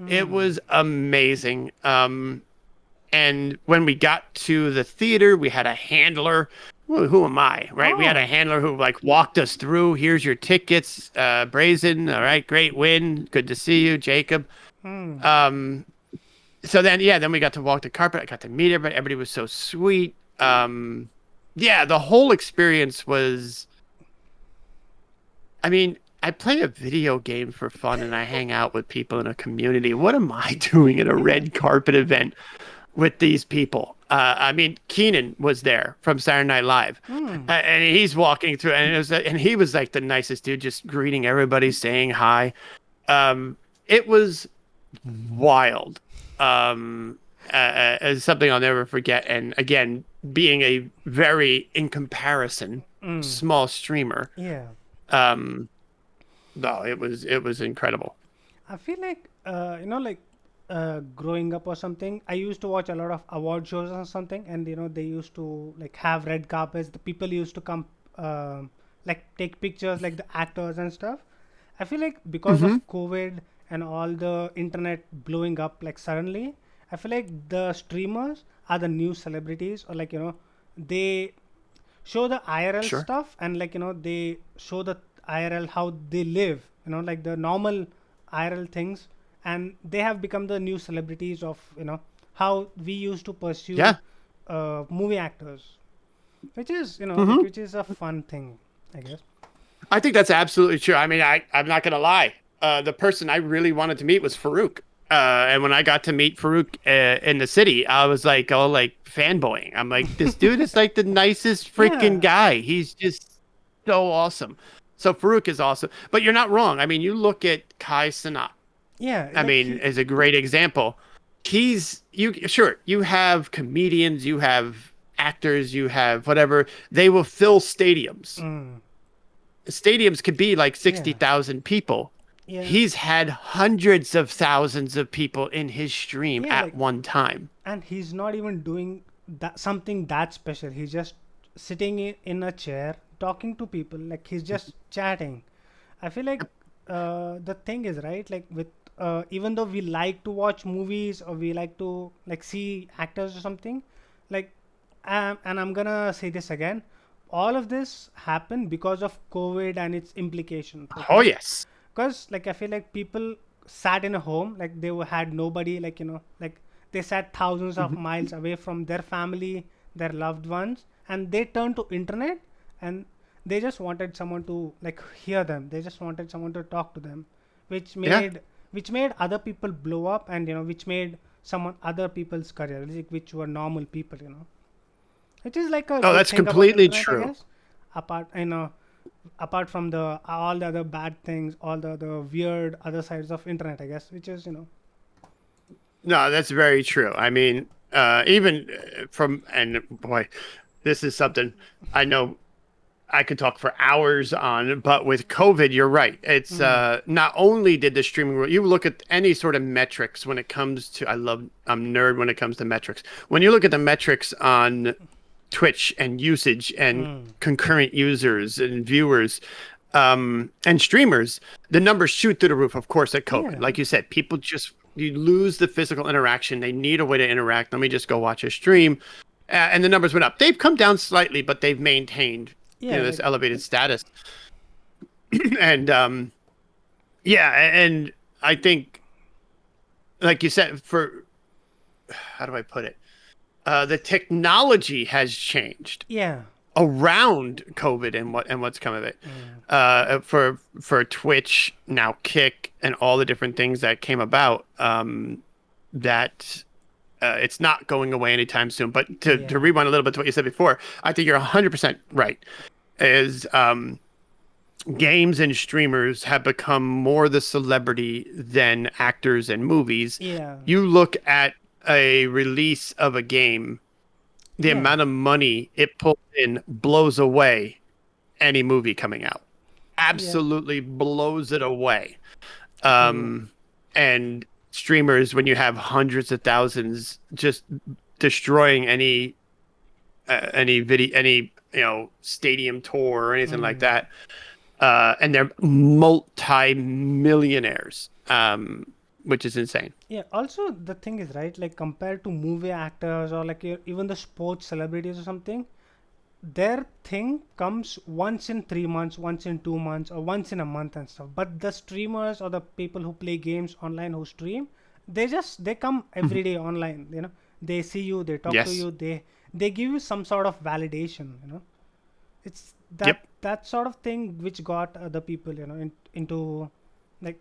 It was amazing. And when we got to the theater, we had a handler. Who am I, right? We had a Oh. handler who walked us through. Here's your tickets, Brazen. All right, great win. Good to see you, Jacob. Mm. So then we got to walk the carpet. I got to meet everybody. Everybody was so sweet. The whole experience was, I mean, I play a video game for fun and I hang out with people in a community. What am I doing at a red carpet event with these people? I mean, Keenan was there from Saturday Night Live, and he's walking through, and he was like the nicest dude, just greeting everybody, saying hi. It was wild. As something I'll never forget. And again, being a very, in comparison, small streamer, Yeah. no, it was incredible. I feel like like growing up or something. I used to watch a lot of award shows or something, and they used to like have red carpets. The people used to come, like take pictures, like the actors and stuff. I feel like because of COVID and all the internet blowing up like suddenly, I feel like the streamers are the new celebrities, or like they show the IRL Sure. stuff, and like they show the IRL how they live, like the normal IRL things, and they have become the new celebrities of how we used to pursue Yeah. movie actors, which is like, which is a fun thing, I guess. I think that's absolutely true. I mean, I'm not gonna lie. The person I really wanted to meet was Farouk. And when I got to meet Farouk in the city, I was like, oh, like fanboying. I'm like, this dude is like the nicest freaking Yeah, guy. He's just so awesome. So Farouk is awesome. But you're not wrong. I mean, you look at Kai Cenat. yeah, I like mean, is a great example. You have comedians, you have actors, you have whatever. They will fill stadiums. Stadiums could be like yeah, 60,000 people. yeah, He's had hundreds of thousands of people in his stream yeah, at like, one time. and he's not even doing that something that special. He's just sitting in a chair talking to people, like he's just chatting. I feel like the thing is, right, like with even though we like to watch movies or we like to like see actors or something, like and I'm gonna say this again, all of this happened because of COVID and its implications, Oh, okay? yes. Because like I feel like people sat in a home, like had nobody, like like they sat thousands of miles away from their family, their loved ones, and they turned to internet, and they just wanted someone to like hear them, they just wanted someone to talk to them, which Yeah. made other people blow up, and which made someone other people's career, like, which were normal people, which is like a Oh, good that's thing about completely internet, I true. guess. Apart, apart from the all the other bad things, all the weird other sides of internet, I guess, which is No, that's very true. I mean, even and boy, this is something I know I could talk for hours on, but with COVID, you're right. It's not only did the streaming world, you look at any sort of metrics when it comes to, I'm nerd when it comes to metrics. When you look at the metrics on Twitch and usage and concurrent users and viewers, and streamers, the numbers shoot through the roof, of course, at COVID. yeah, Like you said, people you lose the physical interaction. They need a way to interact. Let me just go watch a stream. And the numbers went up. They've come down slightly, but they've maintained, yeah, this like elevated status. And and I think, like you said, how do I put it? The technology has changed yeah, around COVID and what's come of it. for Twitch, now Kick, and all the different things that came about, that it's not going away anytime soon. But to rewind a little bit to what you said before, I think you're 100% right. Is games and streamers have become more the celebrity than actors and movies. Yeah. You look at a release of a game, the amount of money it pulls in blows away any movie coming out. Absolutely blows it away. And streamers, when you have hundreds of thousands just destroying any video, any stadium tour or anything like that, and they're multi-millionaires, which is insane. Yeah, also the thing is, right, like compared to movie actors or like even the sports celebrities or something, their thing comes once in 3 months, once in 2 months, or once in a month and stuff. But the streamers or the people who play games online who stream, they come every day online. They see you, they talk to you, they give you some sort of validation. It's that sort of thing which got the people into like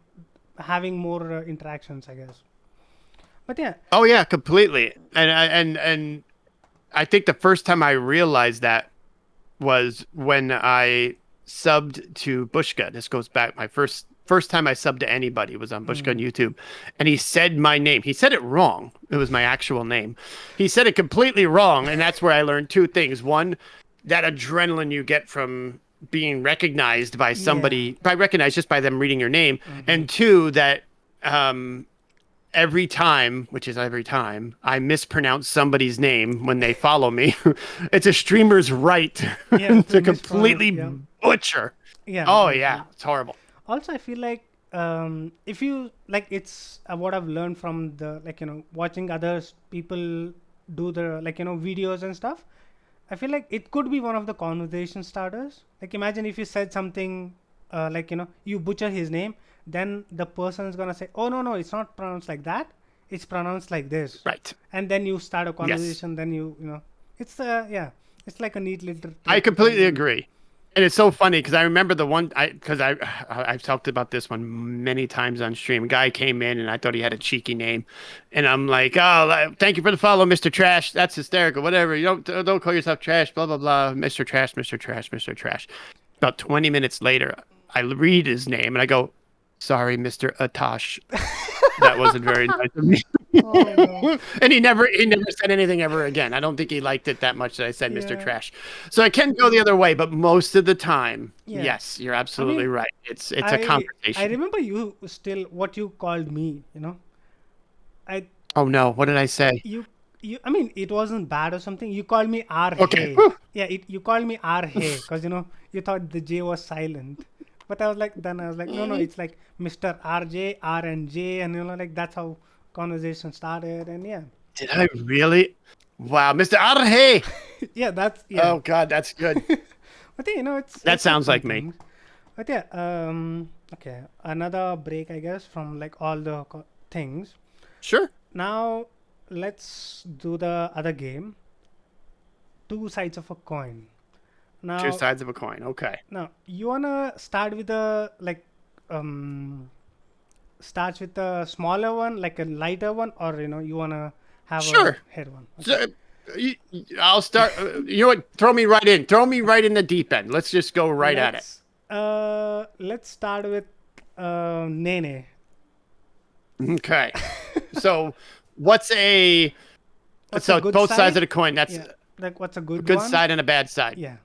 having more interactions, I guess. But yeah. Oh yeah, completely. And I think the first time I realized that was when I subbed to Bushka. This goes back, my first time I subbed to anybody was on Bushka on YouTube, and he said my name. He said it wrong. It was my actual name. He said it completely wrong, and that's where I learned two things. One, that adrenaline you get from being recognized by somebody, by recognized just by them reading your name, and two, that every time I mispronounce somebody's name when they follow me, it's a streamer's right to completely butcher. Yeah. Oh yeah, it's horrible. Also, I feel like if you like, it's what I've learned from the watching others people do the videos and stuff. I feel like it could be one of the conversation starters. Like imagine if you said something you butcher his name, then the person is gonna say, "Oh no, it's not pronounced like that. It's pronounced like this." Right. And then you start a conversation. Yes. Then it's it's like a neat little. I completely agree. And it's so funny because I remember the one I've talked about this one many times on stream. A guy came in and I thought he had a cheeky name, and I'm like, "Oh, thank you for the follow, Mr. Trash. That's hysterical. Whatever. You don't call yourself Trash. Blah blah blah. Mr. Trash, Mr. Trash, Mr. Trash." About 20 minutes later, I read his name and I go, "Sorry, Mr. Atash. That wasn't very nice of me." Oh, no. And he never said anything ever again. I don't think he liked it that much that I said Mr. Trash. So I can go the other way, but most of the time, yes, you're absolutely right. It's a conversation. I remember you still what you called me. Oh no, what did I say? I mean, it wasn't bad or something. You called me R. Okay. Yeah, you called me R. Because you thought the J was silent. But I was like, no, it's like Mr. Arjey, R and J, and like that's how conversation started, and yeah. Did I really? Wow, Mr. Arjey. Yeah, that's Oh God, that's good. But yeah, that sounds like me. But yeah, okay, another break, I guess, from like all the things. Sure. Now let's do the other game. Two sides of a coin. Now, two sides of a coin. Okay. Now you wanna start with a starts with a smaller one, like a lighter one, or you wanna have a head one? Okay. So, I'll start. You know what? Throw me right in. Throw me right in the deep end. Let's just go right at it. Let's start with Nene. Okay. So what's a both side? sides of the coin? That's like what's a good one? Good side and a bad side. Yeah.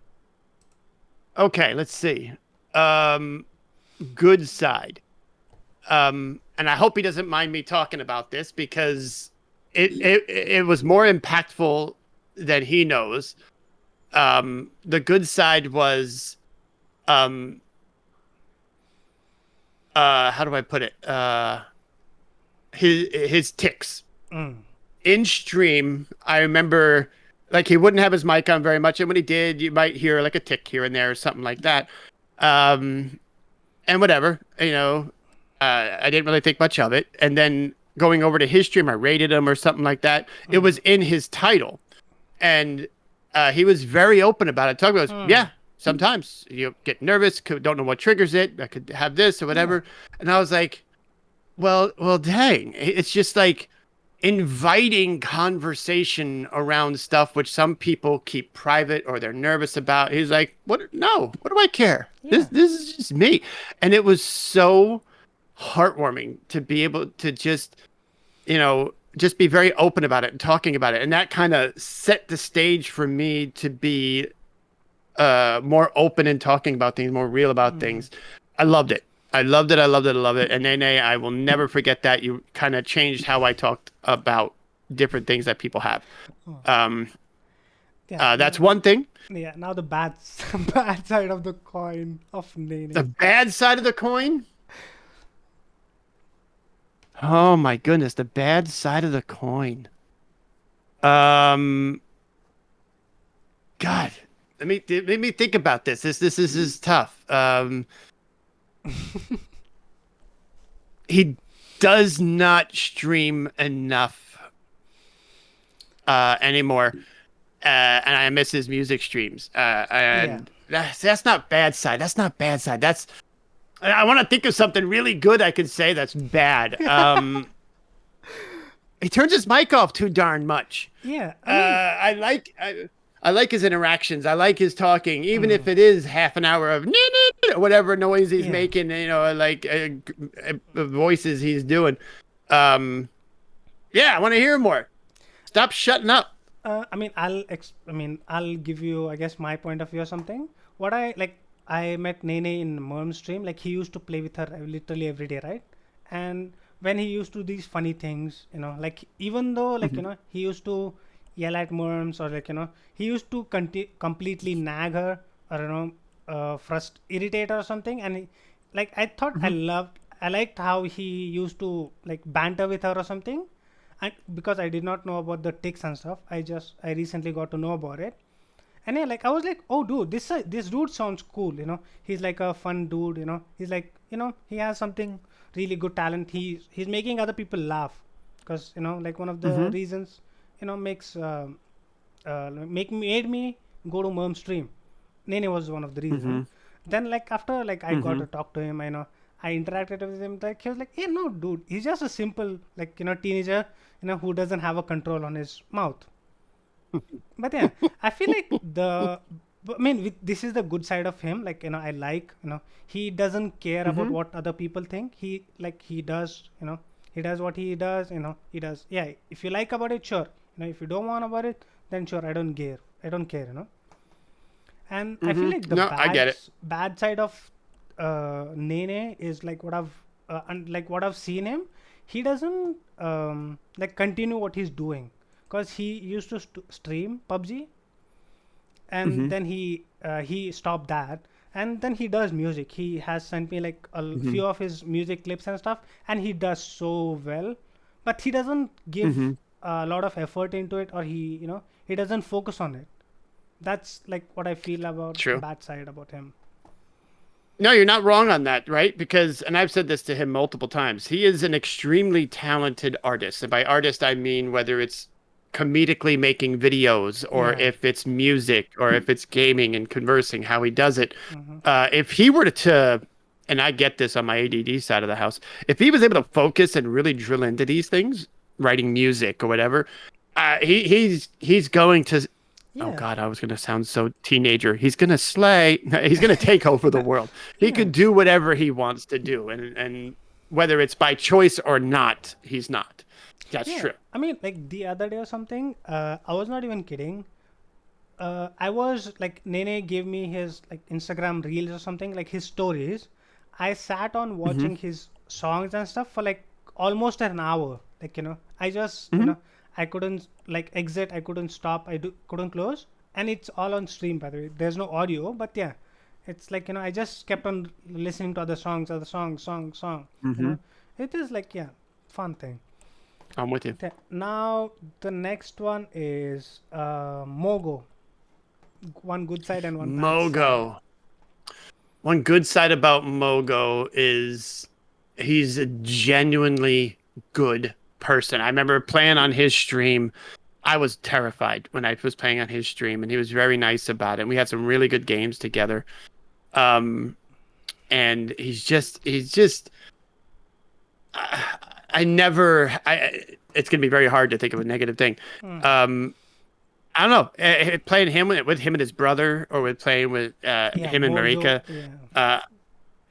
Okay, let's see. Good side. And I hope he doesn't mind me talking about this because it was more impactful than he knows. The good side was how do I put it? His tics. In stream, I remember like he wouldn't have his mic on very much, and when he did, you might hear like a tick here and there or something like that. And whatever, I didn't really think much of it. And then going over to his stream, I rated him or something like that. It was in his title, and he was very open about it. Talking about, yeah, Sometimes you get nervous, don't know what triggers it. I could have this or whatever. And I was like, well, dang. It's just like inviting conversation around stuff which some people keep private or they're nervous about. He's like, what? No, what do I care? Yeah. This is just me. And it was so heartwarming to be able to just be very open about it and talking about it. And that kind of set the stage for me to be more open and talking about things, more real about things. I loved it. I loved it. I loved it. I loved it. And Nene, I will never forget that. You kind of changed how I talked about different things that people have. That's one thing. Yeah. Now the bad bad side of the coin of Nene. The bad side of the coin. Oh my goodness, the bad side of the coin. God, let me think about this. This is tough. He does not stream enough anymore, and I miss his music streams. And that's not bad side. That's not bad side. That's I want to think of something really good I could say that's bad. He turns his mic off too darn much. Yeah. I like his interactions. I like his talking, even if it is half an hour of whatever noise he's making, like voices he's doing. I want to hear more. Stop shutting up. I'll give you, I guess, my point of view or something. What I met Nene in Merm's stream. Like, he used to play with her literally every day, right? And when he used to do these funny things, like, even though, like, he used to yell at Merms, or like, he used to completely nag her, or irritate her or something. And I thought I liked how he used to like banter with her or something. And because I did not know about the tics and stuff, I recently got to know about it. And yeah, like, I was like, oh dude, this dude sounds cool. He's like a fun dude. He's like, he has something really good talent. He's making other people laugh, because like, one of the reasons makes made me go to Merm stream. Nene was one of the reasons. Then, like, after, like, I got to talk to him, I interacted with him. Like, he was like, hey, no dude, he's just a simple, like, teenager, who doesn't have a control on his mouth. But yeah, I feel like this is the good side of him. Like, I like, he doesn't care about what other people think. He does, he does what he does. He does. Yeah, if you like about it, sure. If you don't want about it, then sure, I don't care. And I feel like I get it. Bad side of Nene is like what I've seen him. He doesn't like continue what he's doing, because he used to stream PUBG, and then he stopped that, and then he does music. He has sent me like a few of his music clips and stuff, and he does so well, but he doesn't give a lot of effort into it, or he doesn't focus on it. That's like what I feel about the bad side about him. No, you're not wrong on that, right? Because, and I've said this to him multiple times, he is an extremely talented artist. And by artist, I mean whether it's comedically making videos, or if it's music, or if it's gaming and conversing, how he does it. If he were to, and I get this on my ADD side of the house, if he was able to focus and really drill into these things, writing music or whatever, he's going to... Yeah. Oh God, I was gonna sound so teenager. He's gonna slay. He's gonna take over the world. He could do whatever he wants to do, and whether it's by choice or not, he's not. That's true. I mean, like, the other day or something, I was not even kidding. I was like, Nene gave me his like Instagram reels or something, like his stories. I sat on watching his songs and stuff for like almost an hour. Like, I just I couldn't like exit, I couldn't stop, couldn't close, and it's all on stream, by the way. There's no audio, but yeah, it's like, I just kept on listening to other songs. It is like, fun thing. I'm with you. Now the next one is Mogo. One good side and one bad side. One good side about Mogo is he's a genuinely good person. I remember playing on his stream, I was terrified when I was playing on his stream, and he was very nice about it. And we had some really good games together. Um, and he's just I never I it's gonna be very hard to think of a negative thing. Hmm. I don't know. Playing him with him and his brother, or with playing with Yeah, him and Mojo. Marika, Yeah, uh,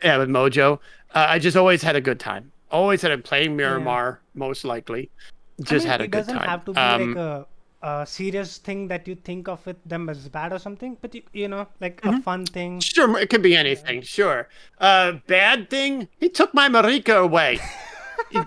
yeah, with Mojo. I just always had a good time. Always had a playing yeah. Miramar, most likely. I Just mean, had a it good doesn't time. have to be like a serious thing that you think of it them as bad or something, but you know, like a Mhm. fun thing. Sure, it could be Yeah. anything. Sure. Bad thing. He took my Marika away.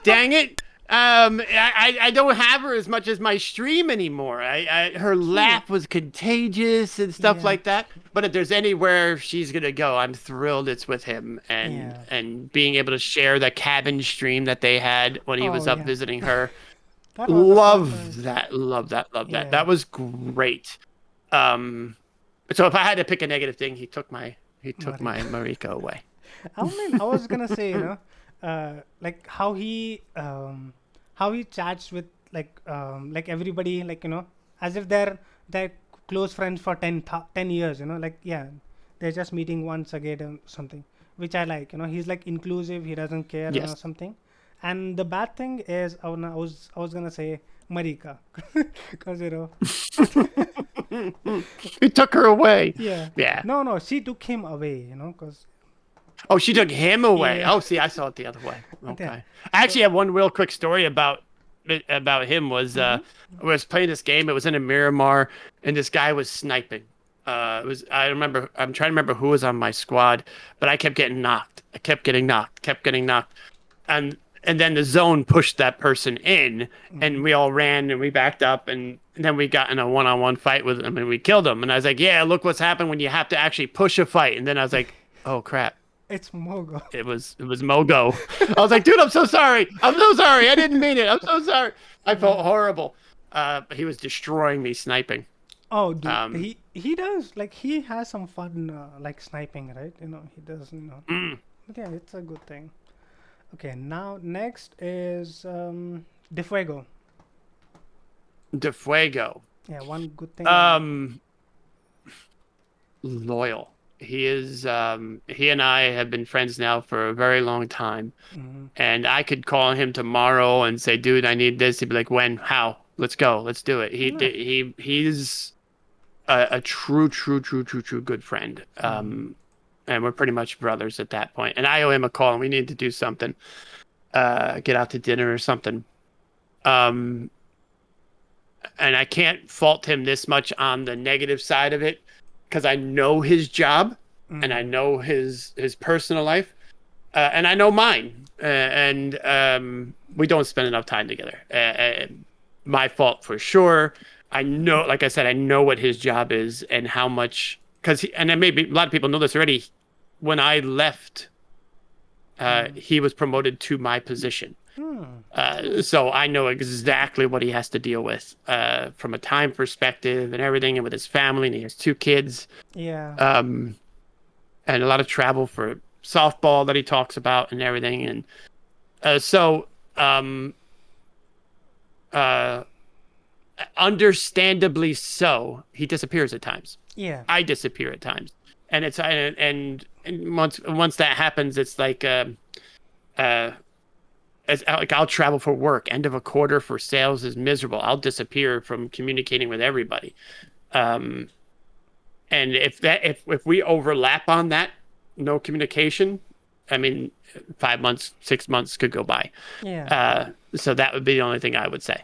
Dang it. I don't have her as much as my stream anymore. Her True. laugh was contagious and stuff Yeah. like that. But if there's anywhere she's gonna go, I'm thrilled it's with him, and Yeah. being able to share the cabin stream that they had when he Oh was up yeah. visiting her. That was a fun time. Love that. Love that. Love that. Yeah. That was great. Um, so if I had to pick a negative thing, he took my Marika. Marika away. I mean, I was gonna say, like how he chats with like everybody, like as if they're close friends for 10 years, like yeah, they're just meeting once again or something, which I like. He's like inclusive. He doesn't care, Yes. something. And the bad thing is, I was gonna say Marika, because He took her away. yeah, Yeah. no, no, she took him away, because Oh, she took him away. yeah, Oh, see, I saw it the other way. yeah. Okay. I actually have one real quick story about him. Mm-hmm. I was playing this game. It was in a Miramar, and this guy was sniping. It was I remember. I'm trying to remember who was on my squad, but I kept getting knocked. I kept getting knocked. Kept getting knocked, and then the zone pushed that person in, and we all ran and we backed up, and then we got in a one-on-one fight with him, and we killed him. And I was like, "Yeah, look what's happened when you have to actually push a fight." And then I was like, "Oh crap." It's Mogo. It was Mogo. I was like, dude, I'm so sorry. I'm so sorry. I didn't mean it. I'm so sorry. I felt horrible. He was destroying me sniping. Oh, dude, Um, he does, like, he has some fun, like sniping, right? He does, mm, But yeah, it's a good thing. Okay, now next is De Fuego. De Fuego. Yeah, one good thing about. Um, Loyal. He and I have been friends now for a very long time. Hmm. And I could call him tomorrow and say, dude, I need this. He'd be like, when? How? Let's go. Let's do it. No. He's a true, true, true, true, true good friend. Hmm. And we're pretty much brothers at that point. And I owe him a call, and we need to do something. Get out to dinner or something. Um, and I can't fault him this much on the negative side of it, because I know his job and I Hmm. know his personal life, and I know mine. And we don't spend enough time together. My fault for sure. I know, like I said, I know what his job is and how much, and then maybe a lot of people know this already. When I left, Hmm. he was promoted to my position. Hmm. So I know exactly what he has to deal with, from a time perspective and everything, and with his family, and he has two kids, Yeah. um, and a lot of travel for softball that he talks about and everything. And so, uh, understandably so, he disappears at times. Yeah. I disappear at times, and and once that happens, it's like uh, like I'll travel for work. End of a quarter for sales is miserable. I'll disappear from communicating with everybody. Um, and if we overlap on that, no communication, I mean, 5 months, 6 months could go by. Yeah. So that would be the only thing I would say.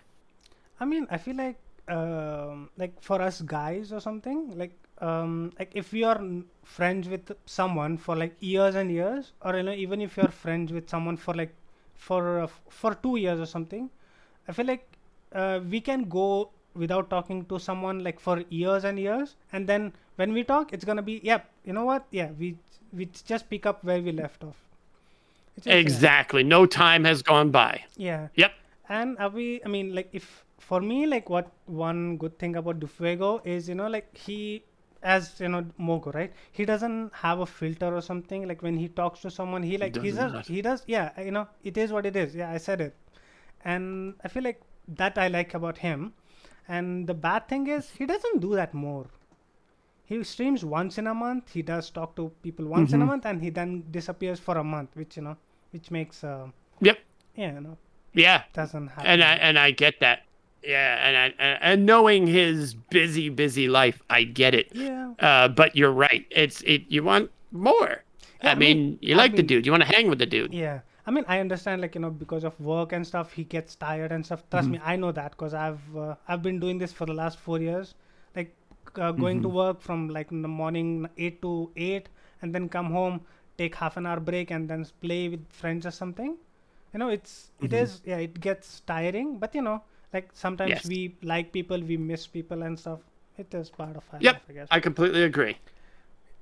I mean, I feel like for us guys or something, like if we are friends with someone for like years and years, or even if you're friends with someone for like for 2 years or something, I feel like we can go without talking to someone like for years and years, and then when we talk, it's gonna be, yep, you know what? Yeah, we just pick up where we left off. It's just, yeah. Exactly. No time has gone by. Yeah. Yep. And I mean, like, if for me, like, what one good thing about Dufuego is, like, he, as Mogo, right? He doesn't have a filter or something. Like, when he talks to someone, he like Does not. he does, yeah, it is what it is. Yeah, I said it, and I feel like that I like about him. And the bad thing is he doesn't do that more. He streams once in a month. He does talk to people once in a month, and he then disappears for a month, which makes Yep. Yeah. doesn't happen. And I get that. Yeah, and knowing his busy life, I get it. Yeah. But you're right. You want more. Yeah, I mean, you like the dude. You want to hang with the dude. Yeah. I mean, I understand, like, because of work and stuff, he gets tired and stuff. Trust me, I know that because I've been doing this for the last 4 years. Like, going to work from like in the morning 8 to 8, and then come home, take half an hour break, and then play with friends or something. It gets tiring. But like sometimes Yes. we like people, we miss people and stuff. It is part of our Yep. life, I guess. I completely agree.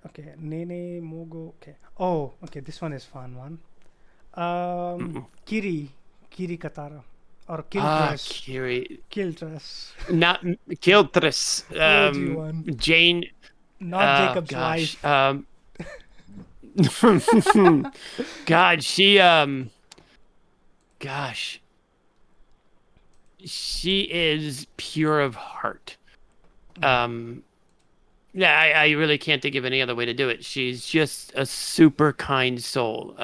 Okay, Nene Mogo. Okay. Oh, okay. This one is fun one. Kiri Katara or Kiltress. Kiri. Kiltress. Not Kiltress. OG one. Jane. Not Jacob's gosh. wife. God, gosh. She is pure of heart. Yeah, I really can't think of any other way to do it. She's just a super kind soul.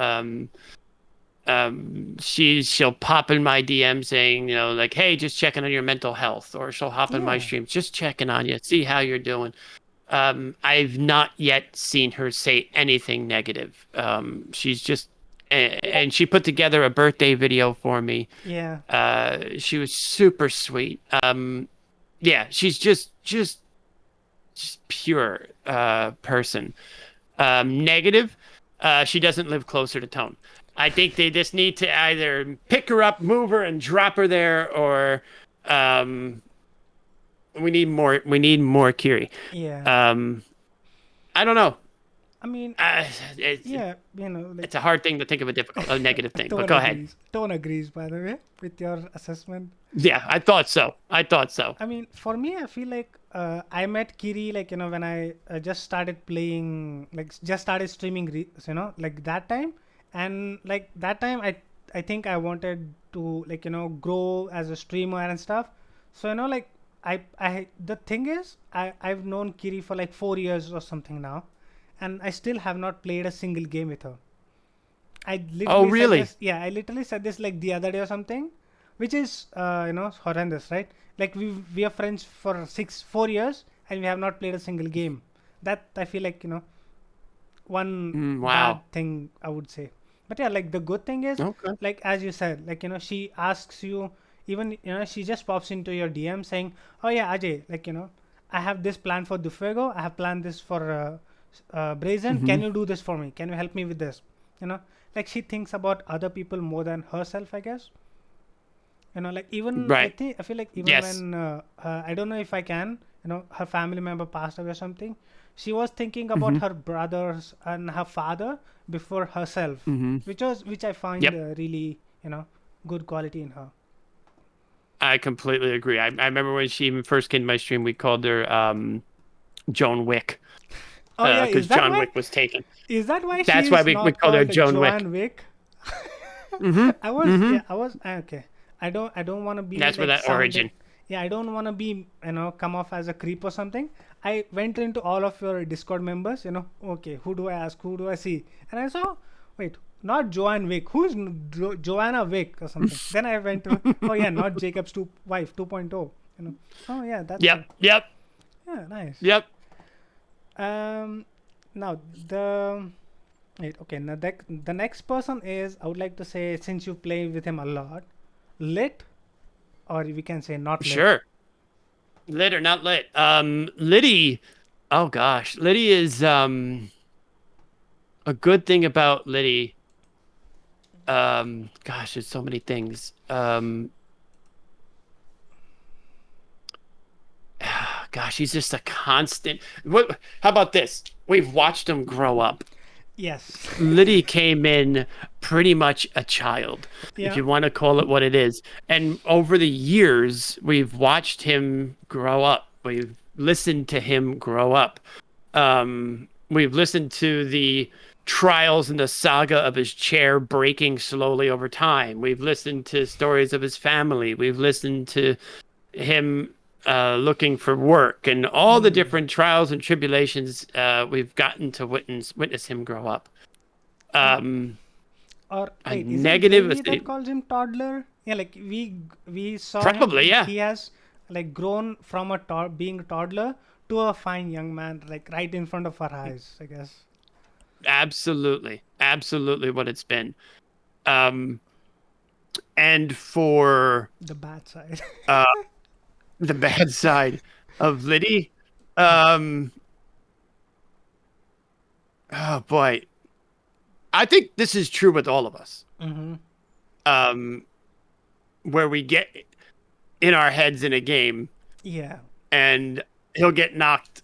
She'll pop in my DM saying, like, hey, just checking on your mental health, or she'll hop in my streams, just checking on you, see how you're doing. I've not yet seen her say anything negative. She's just, and she put together a birthday video for me. Yeah. She was super sweet. Yeah, she's just pure person. Negative, she doesn't live closer to Tone. I think they just need to either pick her up, move her, and drop her there, or we need more. We need more Kiri. Yeah. I don't know. I mean, It's like, a hard thing to think of a negative thing. But Tone go agrees. ahead. Tone agrees, by the way, with your assessment. Yeah, I thought so. I mean, for me, I feel like I met Kiri like when I just started playing, like just started streaming, like that time, and like that time I think I wanted to like grow as a streamer and stuff. So like I the thing is I've known Kiri for like 4 years or something now, and I still have not played a single game with her. I literally really? said this, yeah, I literally said this like the other day or something, which is horrendous, right? Like we are friends for 4 years and we have not played a single game. That I feel like one wow. bad thing I would say. But yeah, like the good thing is, like as you said, like she asks you, even she just pops into your DM saying, oh yeah, Ajay, like I have this plan for Dufuego, I have planned this for Brazen, can you do this for me, can you help me with this, like she thinks about other people more than herself, I guess. Like even right. I feel like even when I don't know if I can, her family member passed away or something, she was thinking about her brothers and her father before herself, which I find really good quality in her. I completely agree. I remember when she first came to my stream, we called her Joan Wick. Oh yeah, because John Wick was taken. Is that why? That's why we called her Joan Wick. I was okay. I don't want to be. That's like, where that origin. Yeah, I don't want to be come off as a creep or something. I went into all of your Discord members. Okay, who do I ask? Who do I see? And I saw, wait, not Joanne Wick. Who's Joanna Wick or something? Then I went to, oh yeah, not Jacob's wife 2.0. Oh yeah, that's. Yep. Yeah, nice. Yep. Now the next person is, I would like to say, since you play with him a lot, lit, or we can say not lit. Sure. Lit or not lit. Liddy. Oh gosh, Liddy is a good thing about Liddy. Gosh, there's so many things. Gosh, he's just a constant. How about this? We've watched him grow up. Yes. Liddy came in pretty much a child, if you want to call it what it is. And over the years, we've watched him grow up. We've listened to him grow up. We've listened to the trials and the saga of his chair breaking slowly over time. We've listened to stories of his family. We've listened to him looking for work, and all the different trials and tribulations we've gotten to witness him grow up. Um, Or a wait, is it negative, Jamie that calls him toddler? Yeah, like we saw him. probably, yeah, He has like grown from a being a toddler to a fine young man, like right in front of our eyes, I guess. absolutely what it's been. Um, and for The bad side. uh, the bad side of Liddy, Yeah. um, oh boy, I think this is true with all of us. Mm-hmm. Um, where we get in our heads in a game, Yeah. and he'll get knocked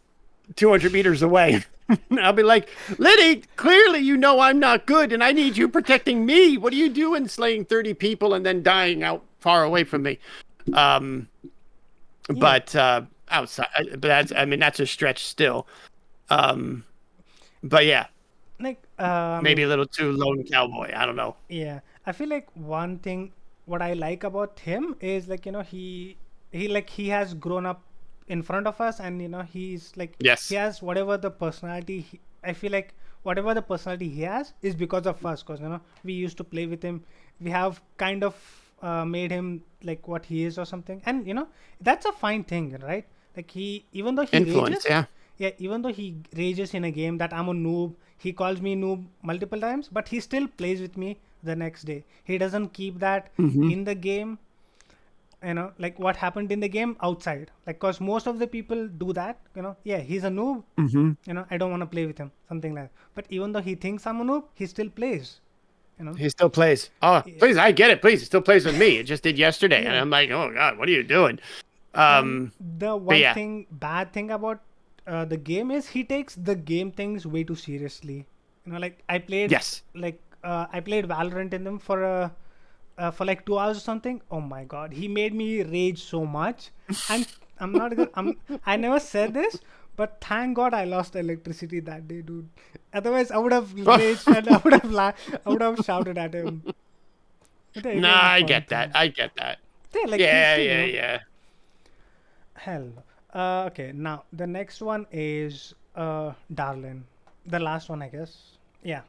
200 meters away. I'll be like, Liddy, clearly you know I'm not good, and I need you protecting me. What are you doing, slaying 30 people and then dying out far away from me? But outside, but that's a stretch still. But yeah, Like maybe a little too lone cowboy. I don't know. yeah, I feel like one thing what I like about him is like he has grown up in front of us, and he's like he Yes. has whatever the personality I feel like whatever the personality he has is because of us, because we used to play with him. We have kind of made him like what he is or something, and that's a fine thing, right? Like he even though he Influence, rages, yeah. yeah, even though he rages in a game that I'm a noob, he calls me noob multiple times, but he still plays with me the next day. He doesn't keep that Mm-hmm. in the game, like what happened in the game outside. Like, cause most of the people do that, yeah, he's a noob, Mm-hmm. I don't want to play with him, something like that. But even though he thinks I'm a noob, he still plays, you know. He still plays. Oh, please, I get it. Please, he still plays with me. It just did yesterday, and Yeah. I'm like, oh God, what are you doing? And the But one yeah, bad thing about the game is he takes the game things way too seriously. Like yes. I played Valorant in them for like 2 hours or something. Oh my god, he made me rage so much. And I'm not good. I never said this, but thank God I lost electricity that day, dude. Otherwise, I would have raged and I would have shouted at him. But yeah, it Nah, was a I fun get that. thing. I get that. Yeah, like he's Yeah, still, yeah, yeah. hell no. Okay, now the next one is Darlin. The last one, I guess. Yeah.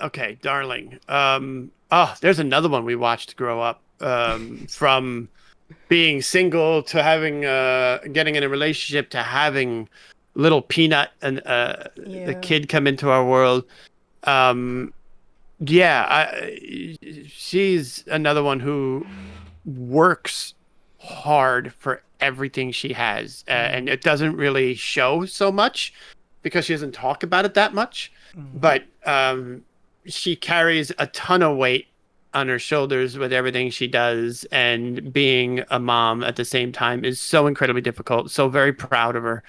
Okay, darling. There's another one we watched grow up. From being single to having getting in a relationship to having little Peanut and the Yeah. kid come into our world. Um, yeah, she's another one who works hard for everything she has, and it doesn't really show so much because she doesn't talk about it that much. But she carries a ton of weight on her shoulders with everything she does, and being a mom at the same time is so incredibly difficult. So very proud of her.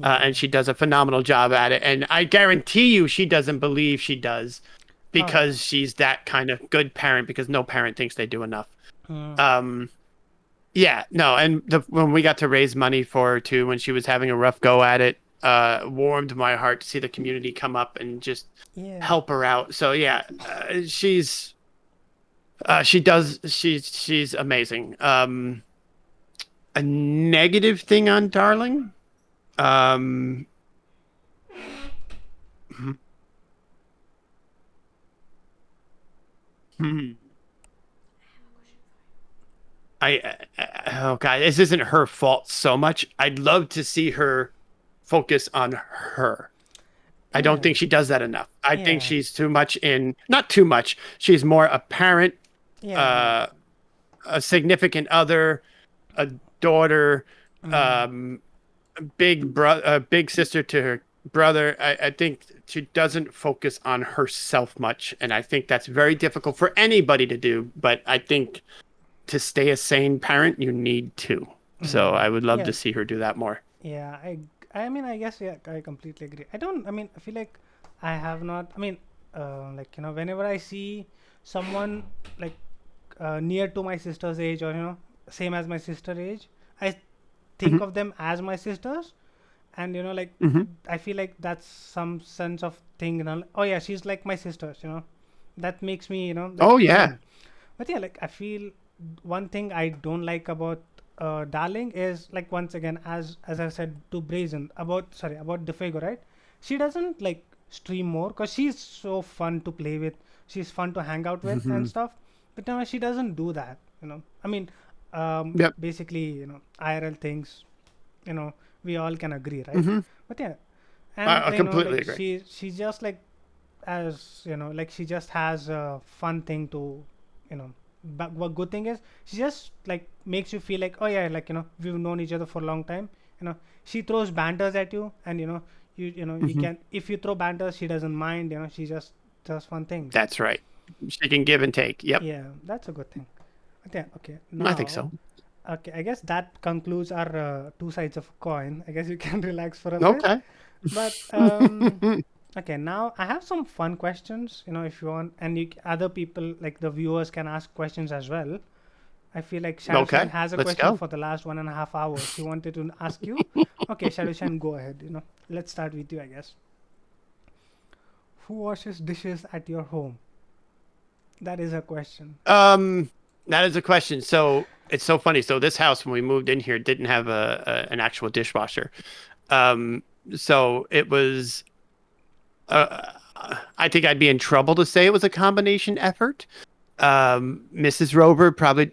And she does a phenomenal job at it. And I guarantee you, she doesn't believe she does Oh yeah. because she's that kind of good parent, because no parent thinks they do enough. Um, yeah, no. And when we got to raise money for her too, when she was having a rough go at it, warmed my heart to see the community come up and just Yeah. help her out. So yeah, she's she's amazing. A negative thing on Darling. Hmm. Hmm. Oh God, this isn't her fault so much. I'd love to see her focus on her. I don't Yeah. think she does that enough. I think Yeah. she's too much not too much. She's more a parent, Yeah. uh, a significant other, a daughter, um, big sister to her brother. I think she doesn't focus on herself much, and I think that's very difficult for anybody to do. But I think to stay a sane parent, you need to. So I would love Yeah. to see her do that more. Yeah. I mean, I guess, yeah, I completely agree. I mean, I feel like I have not. I mean, like whenever I see someone like near to my sister's age, or same as my sister age, I think of them as my sisters, and like Hmm. I feel like that's some sense of thing, oh yeah, she's like my sisters, that makes me, like Oh yeah. fun. But yeah, like I feel one thing I don't like about Darling is like, once again, as I said to Brazen about the figure, right? She doesn't like stream more because she's so fun to play with. She's fun to hang out with and stuff. But no, she doesn't do that. I mean, Yep. basically, IRL things, we all can agree, right? But yeah, and I completely agree. she's just like, as like, she just has a fun thing to, you know but what good thing is, she just like makes you feel like, oh yeah, like, we've known each other for a long time. She throws banters at you, and you can, if you throw banters, she doesn't mind. She just does fun things. That's right. She can give and take. Yep. Yeah, that's a good thing. But yeah, okay, I think so. now, okay, I guess that concludes our two sides of a coin. I guess you can relax for a bit. Okay. But okay, now I have some fun questions, if you want, and other people, like the viewers, can ask questions as well. I feel like Shadowshan Okay. has a Let's question go. for the last 1.5 hours. He wanted to ask you. Okay, Shadowshan, go ahead. Let's start with you, I guess. Who washes dishes at your home? That is a question. That is a question. So it's so funny. So this house, when we moved in here, didn't have an actual dishwasher. So it was. I think I'd be in trouble to say it was a combination effort. Mrs. Rover probably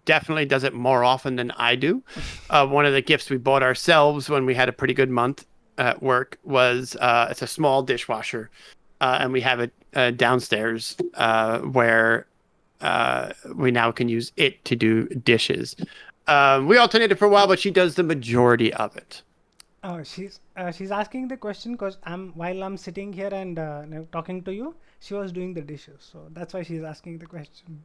definitely does it more often than I do. One of the gifts we bought ourselves when we had a pretty good month at work was it's a small dishwasher, and we have it downstairs where we now can use it to do dishes. We alternated for a while, but she does the majority of it. Oh, she's asking the question because while I'm sitting here and talking to you, she was doing the dishes, so that's why she's asking the question.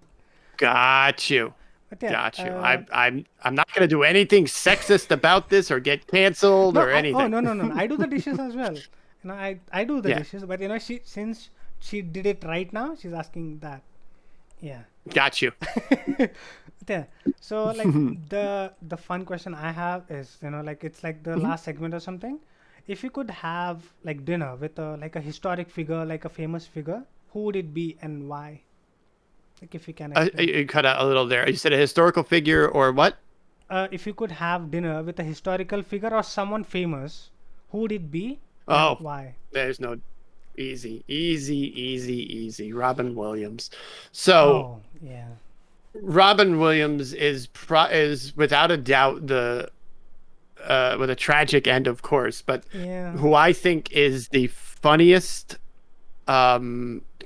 Got you. But yeah, Got you. I'm not gonna do anything sexist about this or get canceled no, or anything. no. I do the dishes as well. I do the Yeah. dishes, but since she did it right now, she's asking that. Yeah. Got you. Yeah. So like the fun question I have is, like, it's like the last segment or something. If you could have like dinner with a historic figure, like a famous figure, who would it be and why? Like, if you can explain. You cut out a little there. You said a historical figure or what? If you could have dinner with a historical figure or someone famous, who would it be and Oh, why? there's no easy. Robin Williams. So Oh, yeah. Robin Williams is without a doubt the with a tragic end, of course, but Yeah. who I think is the funniest,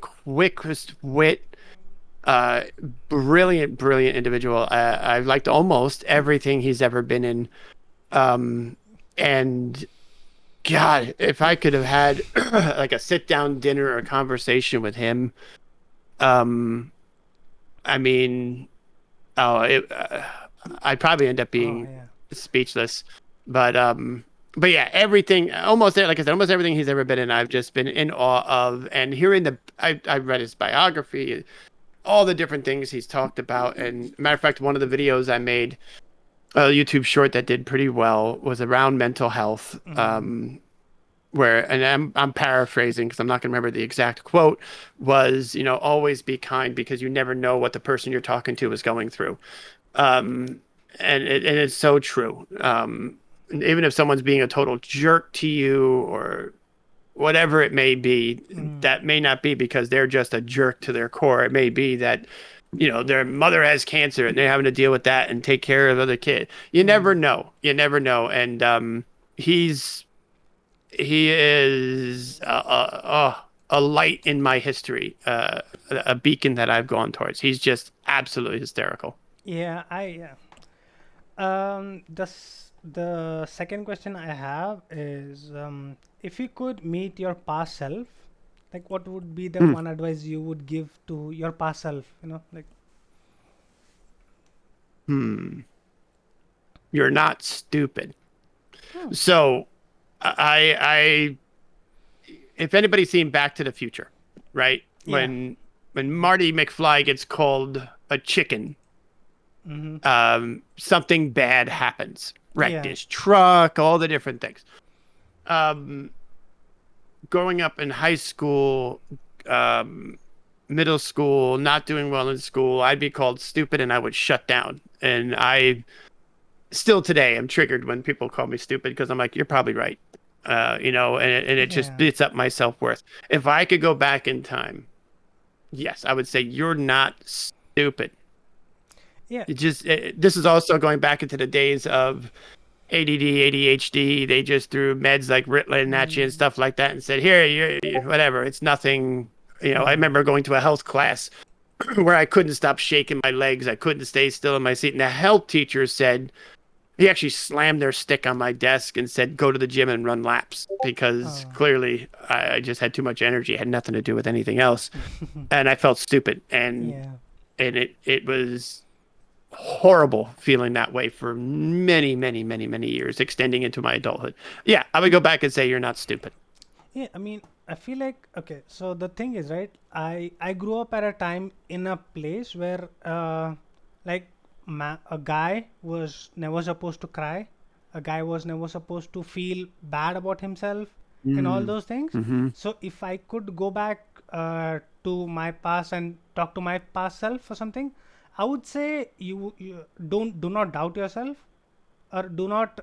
quickest wit, uh, brilliant individual. I've liked almost everything he's ever been in, and God, if I could have had like a sit down dinner or conversation with him, I mean, I'd probably end up Oh, being yeah. speechless. But yeah, everything, almost like I said, almost everything he's ever been in, I've just been in awe of. And hearing I read his biography, all the different things he's talked about. And matter of fact, one of the videos I made, a YouTube short that did pretty well, was around mental health. Where, and I'm paraphrasing because I'm not going to remember the exact quote, was, always be kind because you never know what the person you're talking to is going through. And it's so true. And even if someone's being a total jerk to you or whatever it may be, that may not be because they're just a jerk to their core. It may be that, their mother has cancer and they're having to deal with that and take care of other kid. You never know. And he is a light in my history, a beacon that I've gone towards. He's just absolutely hysterical. Yeah, the second question I have is, if you could meet your past self, like, what would be the one advice you would give to your past self? Like, You're not stupid. oh, So I if anybody's seen Back to the Future, right? yeah, When Marty McFly gets called a chicken, something bad happens. Wrecked yeah, his truck, all the different things. Growing up in high school, middle school, not doing well in school, I'd be called stupid and I would shut down. And still today, I'm triggered when people call me stupid because I'm like, you're probably right. And it just Yeah. beats up my self-worth. If I could go back in time, yes, I would say you're not stupid. Yeah. This is also going back into the days of ADD, ADHD. They just threw meds like Ritalin at you and stuff like that and said, here, whatever. It's nothing. I remember going to a health class where I couldn't stop shaking my legs. I couldn't stay still in my seat. And the health teacher said, he actually slammed their stick on my desk and said, go to the gym and run laps because Oh. clearly I just had too much energy. It had nothing to do with anything else. And I felt stupid. Yeah. And it was horrible feeling that way for many, many, many, many years, extending into my adulthood. Yeah, I would go back and say you're not stupid. Yeah, I mean, I feel like okay. So the thing is, right? I grew up at a time in a place where like a guy was never supposed to cry, a guy was never supposed to feel bad about himself, and all those things. So if I could go back to my past and talk to my past self or something, I would say you do not doubt yourself, or do not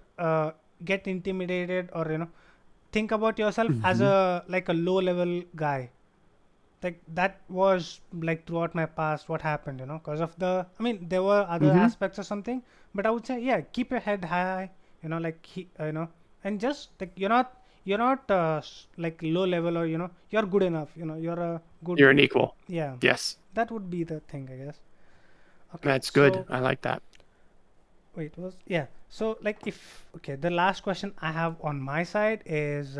get intimidated, or think about yourself as a like a low level guy. Like that was like throughout my past what happened, because of the, I mean, there were other aspects or something, but I would say, yeah, keep your head high, like and just like you're not like low level, or you're good enough, you're a good, You're an equal. yeah, Yes, that would be the thing, I guess. Okay, that's good. so I like that. wait, was yeah. So like if okay, the last question I have on my side is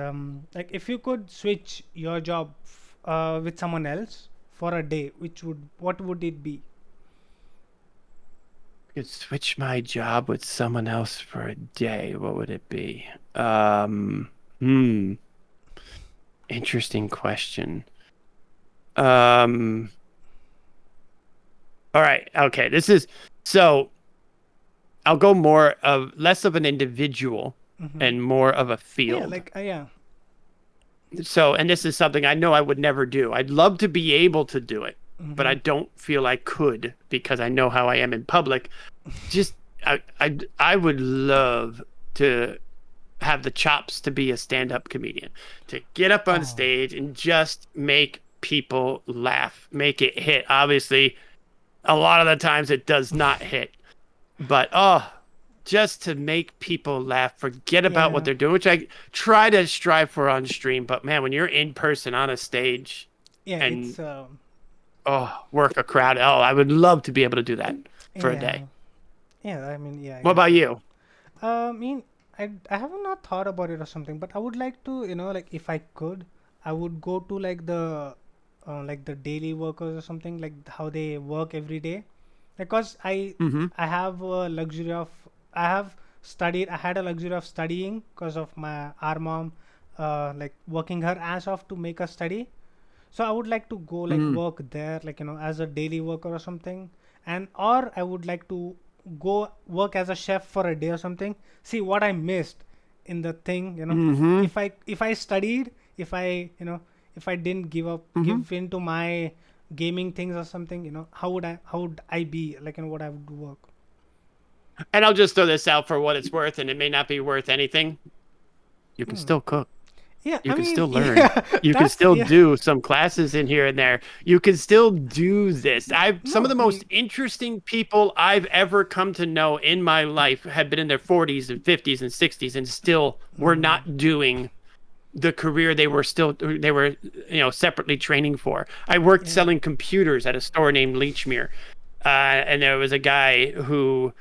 like if you could switch your job with someone else for a day, what would it be? I could switch my job with someone else for a day. What would it be? Hmm. Interesting question. Um, all right. Okay. This is so I'll go less of an individual and more of a Yeah, field. like yeah. So, and this is something I know I would never do. I'd love to be able to do it, but I don't feel I could because I know how I am in public. Just I would love to have the chops to be a stand-up comedian, to get up on Oh, stage and just make people laugh, make it hit. Obviously, a lot of the times it does not hit, but just to make people laugh, forget about what yeah, they're doing, which I try to strive for on stream. But man, when you're in person on a stage yeah. and It's work a crowd, I would love to be able to do that for a yeah, day. yeah. I mean, yeah, I What get about it. you? I mean, I have not thought about it or something, but I would like to, like if I could, I would go to like the daily workers or something, like how they work every day, because Mm-hmm. I have a luxury of I have studied. I had a luxury of studying because of our mom, like working her ass off to make us study. So I would like to go like Mm. work there, like as a daily worker or something, and or I would like to go work as a chef for a day or something. See what I missed in the thing, Mm-hmm. if I studied, if I didn't Mm-hmm. give in to my gaming things or something, how would I be like, what I would work. And I'll just throw this out for what it's worth, and it may not be worth anything. You can still cook. Yeah, You I can mean, still learn. yeah, You can that's still yeah. do some classes in here and there. You can still do this. Some of No, the I most mean, interesting people I've ever come to know in my life have been in their 40s and 50s and 60s and still were not doing the career they were separately training for. I worked yeah, selling computers at a store named Leechmere, and there was a guy who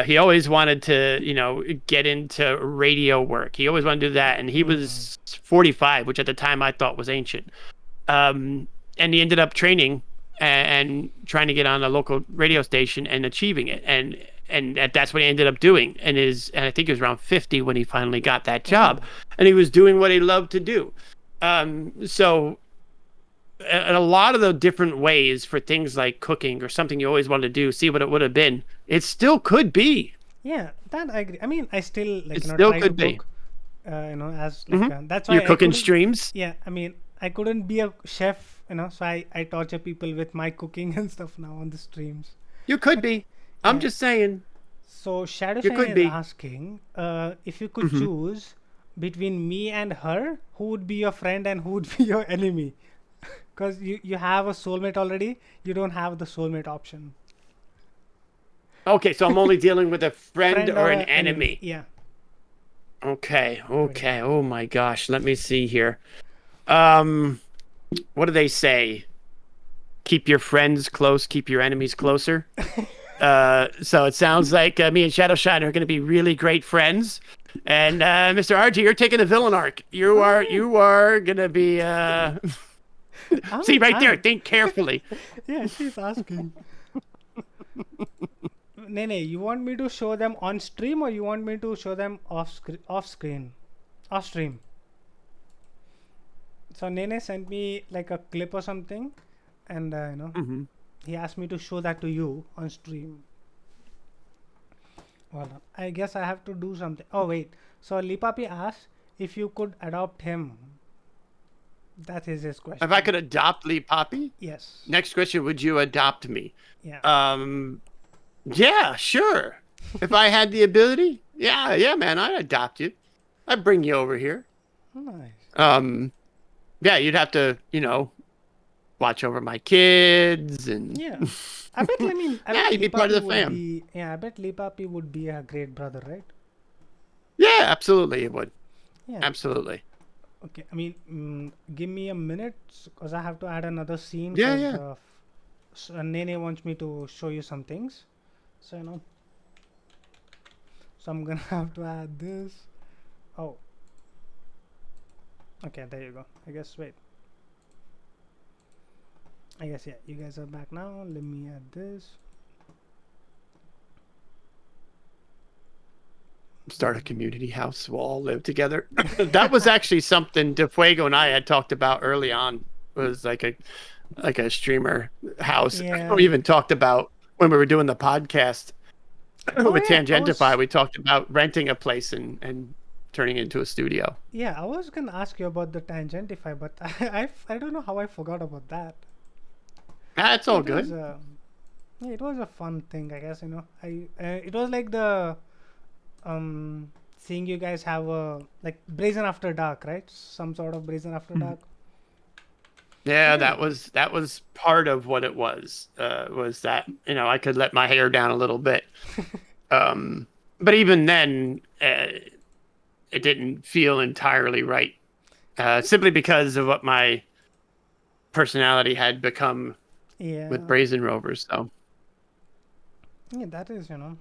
he always wanted to get into radio work. He always wanted to do that, and he was 45, which at the time I thought was ancient. And he ended up training and trying to get on a local radio station and achieving it, and that's what he ended up doing. And I think he was around 50 when he finally got that job, oh, and he was doing what he loved to do. So a lot of the different ways for things like cooking or something you always wanted to do, see what it would have been. It still could be. yeah, that I agree. I mean, I still like It still try to could be. cook, as like Hmm. that's You're why I cooking couldn't. streams. Yeah, I mean, I couldn't be a chef, so I torture people with my cooking and stuff now on the streams. You could be. I'm Yeah. just saying. So Shadow You Shine could is be. asking, if you could Hmm. choose between me and her, who would be your friend and who would be your enemy? Because you have a soulmate already, you don't have the soulmate option. Okay, so I'm only dealing with a friend Friend or or an a enemy? enemy. Yeah. Okay, What do you okay. Oh my gosh, let me see here. Um, what do they say? Keep your friends close, keep your enemies closer. So it sounds like me and Shadowshine are going to be really great friends. And Mr. Arjey, you're taking the villain arc. Oh, You are going to be see I'm, right there. I'm, Think carefully. yeah, she's asking. Nene, you want me to show them on stream or you want me to show them off screen, off stream? So Nene sent me like a clip or something, and Hmm. he asked me to show that to you on stream. Well, I guess I have to do something. Oh wait, so Lipapi asked if you could adopt him. That is his If I question. could adopt Lee Poppy, Yes. next question, would you adopt me? Yeah. Um, yeah, sure. If I had the ability, yeah, man, I'd adopt you. I'd bring you over here. Nice. Um, yeah, you'd have to, watch over my kids and Yeah. I bet. I yeah, bet you'd be part of Lipapi the would fam. be. Yeah. I bet Lipapi would be a great brother, right? Yeah, absolutely, it would. Yeah. Absolutely. Okay. Give me a minute because I have to add another scene Yeah, because yeah. Nene wants me to show you some things. So So I'm gonna have to add this. Oh. Okay. There you go. I guess. Wait. I guess yeah. You guys are back now. Let me add this. Start a community house. We'll all live together. That was actually something DeFuego and I had talked about early on. Was like a streamer house. We Yeah. even talked about when we were doing the podcast Oh with yeah. I Tangentify. was. We talked about renting a place and turning it into a studio. Yeah. I was gonna ask you about the Tangentify, but I don't know how I forgot about that. That's all It was good. a yeah, it was a fun thing, I guess. I it was like the seeing you guys have a like Brazen After Dark, right? Some sort of Brazen After Mhm. Dark. Yeah, Yeah. that was part of what it was. Was that I could let my hair down a little bit. But even then, it didn't feel entirely right. Simply because of what my personality had become with Yeah. Brazen Rovers. So Yeah, that is. Mhm.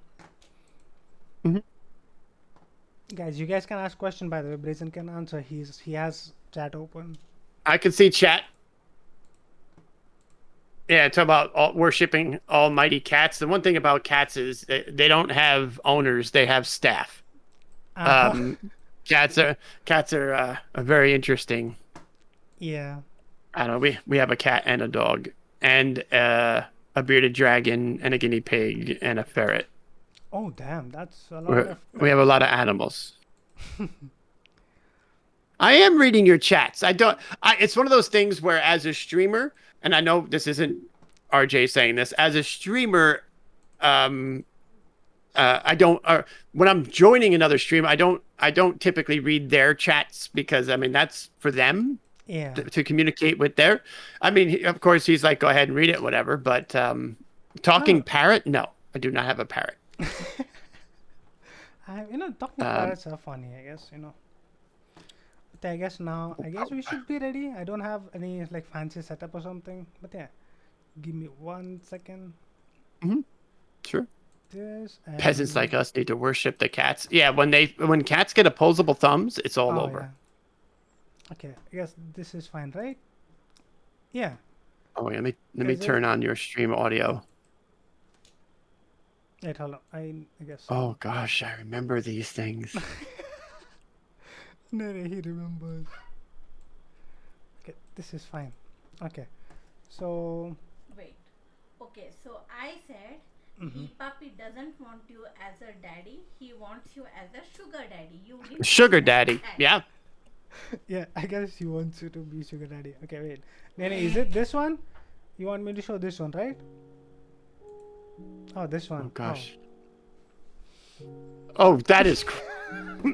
Guys, you guys can ask question by the way. Brazen can answer. He has chat open. I could see chat. Yeah, talk about worshiping almighty cats. The one thing about cats is they don't have owners; they have staff. Uh-huh. Um, cats are very interesting. Yeah. I don't know. We have a cat and a dog, and a bearded dragon, and a guinea pig, and a ferret. Oh damn, that's a lot We're, of we have a pets. lot of animals. I am reading your chats. I don't. It's one of those things where, as a streamer, and I know this isn't RJ saying this, as a streamer, um, I don't. When I'm joining another stream, I don't typically read their chats because I mean that's for them Yeah. to communicate with their. I mean, of course, he's like, go ahead and read it, whatever. But talking No. parrot, no, I do not have a parrot. Talking Um, parrots are funny, I guess. But I guess now, I guess we should be ready. I don't have any like fancy setup or something. But yeah, give me 1 second. mhm, sure. This Peasants and like us need to worship the cats. Yeah, when cats get opposable thumbs, it's all oh over. yeah. Okay, I guess this is fine, right? Yeah. Oh, let me Is it? turn on your stream audio. Wait, hold on. I guess. Oh gosh, I remember these things. No, he remembers. Okay, this is fine. Okay, so Wait. Okay, so I said Papi doesn't want you as a daddy. He wants you as a sugar daddy. You didn't say Sugar daddy. that. Yeah. yeah, I guess he wants you to be sugar daddy. Okay, wait. Nene, is it this one? You want me to show this one, right? Oh, this Oh one. Oh, gosh. Oh, that is.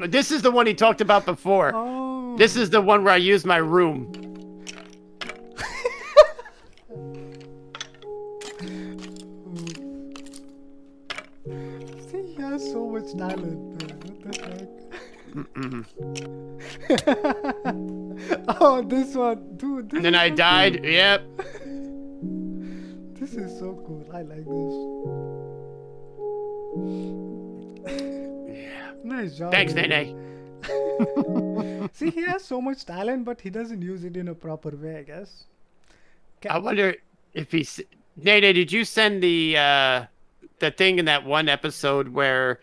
This is the one he talked about before. Oh. This is the one where I use my room. See, he has so much talent. What the heck? Oh, this one, dude. This And then is I so died. cool. Yep. This is so cool. I like this. Nice job. Thanks, man. Nene. See, he has so much talent, but he doesn't use it in a proper way, I guess. I wonder if he's. Nene, did you send the thing in that one episode where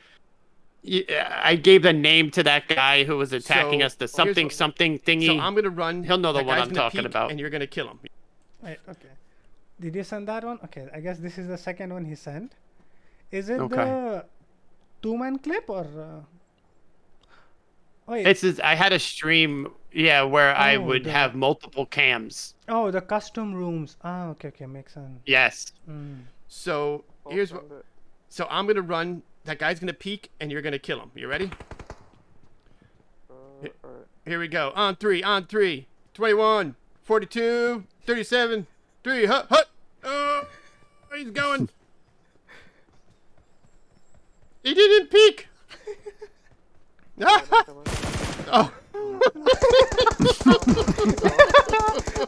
I gave the name to that guy who was attacking So, us? The here's something what- something thingy. So I'm gonna run. He'll know the that one guy's I'm gonna talking peek, about. and you're gonna kill him. Right, okay. Did you send that one? Okay, I guess this is the second one he sent. Is it Okay. the two-man clip or? Oh, yeah. It's I had a stream, yeah, where I Oh, would the- have multiple cams. Oh, the custom rooms. Ah, okay, makes sense. Yes. Mm. So here's what. So I'm gonna run. That guy's gonna peek, and you're gonna kill him. You ready? Here we go. On three. 21, 42, 37, 3. Hut. Oh, he's going. He didn't peek. Oh.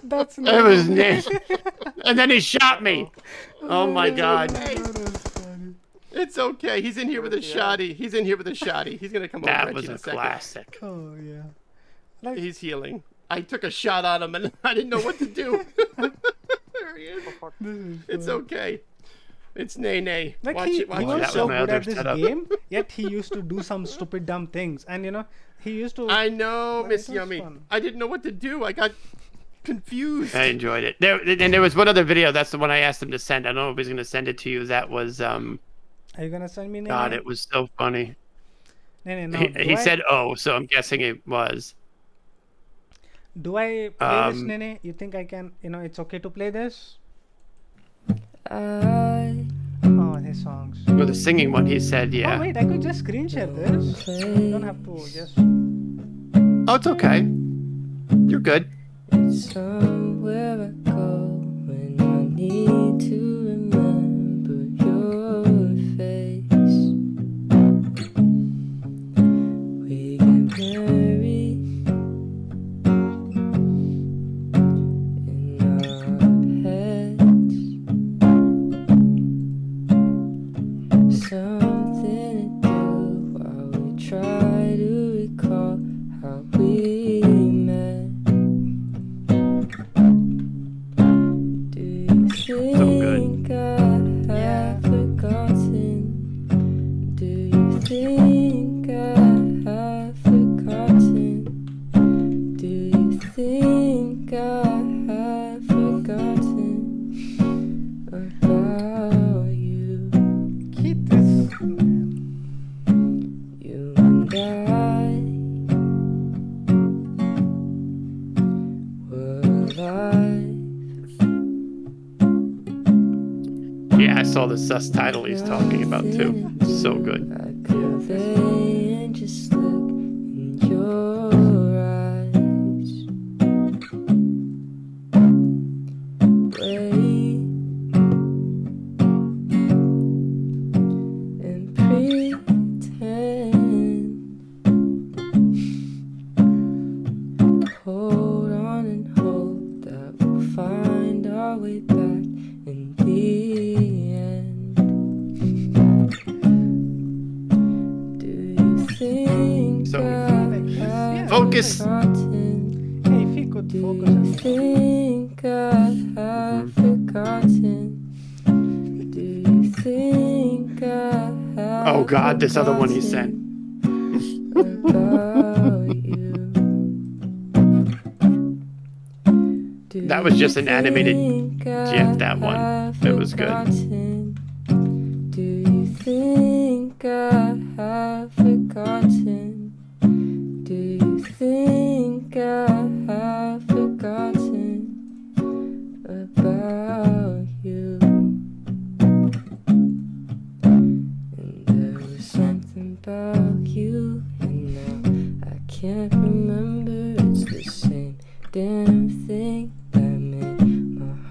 That's It was nice. Nick. And then he shot me. Oh my god. That is funny. It's okay. He's in here with a shoddy. He's gonna come over That at was you in a a second. classic. Oh yeah. Like He's healing. I took a shot on him, and I didn't know what to do. There he is. this is It's funny. okay. It's Nene. Like Watch he it. Watch was it. that so was my good other at this setup. game, yet he used to do some stupid dumb things, and he used to. I know, But Miss it was Yummy. fun. I didn't know what to do. I got confused. I enjoyed it. And there was one other video. That's the one I asked him to send. I don't know if he's gonna send it to you. That was Are you gonna send me? God, Nene? it was so funny. Now, He said oh, so I'm guessing it was. Do I play this, Um, Nene? You think I can? It's okay to play this? I Oh, his songs. Well, the singing one, he said, Oh yeah. wait, I could just screen share this. You don't have to just. Oh, it's okay. You're good. it's somewhere I go when I need to remember your face. We get married in our heads. Something to do while we try to recall how we met. Do you think I have forgotten? Do you think I have forgotten? Do you think I have forgotten about you? Keep this. You and I were alive. Yeah, I saw the sus title he's talking about too. So good. I could lay and just look in your eyes. Wait and pretend. Hold on and hope that we'll find our way back in the end. Do you think So, I have focus. forgotten? Hey, if he could Do focus you on it. think I have forgotten? Do you think I have Oh God, this other one he sent. about you? Do That was just an you animated think GIF, that one. have It was good. forgotten? Do you think I have forgotten? Do you think I have forgotten about you? And there was something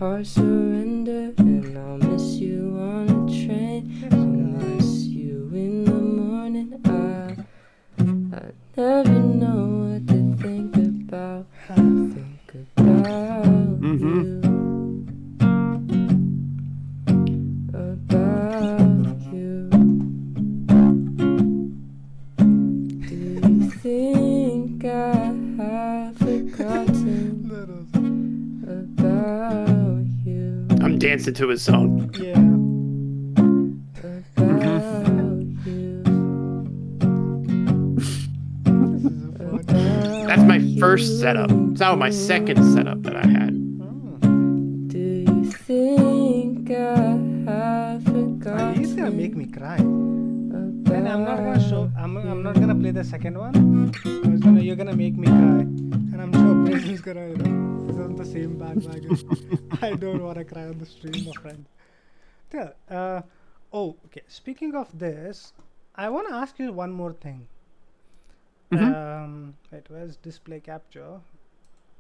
heart surrender, and I'll miss you on a train. I'll miss you in the morning. I never know what to think about. Think about you. About you. Do you think I have forgotten about you? I'm dancing to his song. Yeah. About you. That's my first setup. It's now my second setup that I had. Do you think I have forgotten? He's gonna make me cry. And I'm not gonna show. I'm not gonna play the second one. You're gonna make me cry, and I'm sure Braden's gonna, he's on the same bandwagon. I don't wanna cry on the stream, my friend. Yeah. Oh, okay. Speaking of this, I wanna ask you one more thing. Wait, where's display capture?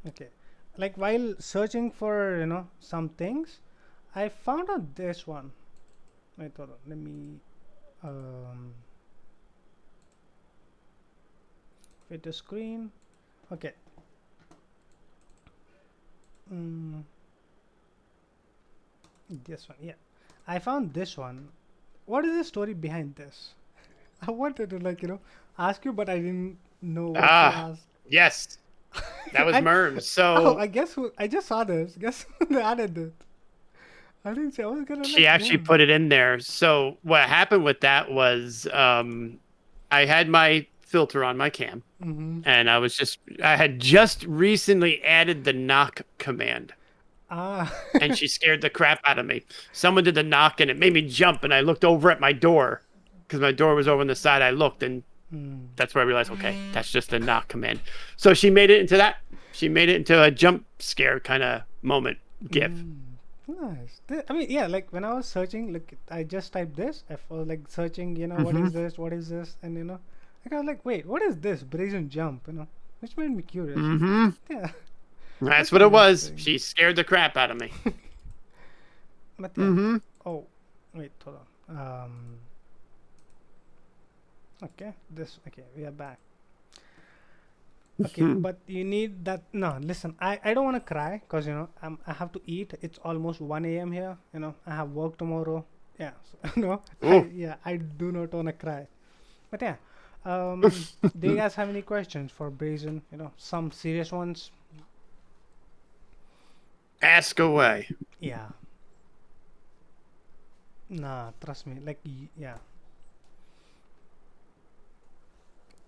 Okay. Like while searching for some things, I found out this one. Wait, hold on. Let me. Fit the screen. Okay. This one, yeah. I found this one. What is the story behind this? I wanted to ask you, but I didn't know what to ask. Yes. That was Merms. Oh, So I guess I just saw this. Guess who they added it? I didn't say I was gonna. she actually put it in there. So what happened with that was I had my filter on my cam, and I had just recently added the knock command. And she scared the crap out of me. Someone did the knock and it made me jump, and I looked over at my door because my door was over on the side. I looked, and that's where I realized, okay, that's just the knock command. So she made it into that. She made it into a jump scare kind of moment gif. Nice. I mean, yeah, like when I was searching, like I just typed this. I was like searching, what is this? What is this? And like I was like, wait, what is this? Brazen jump, which made me curious. Yeah. That's what it was. She scared the crap out of me. But yeah. Oh, wait, hold on. Okay, okay, we are back. Okay, but you need that. No, listen, I don't want to cry because I have to eat. It's almost 1 a.m. here. I have work tomorrow. Yeah, so, I do not want to cry. But yeah, do you guys have any questions for Brazen? Some serious ones. Ask away. Yeah. Nah, trust me. Like, yeah.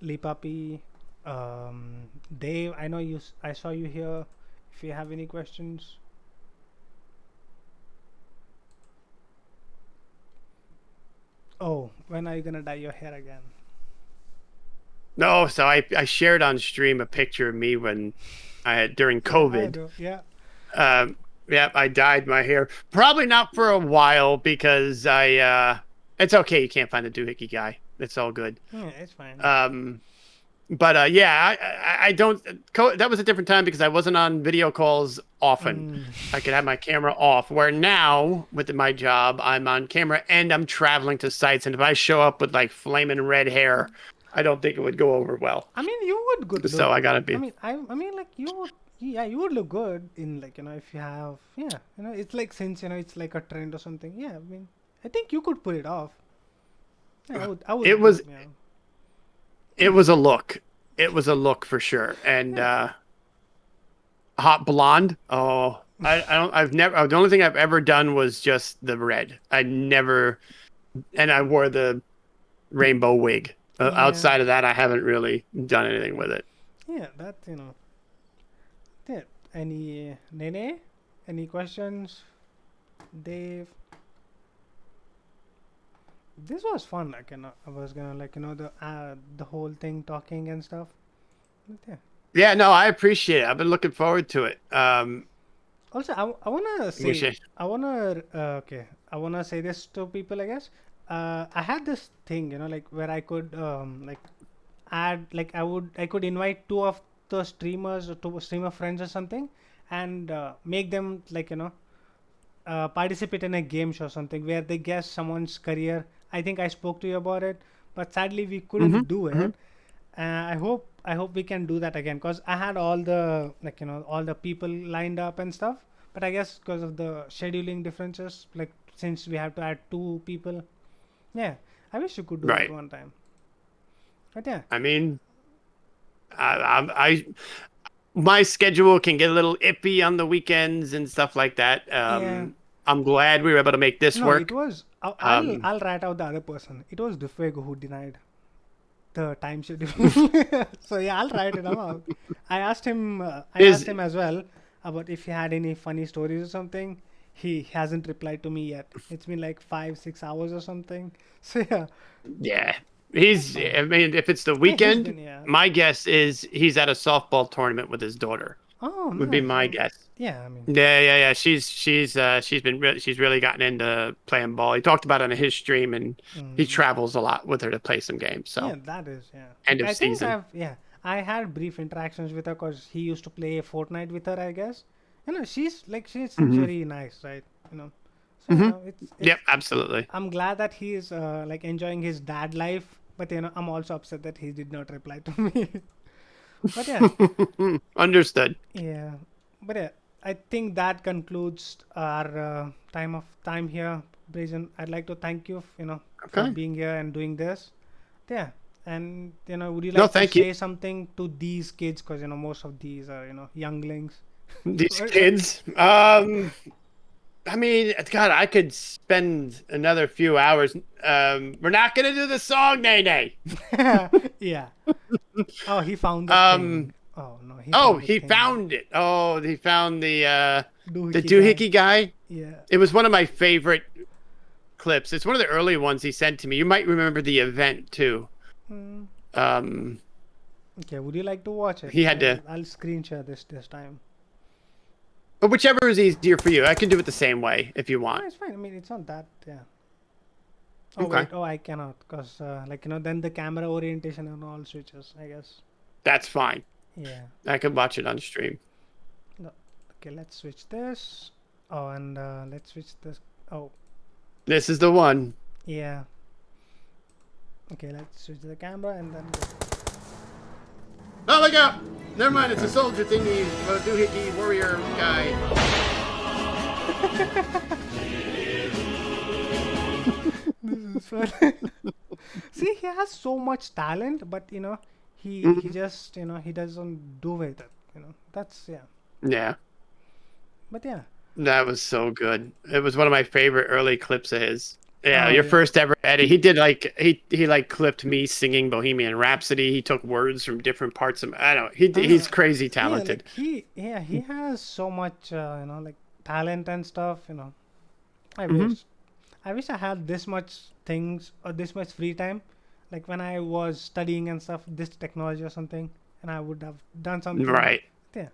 Lee Papi, Dave, I know you. I saw you here. If you have any questions. Oh, when are you gonna dye your hair again? No, so I shared on stream a picture of me when I had during COVID. Yeah. Yeah, I dyed my hair. Probably not for a while because it's okay. You can't find the doohickey guy. It's all good. Yeah, it's fine. But yeah, I don't. That was a different time because I wasn't on video calls often. I could have my camera off. Where now, with my job, I'm on camera and I'm traveling to sites. And if I show up with like flaming red hair, I don't think it would go over well. I mean, you would good. So I gotta be. I mean, like you would. Yeah, you would look good in like if you have it's like since it's like a trend or something. Yeah, I mean, I think you could pull it off. Yeah, I would. It was a look. It was a look for sure. And hot blonde. Oh, I've never. The only thing I've ever done was just the red. And I wore the rainbow wig. Outside of that, I haven't really done anything with it. Yeah, that Yeah. Any Nene? Any questions? Dave? This was fun. Like I was gonna the whole thing talking and stuff. But yeah. Yeah, no, I appreciate it. I've been looking forward to it. Also, I wanna say I wanna say this to people. I guess I had this thing, like where I could add I could invite two of the streamers or two streamer friends or something, and make them participate in a game show or something where they guess someone's career. I think I spoke to you about it, but sadly we couldn't do Hmm. it. I hope we can do that again because I had all the all the people lined up and stuff. But I guess because of the scheduling differences, like since we have to add two people, yeah, I wish you could do that Right. one time. But yeah, I mean, I my schedule can get a little iffy on the weekends and stuff like that. yeah. I'm glad we were able to make this No, it work. was. I'll Um, I'll rat out the other person. It was Dufego who denied the time schedule. So yeah, I'll write it out. I asked him. I asked is him as well about if he had any funny stories or something. He hasn't replied to me yet. It's been like 5-6 hours or something. So yeah, Yeah, he's. I mean, if it's the yeah, he's weekend, been yeah. my guess is he's at a softball tournament with his daughter. Oh, Would be nice. my Oh, guess. yeah. I mean, Yeah. She's really gotten into playing ball. He talked about it on his stream, and he mm, travels a lot with her to play some games. yeah, So that is yeah. end Like of I think season. I had brief interactions with her because he used to play Fortnite with her. I guess she seems Hmm. very nice, right? You know, so Hmm. it's Yep, absolutely. I'm glad that he is like enjoying his dad life, but I'm also upset that he did not reply to me. But yeah, Understood. yeah, but yeah, I think that concludes our time here, Brazen. I'd like to thank you, for Okay. being here and doing this. Yeah, and would you No, like to thank you. say something to these kids? Because most of these are younglings. These What- kids. I mean, God, I could spend another few hours. We're not gonna do the song, Nene. Yeah. Oh, he found the thing. Um. Oh no, he Oh, found the he thing. found it. Oh, he found the Doohickey guy. doohickey guy. Yeah. It was one of my favorite clips. It's one of the early ones he sent to me. You might remember the event too. Mm. Um, Okay, would you like to watch it? he had to. I'll screen share this time. But whichever is easier for you, I can do it the same way if you No, want. it's fine. I mean, it's not that. Yeah. Oh Okay, wait. Oh, I cannot, cause then the camera orientation and all switches. I guess. that's fine. Yeah. I can watch it on stream. No. Okay, let's switch this. Oh, and let's switch this. Oh, This is the one. yeah. Okay, let's switch the camera and then. Go. Oh, look out! Never mind, it's a soldier thingy, doohickey warrior guy. This is fun. See, he has so much talent, but he just he doesn't do with it. That's yeah. Yeah, But yeah. that was so good. It was one of my favorite early clips of his. Yeah, Oh your yeah. first ever edit. He did like he like clipped me singing Bohemian Rhapsody. He took words from different parts of. I don't know. He's crazy Yeah, talented. like he has so much like talent and stuff. I wish I had this much things or this much free time, like when I was studying and stuff, this technology or something, and I would have done something. Right. Yeah.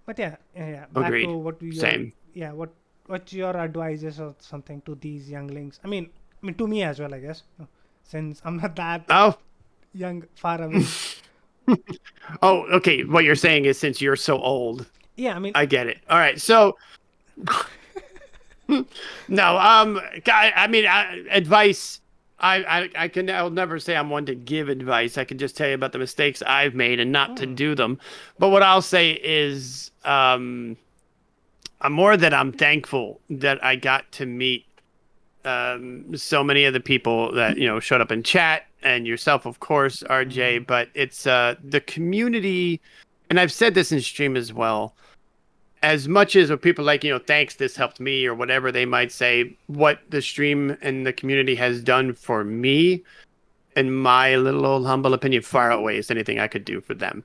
But yeah. Back Agreed. to what your Same. yeah what your advices or something to these younglings. I mean to me as well, I guess, since I'm not that Oh. young, far away. Oh, okay. What you're saying is since you're so old, Yeah, I mean, I get it. All right. So no, I mean, advice. I'll never say I'm one to give advice. I can just tell you about the mistakes I've made and not to do them. But what I'll say is, I'm thankful that I got to meet so many of the people that showed up in chat and yourself, of course, RJ. But it's the community, and I've said this in stream as well. As much as people like, thanks, this helped me, or whatever they might say, what the stream and the community has done for me, in my little old humble opinion, far outweighs anything I could do for them.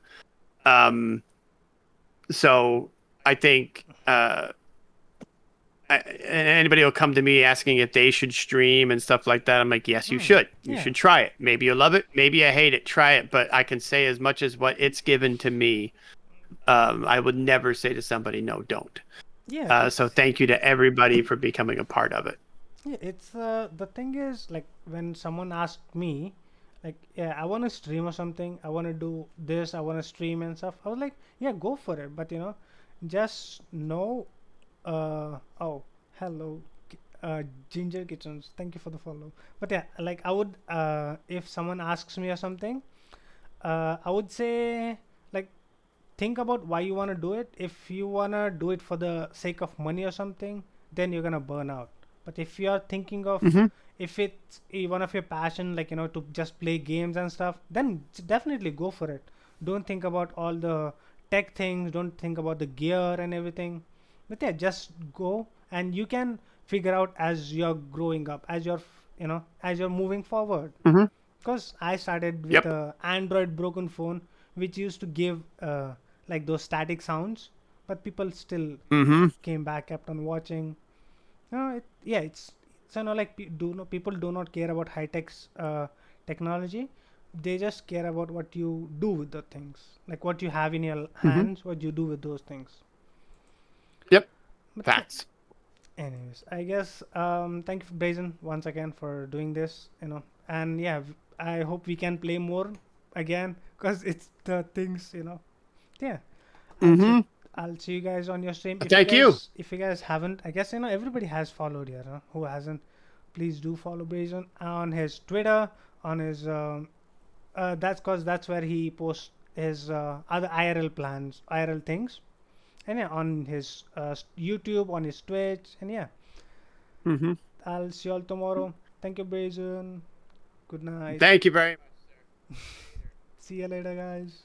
So I think anybody will come to me asking if they should stream and stuff like that. I'm like, yes, you should. You yeah. should try it. Maybe you love it. Maybe you hate it. Try it. But I can say as much as what it's given to me, I would never say to somebody, no, don't. yeah. So thank you to everybody for becoming a part of it. Yeah, it's the thing is, like, when someone asked me, like, yeah, I want to stream or something, I want to do this, I want to stream and stuff, I was like, yeah, go for it, but just know, oh, Hello, Ginger Kitchens. Thank you for the follow. But yeah, like I would, if someone asks me or something, I would say like think about why you want to do it. If you want to do it for the sake of money or something, then you're gonna burn out. But if you're thinking of, Mm-hmm. if it's one of your passion, like to just play games and stuff, then definitely go for it. Don't think about all the tech things, don't think about the gear and everything. But yeah, just go, and you can figure out as you're growing up, as you're as you're moving forward. Mm-hmm. Because I started with Yep. a Android broken phone, which used to give like those static sounds, but people still Mm-hmm. came back, kept on watching. Yeah, it's so like people do not care about high tech technology. They just care about what you do with the things, like what you have in your Mm-hmm. hands, what you do with those things. Yep. But yeah, Facts. anyways, I guess thank you for Brazen once again for doing this. And yeah, I hope we can play more again because it's the things. Yeah, I'll see, Mm-hmm. I'll see you guys on your stream. Thank you. If you guys haven't, I guess everybody has followed here. Huh? Who hasn't? Please do follow Brazen on his Twitter, on his that's cause that's where he posts his other IRL plans, IRL things, and yeah, on his YouTube, on his Twitch, and yeah. Mm-hmm. I'll see you all tomorrow. Thank you, Brazen. Good night. Thank you very much. See you later, guys.